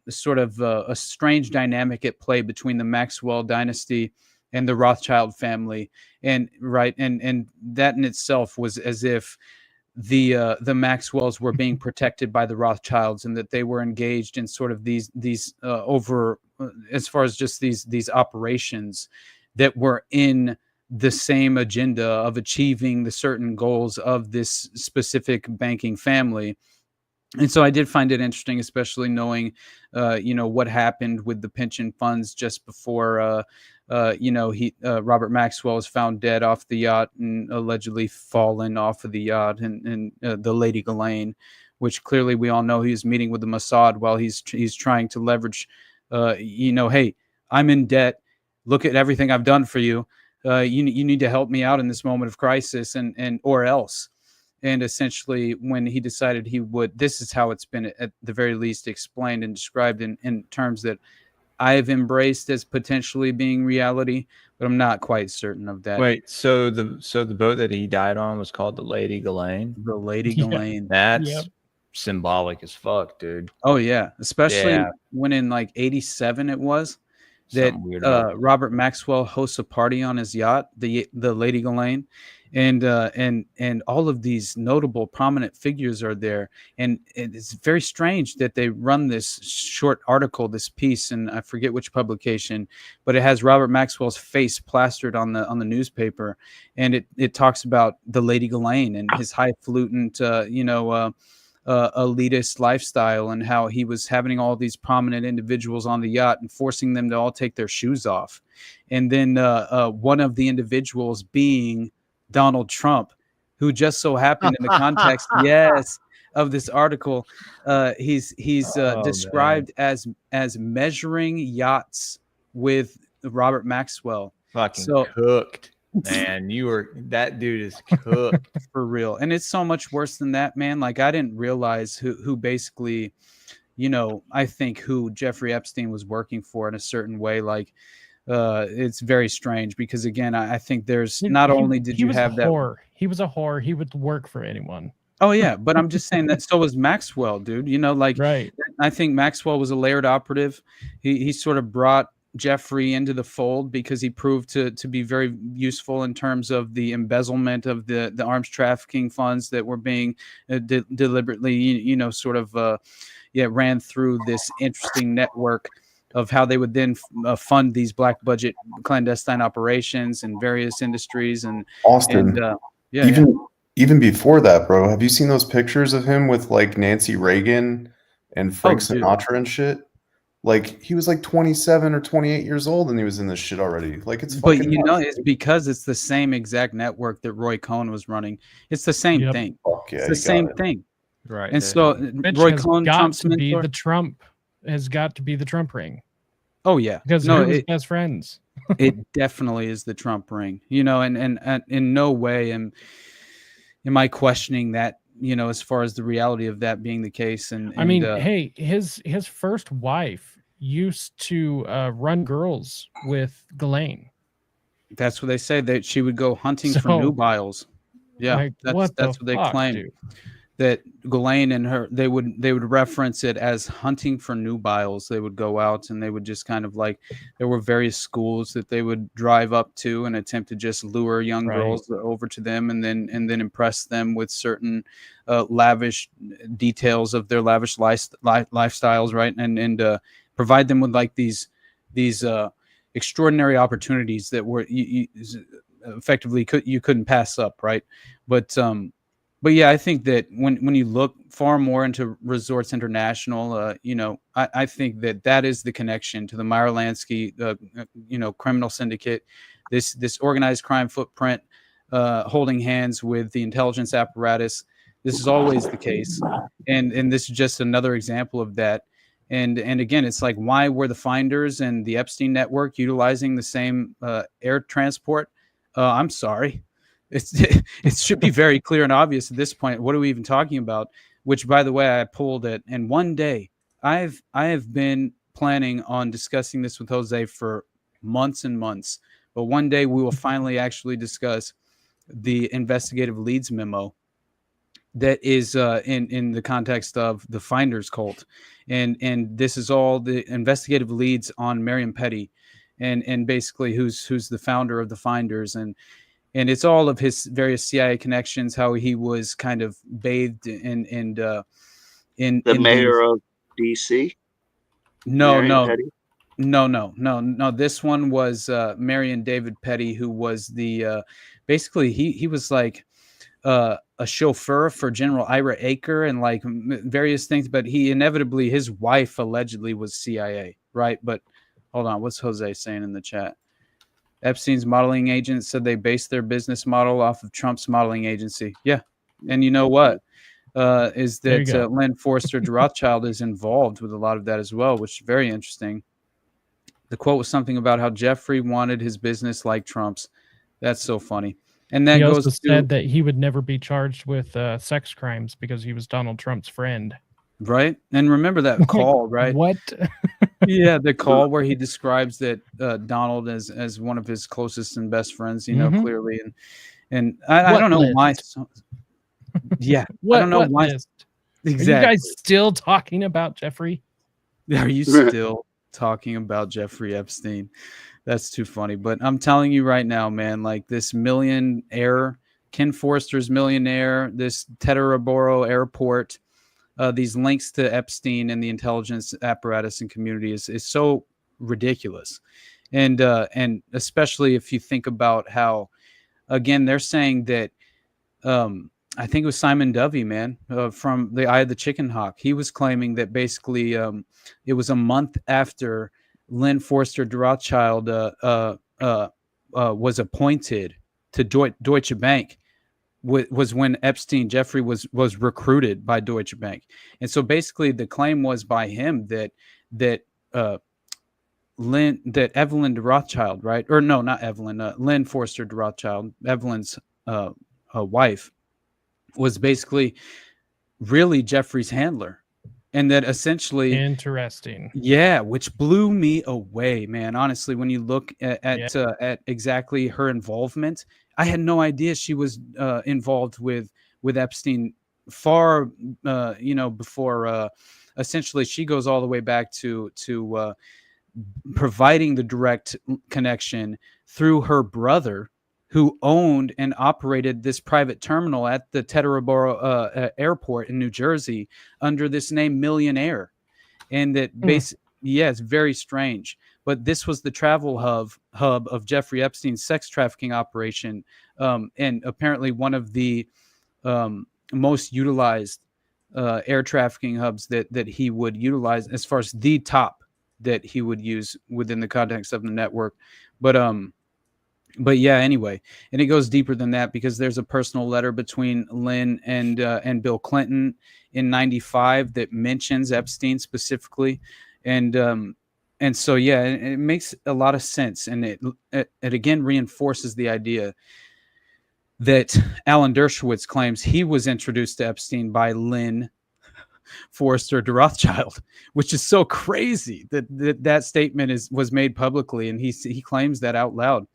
sort of a strange dynamic at play between the Maxwell dynasty and the Rothschild family, and that in itself was as if the Maxwells were being protected by the Rothschilds, and that they were engaged in sort of these over as far as just these operations that were in the same agenda of achieving the certain goals of this specific banking family. And so I did find it interesting, especially knowing, what happened with the pension funds just before, Robert Maxwell was found dead off the yacht and allegedly fallen off of the yacht, and the Lady Ghislaine, which clearly we all know he was meeting with the Mossad while he's trying to leverage, hey, I'm in debt. Look at everything I've done for you. You need to help me out in this moment of crisis, and or else. And essentially, when he decided he would, this is how it's been at the very least explained and described in terms that I've embraced as potentially being reality, but I'm not quite certain of that. Wait, so the boat that he died on was called the Lady Ghislaine? The Lady Ghislaine. That's symbolic as fuck, dude. Oh yeah, especially when in like '87 it was that Robert Maxwell hosts a party on his yacht, the Lady Ghislaine. And all of these notable prominent figures are there. And it's very strange that they run this short article, this piece, and I forget which publication, but it has Robert Maxwell's face plastered on the newspaper. And it talks about the Lady Ghislaine and his highfalutin, elitist lifestyle, and how he was having all these prominent individuals on the yacht and forcing them to all take their shoes off. And then one of the individuals being Donald Trump, who just so happened in the context, of this article, he's described as measuring yachts with Robert Maxwell. Fucking cooked, man. That dude is cooked for real. And it's so much worse than that, man. Like, I didn't realize who basically, I think who Jeffrey Epstein was working for in a certain way. Like, it's very strange because, again, I think there's not only did you have that. He was a whore. He would work for anyone. Oh yeah, but I'm just saying that so was Maxwell, dude. Right. I think Maxwell was a layered operative. He sort of brought Jeffrey into the fold because he proved to be very useful in terms of the embezzlement of the arms trafficking funds that were being deliberately, ran through this interesting network of how they would then fund these black budget clandestine operations in various industries. And Austin, even before that, bro, have you seen those pictures of him with like Nancy Reagan and Frank Sinatra and shit? Like, he was like 27 or 28 years old and he was in this shit already. Like, it's fucking it's because it's the same exact network that Roy Cohn was running. It's the same thing. It's the same thing. Right. And so Roy Cohn, Trump's mentor, has got to be the Trump ring. Oh yeah, because they're his best friends. It definitely is the Trump ring, and in no way am I questioning that, as far as the reality of that being the case. And I mean, hey, his first wife used to run girls with Ghislaine. That's what they say, that she would go hunting for nubiles. Yeah, that's what they claim. Dude? That Ghislaine and her, they would reference it as hunting for nubiles. They would go out and they would just kind of like, there were various schools that they would drive up to and attempt to just lure young girls over to them, and then impress them with certain lavish details of their lavish lifestyles, right? And provide them with like these extraordinary opportunities that were you effectively you couldn't pass up, right? But yeah, I think that when you look far more into Resorts International, I think that is the connection to the Meyer Lansky, criminal syndicate, this organized crime footprint, holding hands with the intelligence apparatus. This is always the case, and this is just another example of that. And again, it's like, why were the Finders and the Epstein network utilizing the same air transport? I'm sorry. It should be very clear and obvious at this point. What are we even talking about? Which, by the way, I pulled it. And one day, I have been planning on discussing this with Jose for months and months. But one day we will finally actually discuss the investigative leads memo that is in the context of the Finders cult, and this is all the investigative leads on Miriam Petty, and basically who's the founder of the Finders. And and it's all of his various CIA connections, how he was kind of bathed in the in mayor of DC. no, Marion no, Petty? no. This one was Marion David Petty, who was the basically he was like a chauffeur for General Ira Aker and like various things, but he inevitably, his wife allegedly was CIA, right? But hold on, what's Jose saying in the chat? Epstein's modeling agent said they based their business model off of Trump's modeling agency. Yeah, and you know what? Is that Lynn Forster Rothschild is involved with a lot of that as well, which is very interesting. The quote was something about how Jeffrey wanted his business like Trump's. That's so funny. And then he goes also to, said that he would never be charged with sex crimes because he was Donald Trump's friend. Right. And remember that call, right? What? Yeah, the call where he describes that Donald as one of his closest and best friends, you know, clearly. And I don't know why. Yeah. I don't know why. Exactly. Are you guys still talking about Jeffrey? Are you still talking about Jeffrey Epstein? That's too funny. But I'm telling you right now, man, like this millionaire, Ken Forster's millionaire, this Teterboro airport, these links to Epstein and the intelligence apparatus and community is so ridiculous. And especially if you think about how, again, they're saying that, I think it was Simon Dovey, man, from the Eye of the Chicken Hawk. He was claiming that basically it was a month after Lynn Forster Rothschild was appointed to Deutsche Bank, was when Jeffrey was recruited by Deutsche Bank. And so basically the claim was by him that Evelyn de Rothschild, right? Or no, not Evelyn, Lynn Forster de Rothschild, Evelyn's wife, was basically really Jeffrey's handler. And that essentially interesting. Yeah, which blew me away, man. Honestly, when you look at exactly her involvement, I had no idea she was involved with Epstein far, before. Essentially, she goes all the way back to providing the direct connection through her brother, who owned and operated this private terminal at the Teterboro airport in New Jersey under this name Millionaire. And that it's very strange. But this was the travel hub of Jeffrey Epstein's sex trafficking operation. And apparently one of the most utilized air trafficking hubs that he would utilize, as far as the top that he would use within the context of the network. But yeah, anyway, and it goes deeper than that because there's a personal letter between Lynn and Bill Clinton in '95 that mentions Epstein specifically, and so yeah, it makes a lot of sense, and it again reinforces the idea that Alan Dershowitz claims he was introduced to Epstein by Lynn Forster de Rothschild, which is so crazy that statement was made publicly, and he claims that out loud.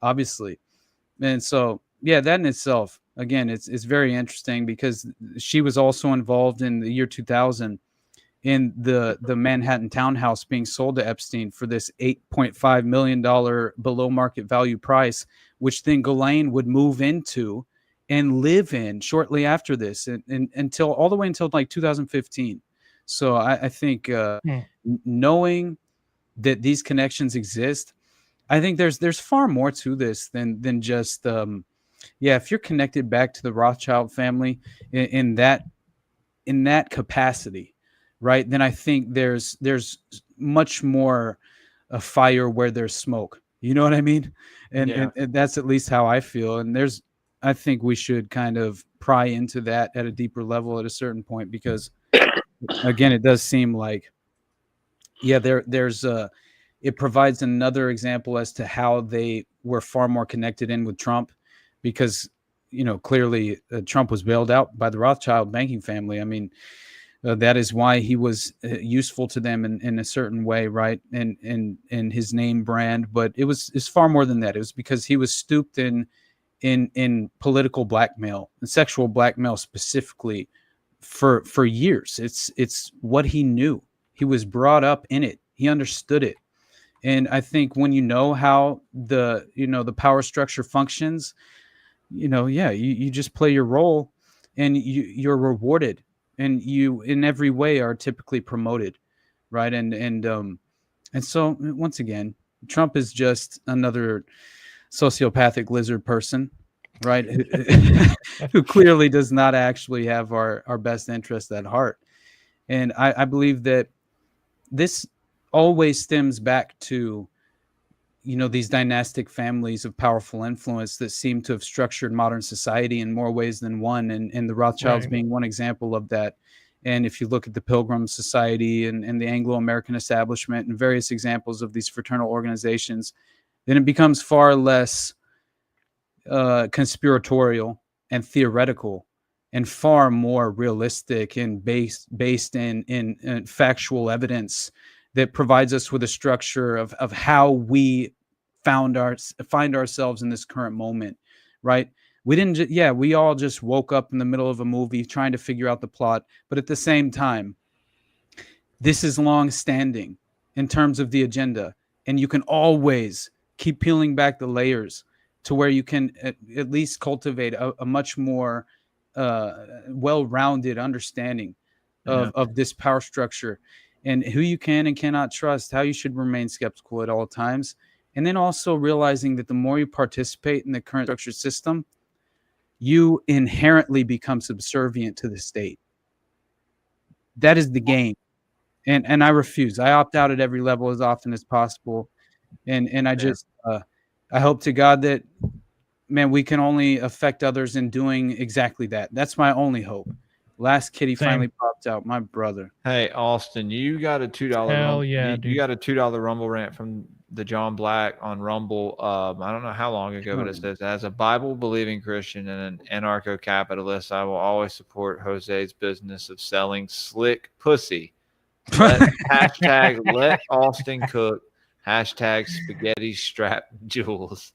Obviously. And so, yeah, that in itself, again, it's very interesting because she was also involved in the year 2000 in the Manhattan townhouse being sold to Epstein for this $8.5 million below market value price, which then Ghislaine would move into and live in shortly after this and until all the way until like 2015. So I think knowing that these connections exist, I think there's far more to this than just if you're connected back to the Rothschild family in that capacity, right? Then I think there's much more a fire where there's smoke. You know what I mean? And that's at least how I feel. And I think we should kind of pry into that at a deeper level at a certain point because, again, it does seem like there's it provides another example as to how they were far more connected in with Trump because, clearly Trump was bailed out by the Rothschild banking family. I mean, that is why he was useful to them in a certain way, right? And his name brand, but it's far more than that. It was because he was stooped in political blackmail and sexual blackmail specifically for years. It's what he knew. He was brought up in it. He understood it. And I think when you know how the power structure functions, you just play your role, and you're rewarded, and you in every way are typically promoted, right? And so once again, Trump is just another sociopathic lizard person, right? Who clearly does not actually have our best interest at heart. And I believe that this always stems back to, these dynastic families of powerful influence that seem to have structured modern society in more ways than one. And the Rothschilds being one example of that. And if you look at the Pilgrim Society and the Anglo-American establishment and various examples of these fraternal organizations, then it becomes far less conspiratorial and theoretical and far more realistic and based in factual evidence that provides us with a structure of how we find ourselves in this current moment, right? We didn't we all just woke up in the middle of a movie trying to figure out the plot, but at the same time, this is long standing in terms of the agenda, and you can always keep peeling back the layers to where you can at least cultivate a much more well-rounded understanding of this power structure, and who you can and cannot trust, how you should remain skeptical at all times. And then also realizing that the more you participate in the current structured system, you inherently become subservient to the state. That is the game. And I refuse. I opt out at every level as often as possible. And I just, I hope to God that, man, we can only affect others in doing exactly that. That's my only hope. Last kitty finally popped out, my brother. Hey, Austin, you got a $2. Hell yeah, you got a $2 Rumble rant from the John Black on Rumble. I don't know how long ago, but it says, as a Bible-believing Christian and an anarcho-capitalist, I will always support Jose's business of selling slick pussy. Hashtag let Austin cook. Hashtag spaghetti strap jewels.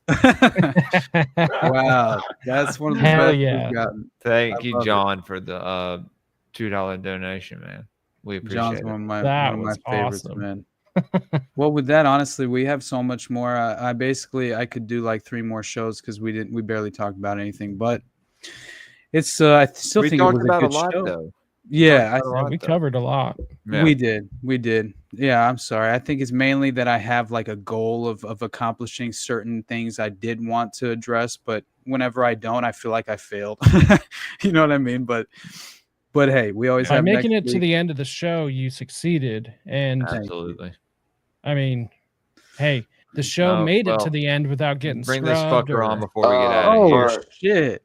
Wow, that's one of the best we've gotten. Thank you, John, for the $2 donation, man. We appreciate John's it. one of my favorites, man. Well, with that, honestly, we have so much more. I could do like 3 more shows because we barely talked about anything, but it's I still think it was a good show. Though. Yeah, we covered a lot. Yeah. We did. Yeah, I'm sorry. I think it's mainly that I have like a goal of accomplishing certain things I did want to address, but whenever I don't, I feel like I failed. You know what I mean? But hey, we always have making it to the end of the show, you succeeded. And absolutely. I mean, hey, the show made it to the end without getting bring this scrubbed fucker on before we get out of here. Oh shit.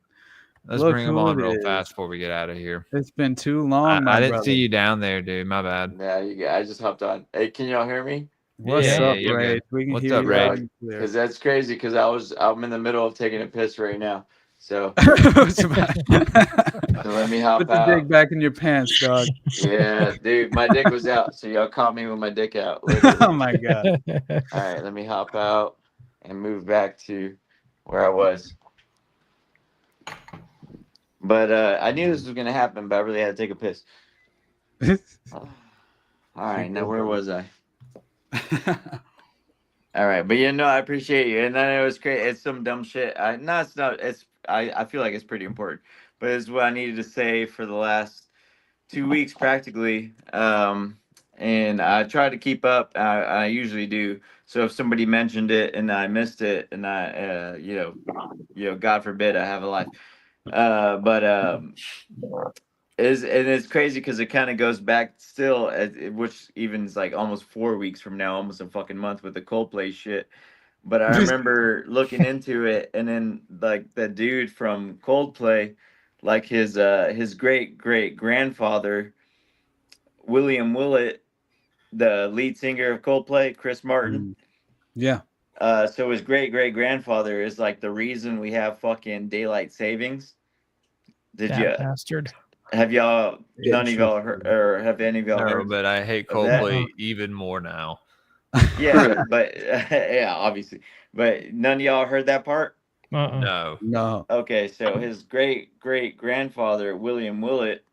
Let's bring him on real fast before we get out of here. It's been too long. I didn't see you down there, dude. My bad. Yeah, I just hopped on. Hey, can y'all hear me? What's up, Ray? What's up, Ray? Because that's crazy. Because I'm in the middle of taking a piss right now. So, so let me hop Put the out. dick back in your pants, dog. Yeah, dude, my dick was out, so y'all caught me with my dick out. Oh my god! All right, let me hop out and move back to where I was. But I knew this was gonna happen, but I really had to take a piss. All right, now where was I? All right, but I appreciate you, and then it was great. It's some dumb shit. It's not. I feel like it's pretty important, but it's what I needed to say for the last 2 weeks practically. And I try to keep up. I usually do. So if somebody mentioned it and I missed it, and I, God forbid I have a life. It's crazy because it kind of goes back still, which even is like almost 4 weeks from now, almost a fucking month with the Coldplay shit. But I remember looking into it, and then like the dude from Coldplay, like his great grandfather, William Willett, the lead singer of Coldplay, Chris Martin. Yeah. So his great grandfather is like the reason we have fucking daylight savings. Bastard. Have y'all? None of y'all heard, or have any of y'all heard? But I hate Coldplay even more now. Yeah, but yeah, obviously. But none of y'all heard that part? No. Okay, so his great grandfather, William Willett,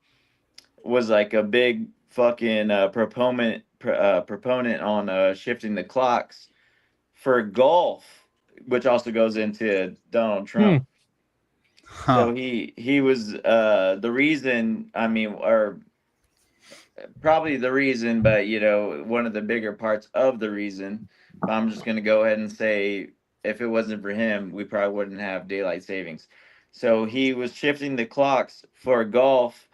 was like a big fucking proponent on shifting the clocks for golf, which also goes into Donald Trump. So he was the reason. I mean, or probably the reason, but one of the bigger parts of the reason. But I'm just gonna go ahead and say, if it wasn't for him, we probably wouldn't have daylight savings. So he was shifting the clocks for golf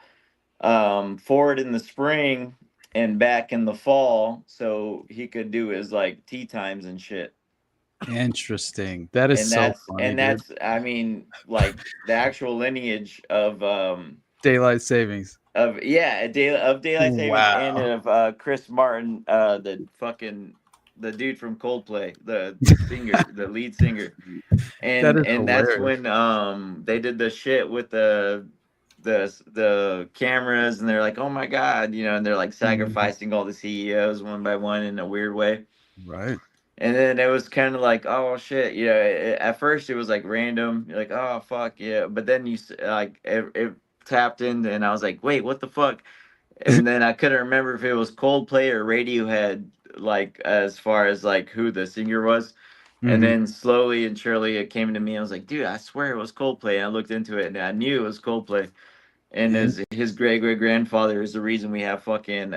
forward in the spring and back in the fall, so he could do his like tee times and shit. Interesting. That is so funny. And that's I mean, like the actual lineage of daylight savings. Of daylight savings and of Chris Martin, the dude from Coldplay, the singer, the lead singer. And that's when they did the shit with the cameras, and they're like, oh my god, and they're like sacrificing all the CEOs one by one in a weird way. Right. And then it was kind of like, oh shit, at first it was like random. You're like, oh fuck yeah, but then you like it tapped in, and I was like, wait, what the fuck? And then I couldn't remember if it was Coldplay or Radiohead, like as far as like who the singer was. And then slowly and surely it came to me. I was like, dude, I swear it was Coldplay. And I looked into it and I knew it was Coldplay. And his great grandfather is the reason we have fucking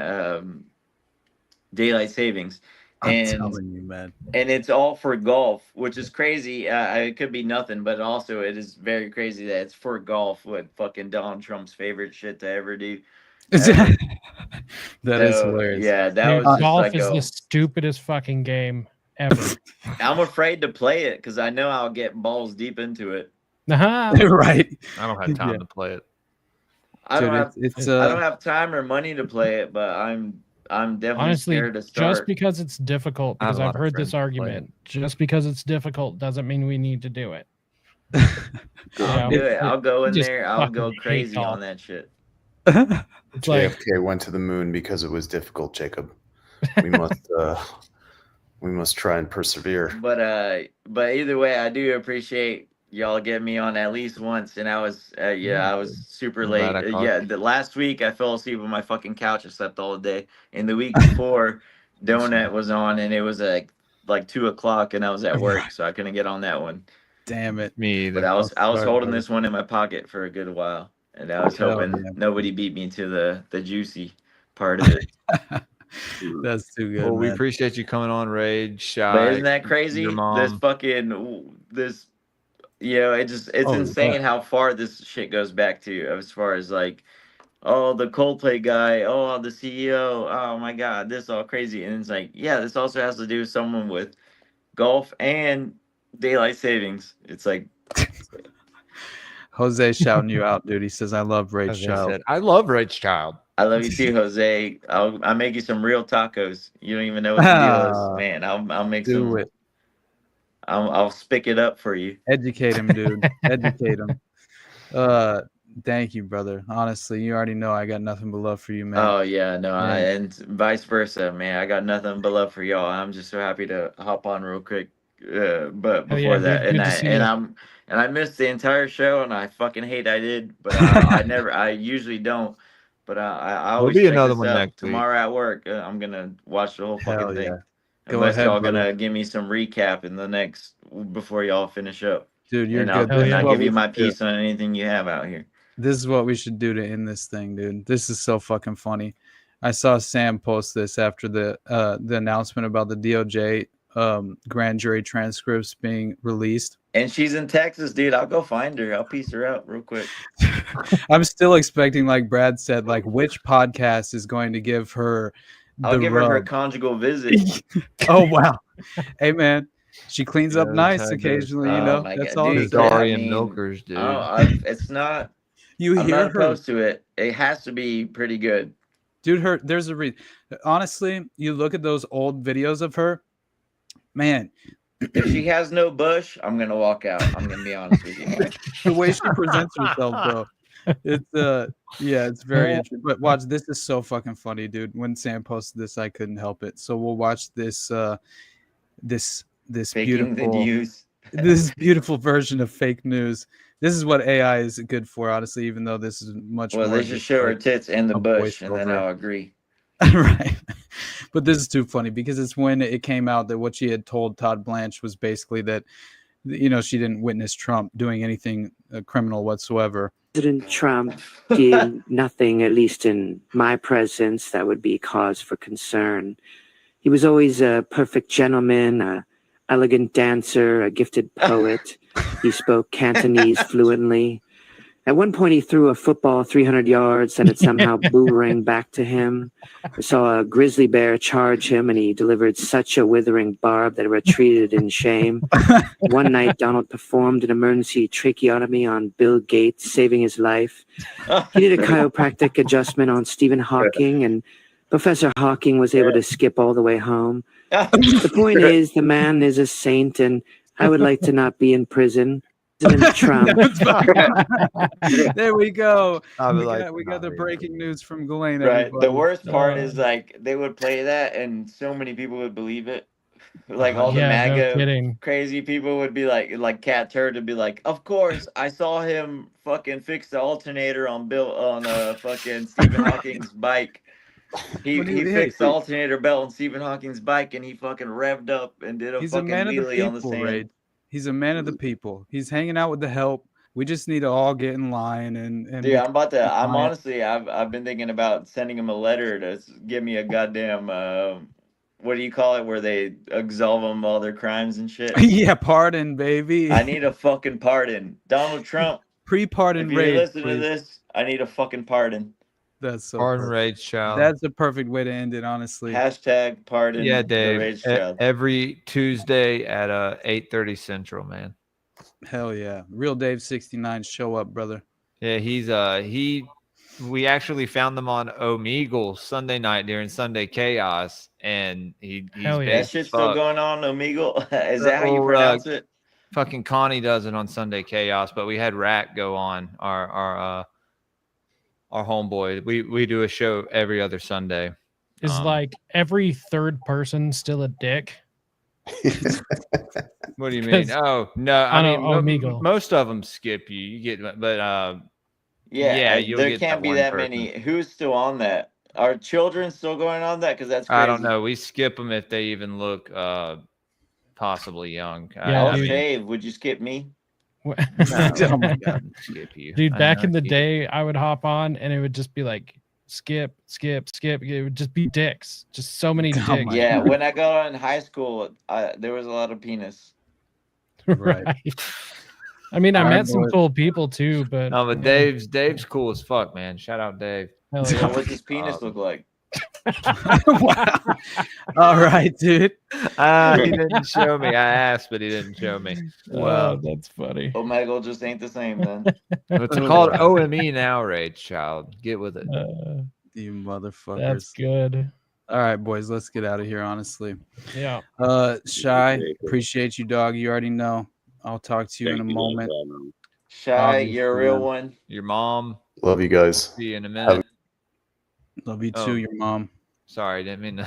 daylight savings. I'm telling you, man. And it's all for golf, which is crazy. It could be nothing, but also it is very crazy that it's for golf. What fucking Donald Trump's favorite shit to ever do. That is hilarious. Yeah, that was golf just like is the stupidest fucking game ever. I'm afraid to play it because I know I'll get balls deep into it. Right. I don't have time to play it. I don't have time or money to play it, but I'm definitely honestly scared to start. just because it's difficult. Because I've heard this argument. Just because it's difficult doesn't mean we need to do it. I'll do it. I'll go in there. I'll go crazy on that shit. It's like JFK went to the moon because it was difficult, Jacob. We must try and persevere. But either way, I do appreciate y'all getting me on at least once, and I was I was super late. The last week I fell asleep on my fucking couch. I slept all day. And the week before, Donut was on, and it was like 2:00, and I was at work, so I couldn't get on that one. Damn it. Me either. But I was holding this one in my pocket for a good while, and I was hoping nobody beat me to the juicy part of it. That's too good. Well, we man. appreciate you coming on, Rage. Shy. But isn't that crazy? Your mom. It's insane how far this shit goes back to, as far as like, oh, the Coldplay guy, oh, the CEO, oh my god, this is all crazy. And it's like, yeah, this also has to do with someone with golf and daylight savings. It's like Jose shouting you out, dude. He says, I love Rage Child. I love Rage Child. I love you too, Jose. I'll make you some real tacos. You don't even know what the deal is, man. I'll make some. It. I'll spick it up for you. Educate him, dude. Educate him. Thank you, brother. Honestly, you already know I got nothing but love for you, man. Oh yeah, no, and vice versa, man. I got nothing but love for y'all. I'm just so happy to hop on real quick. But before I missed the entire show, and I fucking hate I did, but I usually don't. But I always be check another this one out. next week. Tomorrow at work. I'm gonna watch the whole fucking thing. Go ahead, y'all brother. gonna give me some recap in the next before y'all finish up. Dude, you're and good. I'll give you my piece on anything you have out here. This is what we should do to end this thing, dude. This is so fucking funny. I saw Sam post this after the announcement about the DOJ grand jury transcripts being released. And she's in Texas, dude. I'll go find her. I'll piece her out real quick. I'm still expecting, like Brad said, like which podcast is going to give her I'll give her conjugal visit. Oh wow. Hey man, she cleans up nice occasionally, you know. That's all. Darian Milkers, dude. It's not. I'm not opposed to it. It has to be pretty good, dude. There's a reason. Honestly, you look at those old videos of her, man. If she has no bush, I'm gonna walk out. I'm gonna be honest with you. The way she presents herself, though. It's very interesting. But watch, this is so fucking funny, dude. When Sam posted this, I couldn't help it. So we'll watch this this Faking beautiful the news. this beautiful version of fake news. This is what AI is good for, honestly, even though this is much more. Well, they just show her tits and the bush, and then I'll agree. Right. But this is too funny because it's when it came out that what she had told Todd Blanche was basically that she didn't witness Trump doing anything criminal whatsoever. President Trump did nothing, at least in my presence, that would be cause for concern. He was always a perfect gentleman, a elegant dancer, a gifted poet. He spoke Cantonese fluently. At one point, he threw a football 300 yards, and it somehow boomeranged back to him. I saw a grizzly bear charge him, and he delivered such a withering barb that it retreated in shame. One night, Donald performed an emergency tracheotomy on Bill Gates, saving his life. He did a chiropractic adjustment on Stephen Hawking, and Professor Hawking was able to skip all the way home. The point is, the man is a saint, and I would like to not be in prison. President Trump. There we go. We got the breaking news from Ghislaine. Right. everybody. The worst part is like they would play that and so many people would believe it. Like all the Yeah, no MAGA kidding. crazy people would be like Cat Turd would be like, of course I saw him fucking fix the alternator on fucking Stephen Hawking's bike. He fixed the alternator belt on Stephen Hawking's bike and he fucking revved up and did a He's a fucking man of the wheelie on the people, sand. Raid. He's a man of the people. He's hanging out with the help. We just need to all get in line and Dude, I'm honestly, I've been thinking about sending him a letter to give me a goddamn, what do you call it, where they absolve them of all their crimes and shit. Yeah, pardon, baby. I need a fucking pardon. Donald Trump, Pre-pardon if you Raid. listen to please. this, I need a fucking pardon. That's so Pardon perfect. Rage Child. That's a perfect way to end it, honestly. Hashtag pardon Yeah, the Dave. Rage Child. Every Tuesday at 8:30 Central, man. Hell yeah. Real Dave 69, show up, brother. Yeah, we actually found them on Omegle Sunday night during Sunday Chaos, and he's That based as shit's still fuck. going on, Omegle? Is that how you pronounce it? Fucking Connie does it on Sunday Chaos, but we had Rat go on our homeboy. We do a show every other Sunday. Is like every third person still a dick? What do you mean? Oh no, I mean Omegle. most of them skip you. You get, but Yeah, you'll there get can't be one that person. many. Who's still on that? Are children still going on that? Because that's crazy. I don't know. We skip them if they even look possibly young. I'll shave. Would you skip me? No, oh my God, skip you. Dude, back in the skip day, I would hop on and it would just be like skip. It would just be dicks. Just so many dicks. Yeah, when I got on in high school, there was a lot of penis. Right. I mean, I met some cool people too, but No, but Dave's cool as fuck, man. Shout out Dave. Hell So yeah. what's his penis look like? All right, dude. He didn't show me. I asked, but he didn't show me. Wow, that's funny. Omegle just ain't the same then. It's called OME now, Rage Child. Get with it. You motherfuckers. That's good. All right, boys, let's get out of here, honestly. Yeah. Shy, appreciate you, dog. You already know. I'll talk to you in a moment. Shy, you're a real one. Your mom. Love you guys. See you in a minute. Love you too, your mom. Sorry, didn't mean to.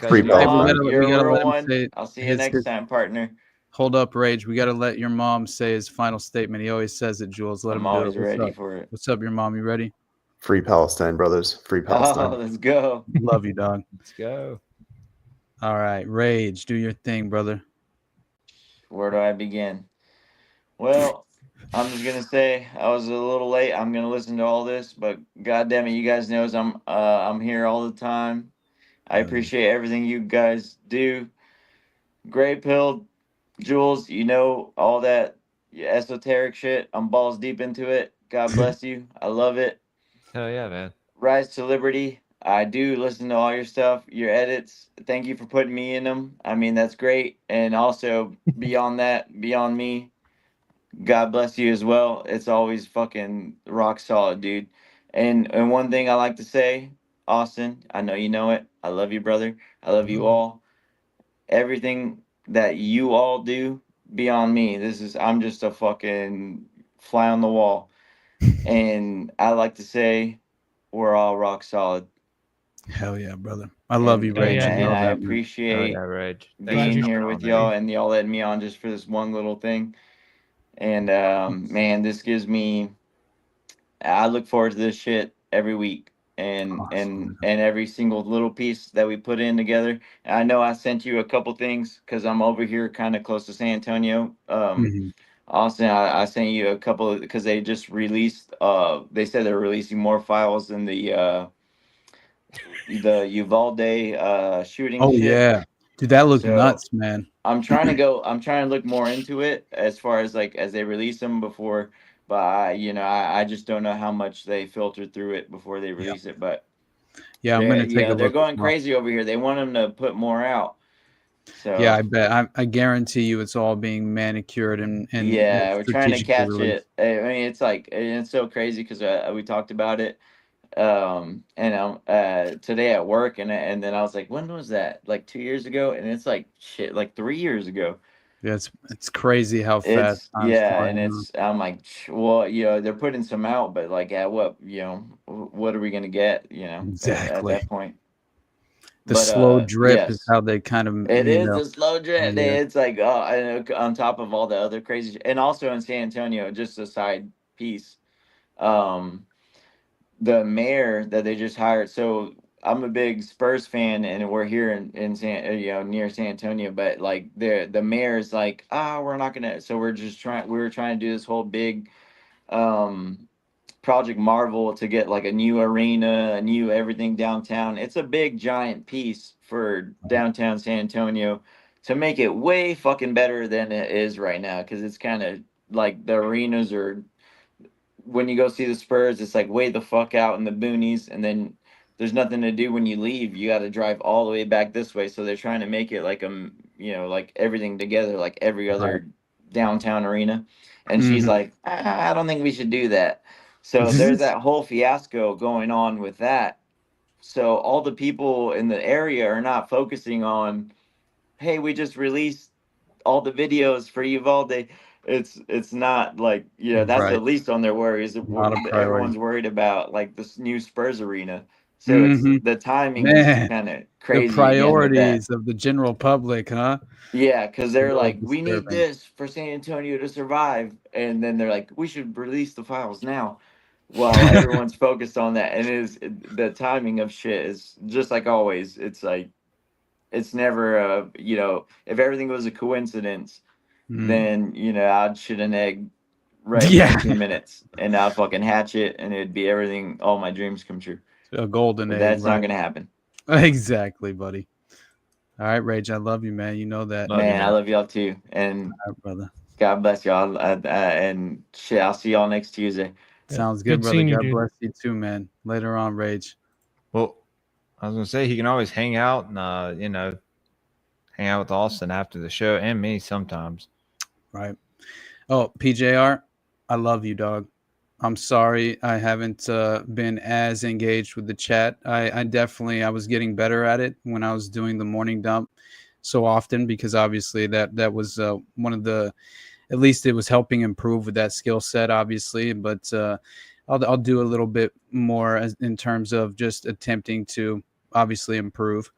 Free We Palestine. gotta You're a let real him one. say I'll see you his- next time, partner. Hold up, Rage. We got to let your mom say his final statement. He always says it, Jules. Let I'm him do always it. What's ready up? for it. What's up, your mom? You ready? Free Palestine, brothers. Free Palestine. Oh, let's go. Love you, dog. Let's go. All right, Rage, do your thing, brother. Where do I begin? Well, I'm just gonna say I was a little late. I'm gonna listen to all this, but goddamn it, you guys knows I'm here all the time. I appreciate everything you guys do. Gray Pill, Jules, you know all that esoteric shit. I'm balls deep into it. God bless you. I love it. Hell yeah, man. Rise to Liberty. I do listen to all your stuff, your edits. Thank you for putting me in them. I mean, that's great. And also beyond that, beyond me, God bless you as well. It's always fucking rock solid, dude. And one thing I like to say, Austin, I know you know it. I love you, brother. I love you all. Everything that you all do beyond me. I'm just a fucking fly on the wall. And I like to say we're all rock solid. Hell yeah, brother. I love you, Rage. And, You know I that, man. appreciate Rage. being here with y'all and y'all letting me on just for this one little thing. And man, this gives me, I look forward to this shit every week. and every single little piece that we put in together. And I know I sent you a couple things because I'm over here kind of close to San Antonio. Austin, I sent you a couple because they just released. They said they're releasing more files in the Uvalde shooting. Oh shit. yeah, dude, that looked So nuts, man. I'm trying to look more into it as far as like as they release them before. But I just don't know how much they filtered through it before they release it. But Yeah, I'm gonna take a they're look. going crazy over here. They want them to put more out. So Yeah, I bet. I guarantee you, it's all being manicured and yeah, we're trying to strategically catch released. it. I mean, it's like it's so crazy because we talked about it, and today at work, and then I was like, when was that? Like 2 years ago, and it's like shit, like 3 years ago. Yeah, it's crazy how fast It's time's and flying. it's I'm like, well, they're putting some out, but like at what, what are we gonna get, at Exactly. that point? The But slow drip is yes. how they kind of It is a slow drip. Yeah. It's like on top of all the other crazy, and also in San Antonio, just a side piece. The mayor that they just hired. So I'm a big Spurs fan, and we're here in San, near San Antonio. But like the mayor is like, we're not gonna. So we were trying to do this whole big, Project Marvel to get like a new arena, a new everything downtown. It's a big giant piece for downtown San Antonio to make it way fucking better than it is right now, because it's kind of like the arenas are, when you go see the Spurs, it's like way the fuck out in the boonies, and then there's nothing to do when you leave. You got to drive all the way back this way. So they're trying to make it like like everything together, like every other downtown arena. And she's like, I don't think we should do that. So there's that whole fiasco going on with that. So all the people in the area are not focusing on, hey, we just released all the videos for Uvalde. It's not like, that's the least on their worries. Everyone's worried about like this new Spurs arena. So it's the timing is kind of crazy. The priorities of the general public, huh? Yeah, because they're like, we need this for San Antonio to survive, and then they're like, we should release the files now. While everyone's focused on that, and the timing of shit is just like always. It's like, it's never if everything was a coincidence, then I'd shit an egg right in 2 minutes, and I'd fucking hatch it, and it'd be everything, all my dreams come true. A golden egg. That's not gonna happen. Exactly, buddy. All right, Rage, I love you, man. You know that. Man, I love y'all too, and brother. God bless y'all. And shit, I'll see y'all next Tuesday. Sounds good, brother. God bless you too, man. Later on, Rage. Well, I was gonna say he can always hang out and hang out with Austin after the show, and me sometimes. Right. Oh, PJR, I love you, dog. I'm sorry I haven't been as engaged with the chat. I was getting better at it when I was doing the morning dump so often, because obviously that was one of the, at least it was helping improve with that skill set, obviously. But I'll do a little bit more in terms of just attempting to obviously improve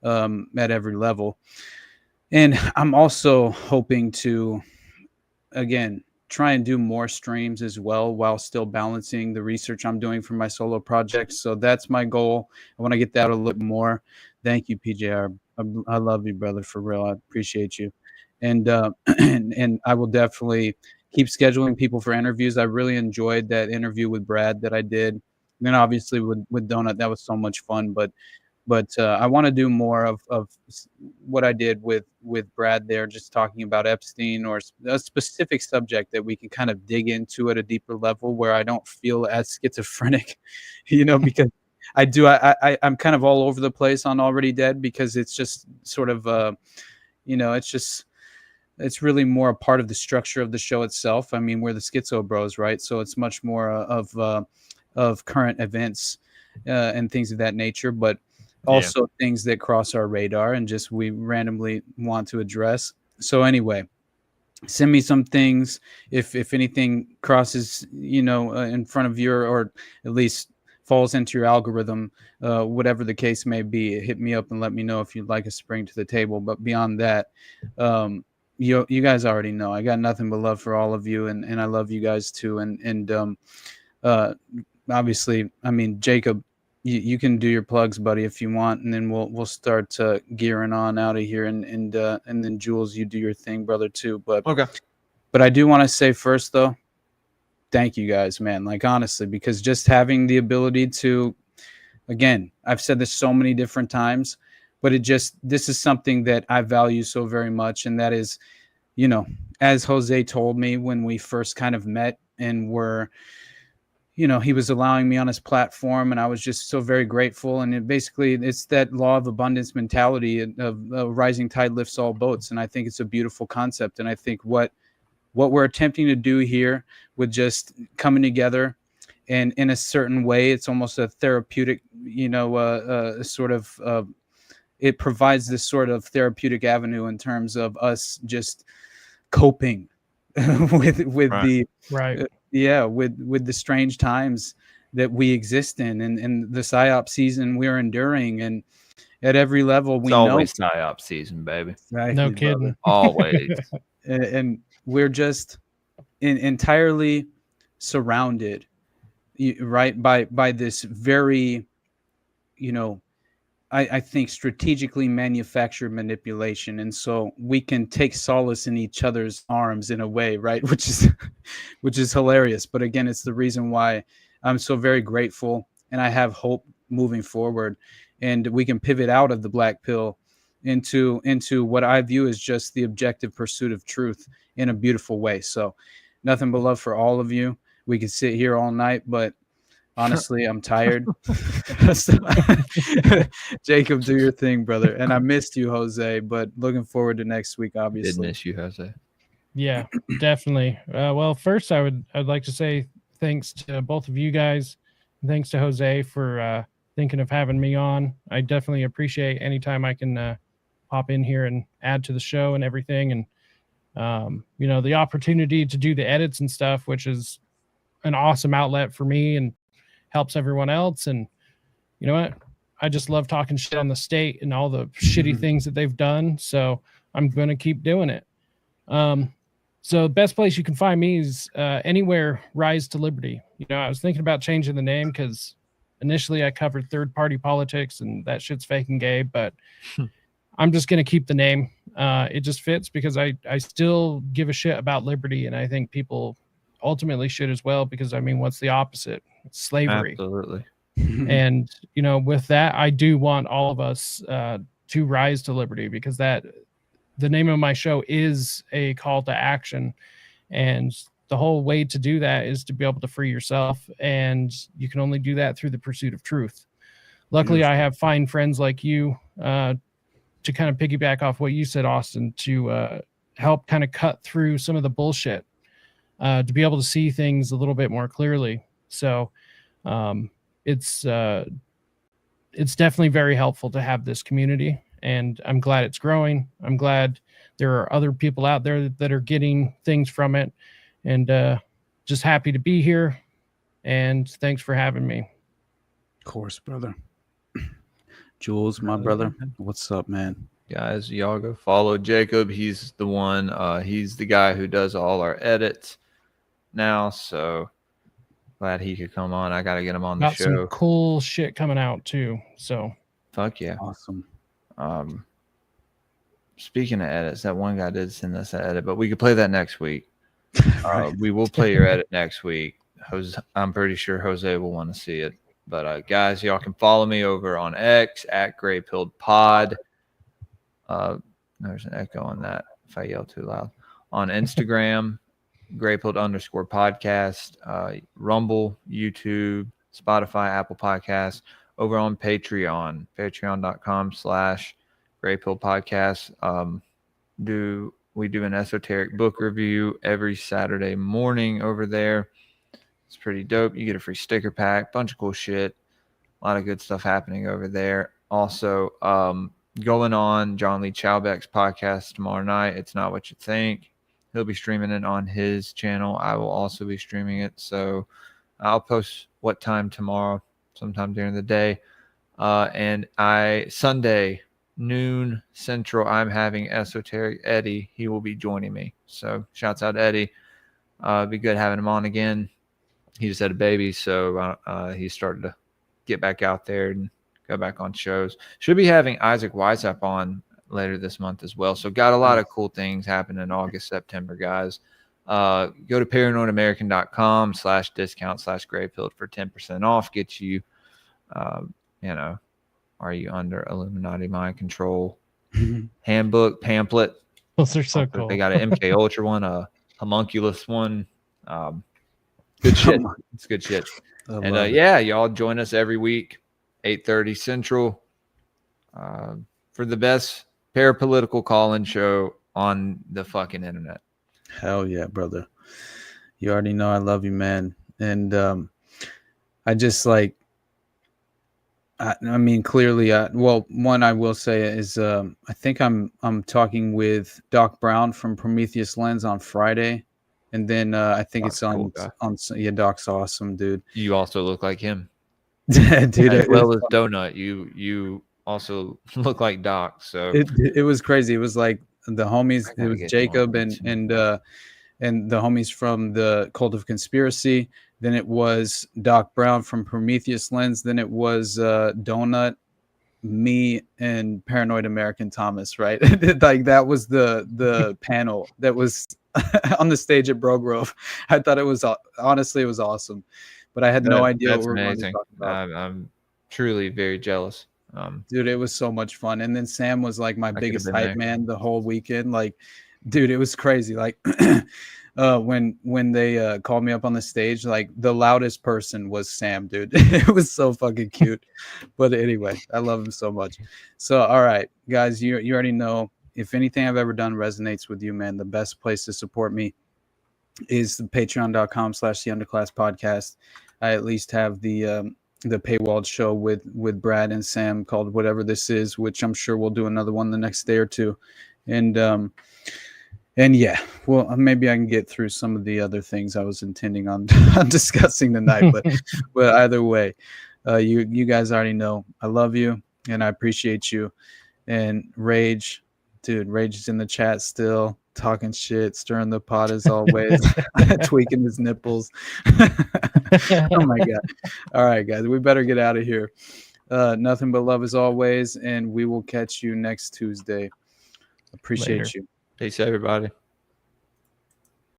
at every level. And I'm also hoping to, again, try and do more streams as well while still balancing the research I'm doing for my solo projects. So that's my goal. I want to get that a little more. Thank you, PJR. I love you, brother, for real. I appreciate you. And and I will definitely keep scheduling people for interviews. I really enjoyed that interview with Brad that I did. And then obviously with Donut, that was so much fun. But I want to do more of what I did with Brad there, just talking about Epstein or a specific subject that we can kind of dig into at a deeper level where I don't feel as schizophrenic, because I'm kind of all over the place on Already Dead, because it's just sort of, it's really more a part of the structure of the show itself. I mean, we're the Schizo Bros, right? So it's much more of current events and things of that nature, but also things that cross our radar and just we randomly want to address. So anyway, send me some things if anything crosses, in front of your, or at least falls into your algorithm, whatever the case may be. Hit me up and let me know if you'd like us to bring to the table. But beyond that, you guys already know I got nothing but love for all of you, and I love you guys too. And obviously, I mean, Jacob, you can do your plugs, buddy, if you want, and then we'll start gearing on out of here, and then Jules, you do your thing, brother, too. But okay. But I do want to say first, though, thank you guys, man. Like, honestly, because just having the ability to, again, I've said this so many different times, but this is something that I value so very much, and that is, you know, as Jose told me when we first kind of met and were, you know, he was allowing me on his platform, and I was just so very grateful. And it's that law of abundance mentality of rising tide lifts all boats. And I think it's a beautiful concept. And I think what we're attempting to do here with just coming together and in a certain way, it's almost a therapeutic, you know, sort of, it provides this sort of therapeutic avenue in terms of us just coping with the with the strange times that we exist in, and the psyop season we're enduring, and at every level It's always psyop season, baby. Exactly, no kidding. Always. and we're just entirely surrounded, right, by this very, you know, I think strategically manufactured manipulation. And so we can take solace in each other's arms in a way, right? Which is hilarious. But again, it's the reason why I'm so very grateful, and I have hope moving forward, and we can pivot out of the black pill into what I view as just the objective pursuit of truth in a beautiful way. So nothing but love for all of you. We could sit here all night, but honestly, I'm tired. Jacob, do your thing, brother. And I missed you, Jose, but looking forward to next week, obviously. Did miss you, Jose. Yeah, definitely. Well, first I'd like to say thanks to both of you guys. Thanks to Jose for thinking of having me on. I definitely appreciate any time I can pop in here and add to the show and everything. And, you know, the opportunity to do the edits and stuff, which is an awesome outlet for me and helps everyone else. And you know what? I just love talking shit on the state and all the shitty things that they've done. So I'm going to keep doing it. So the best place you can find me is anywhere Rise to Liberty. You know, I was thinking about changing the name because initially I covered third-party politics and that shit's fake and gay, but I'm just going to keep the name. It just fits because I still give a shit about liberty, and I think people ultimately should as well, because I mean, what's the opposite? It's slavery. Absolutely. And you know, with that, I do want all of us to rise to liberty, because that the name of my show is a call to action, and the whole way to do that is to be able to free yourself, and you can only do that through the pursuit of truth. Luckily, I have fine friends like you to kind of piggyback off what you said, Austin, to help kind of cut through some of the bullshit, to be able to see things a little bit more clearly. So it's definitely very helpful to have this community, and I'm glad it's growing. I'm glad there are other people out there that are getting things from it, and just happy to be here. And thanks for having me. Of course, brother. Jules, my brother, what's up, man? Guys, y'all go follow Jacob. He's the one, he's the guy who does all our edits now, so glad he could come on. I got to get him on the Got show. some cool shit coming out too, so fuck yeah. Awesome. Speaking of edits, that one guy did send us an edit, but we could play that next week. We will play your edit next week. I'm pretty sure Jose will want to see it. But guys, y'all can follow me over on X at Grey Pilled Pod. There's an echo on that if I yell too loud. On Instagram, GreyPilled_podcast, Rumble, YouTube, Spotify, Apple Podcasts. Over on Patreon, patreon.com/GreyPilledPodcast. We do an esoteric book review every Saturday morning over there. It's pretty dope. You get a free sticker pack, bunch of cool shit. A lot of good stuff happening over there. Also, going on John Lee Chaubeck's podcast tomorrow night. It's Not What You Think. He'll be streaming it on his channel. I will also be streaming it. So I'll post what time tomorrow, sometime during the day. And Sunday, noon Central, I'm having Esoteric Eddie. He will be joining me. So shouts out to Eddie. It'd be good having him on again. He just had a baby, so he started to get back out there and go back on shows. Should be having Isaac Weishaupt on later this month as well. So got a lot of cool things happening in August, September, guys. Go to paranoidamerican.com/discount/graypilled for 10% off. Get you, are you under Illuminati mind control handbook pamphlet? Those are so cool. They got an MK Ultra one, a homunculus one. Good shit. It's good shit. And y'all join us every week, 8:30 Central, for the best parapolitical call-in show on the fucking internet. Hell yeah, brother. You already know I love you, man. And I just I mean, clearly, one I will say is I think I'm talking with Doc Brown from Prometheus Lens on Friday. And then I think Doc's it's on Doc's awesome, dude. You also look like him. Dude, as well as Donut. You also look like Doc. So it was crazy. It was like the homies, it was Jacob and the homies from the Cult of Conspiracy. Then it was Doc Brown from Prometheus Lens. Then it was Donut, me, and Paranoid American Thomas, right? Like that was the panel that was on the stage at Bro Grove. I thought it was honestly it was awesome, but I had no idea that's what we were amazing. I'm truly very jealous. Dude, it was so much fun. And then Sam was like my biggest hype man the whole weekend. Like, dude, it was crazy. Like when they called me up on the stage, like the loudest person was Sam, dude. It was so fucking cute. But anyway, I love him so much. So all right, guys, you already know, if anything I've ever done resonates with you, man, the best place to support me is the patreon.com/theunderclasspodcast. I at least have the paywalled show with Brad and Sam called Whatever This Is, which I'm sure we'll do another one the next day or two. And yeah, well, maybe I can get through some of the other things I was intending on discussing tonight, but either way, you guys already know I love you and I appreciate you. And Rage, dude, Rage is in the chat still, talking shit, stirring the pot as always, tweaking his nipples. Oh my god. All right, guys, we better get out of here. Nothing but love as always, and we will catch you next Tuesday. Appreciate you. Peace, everybody.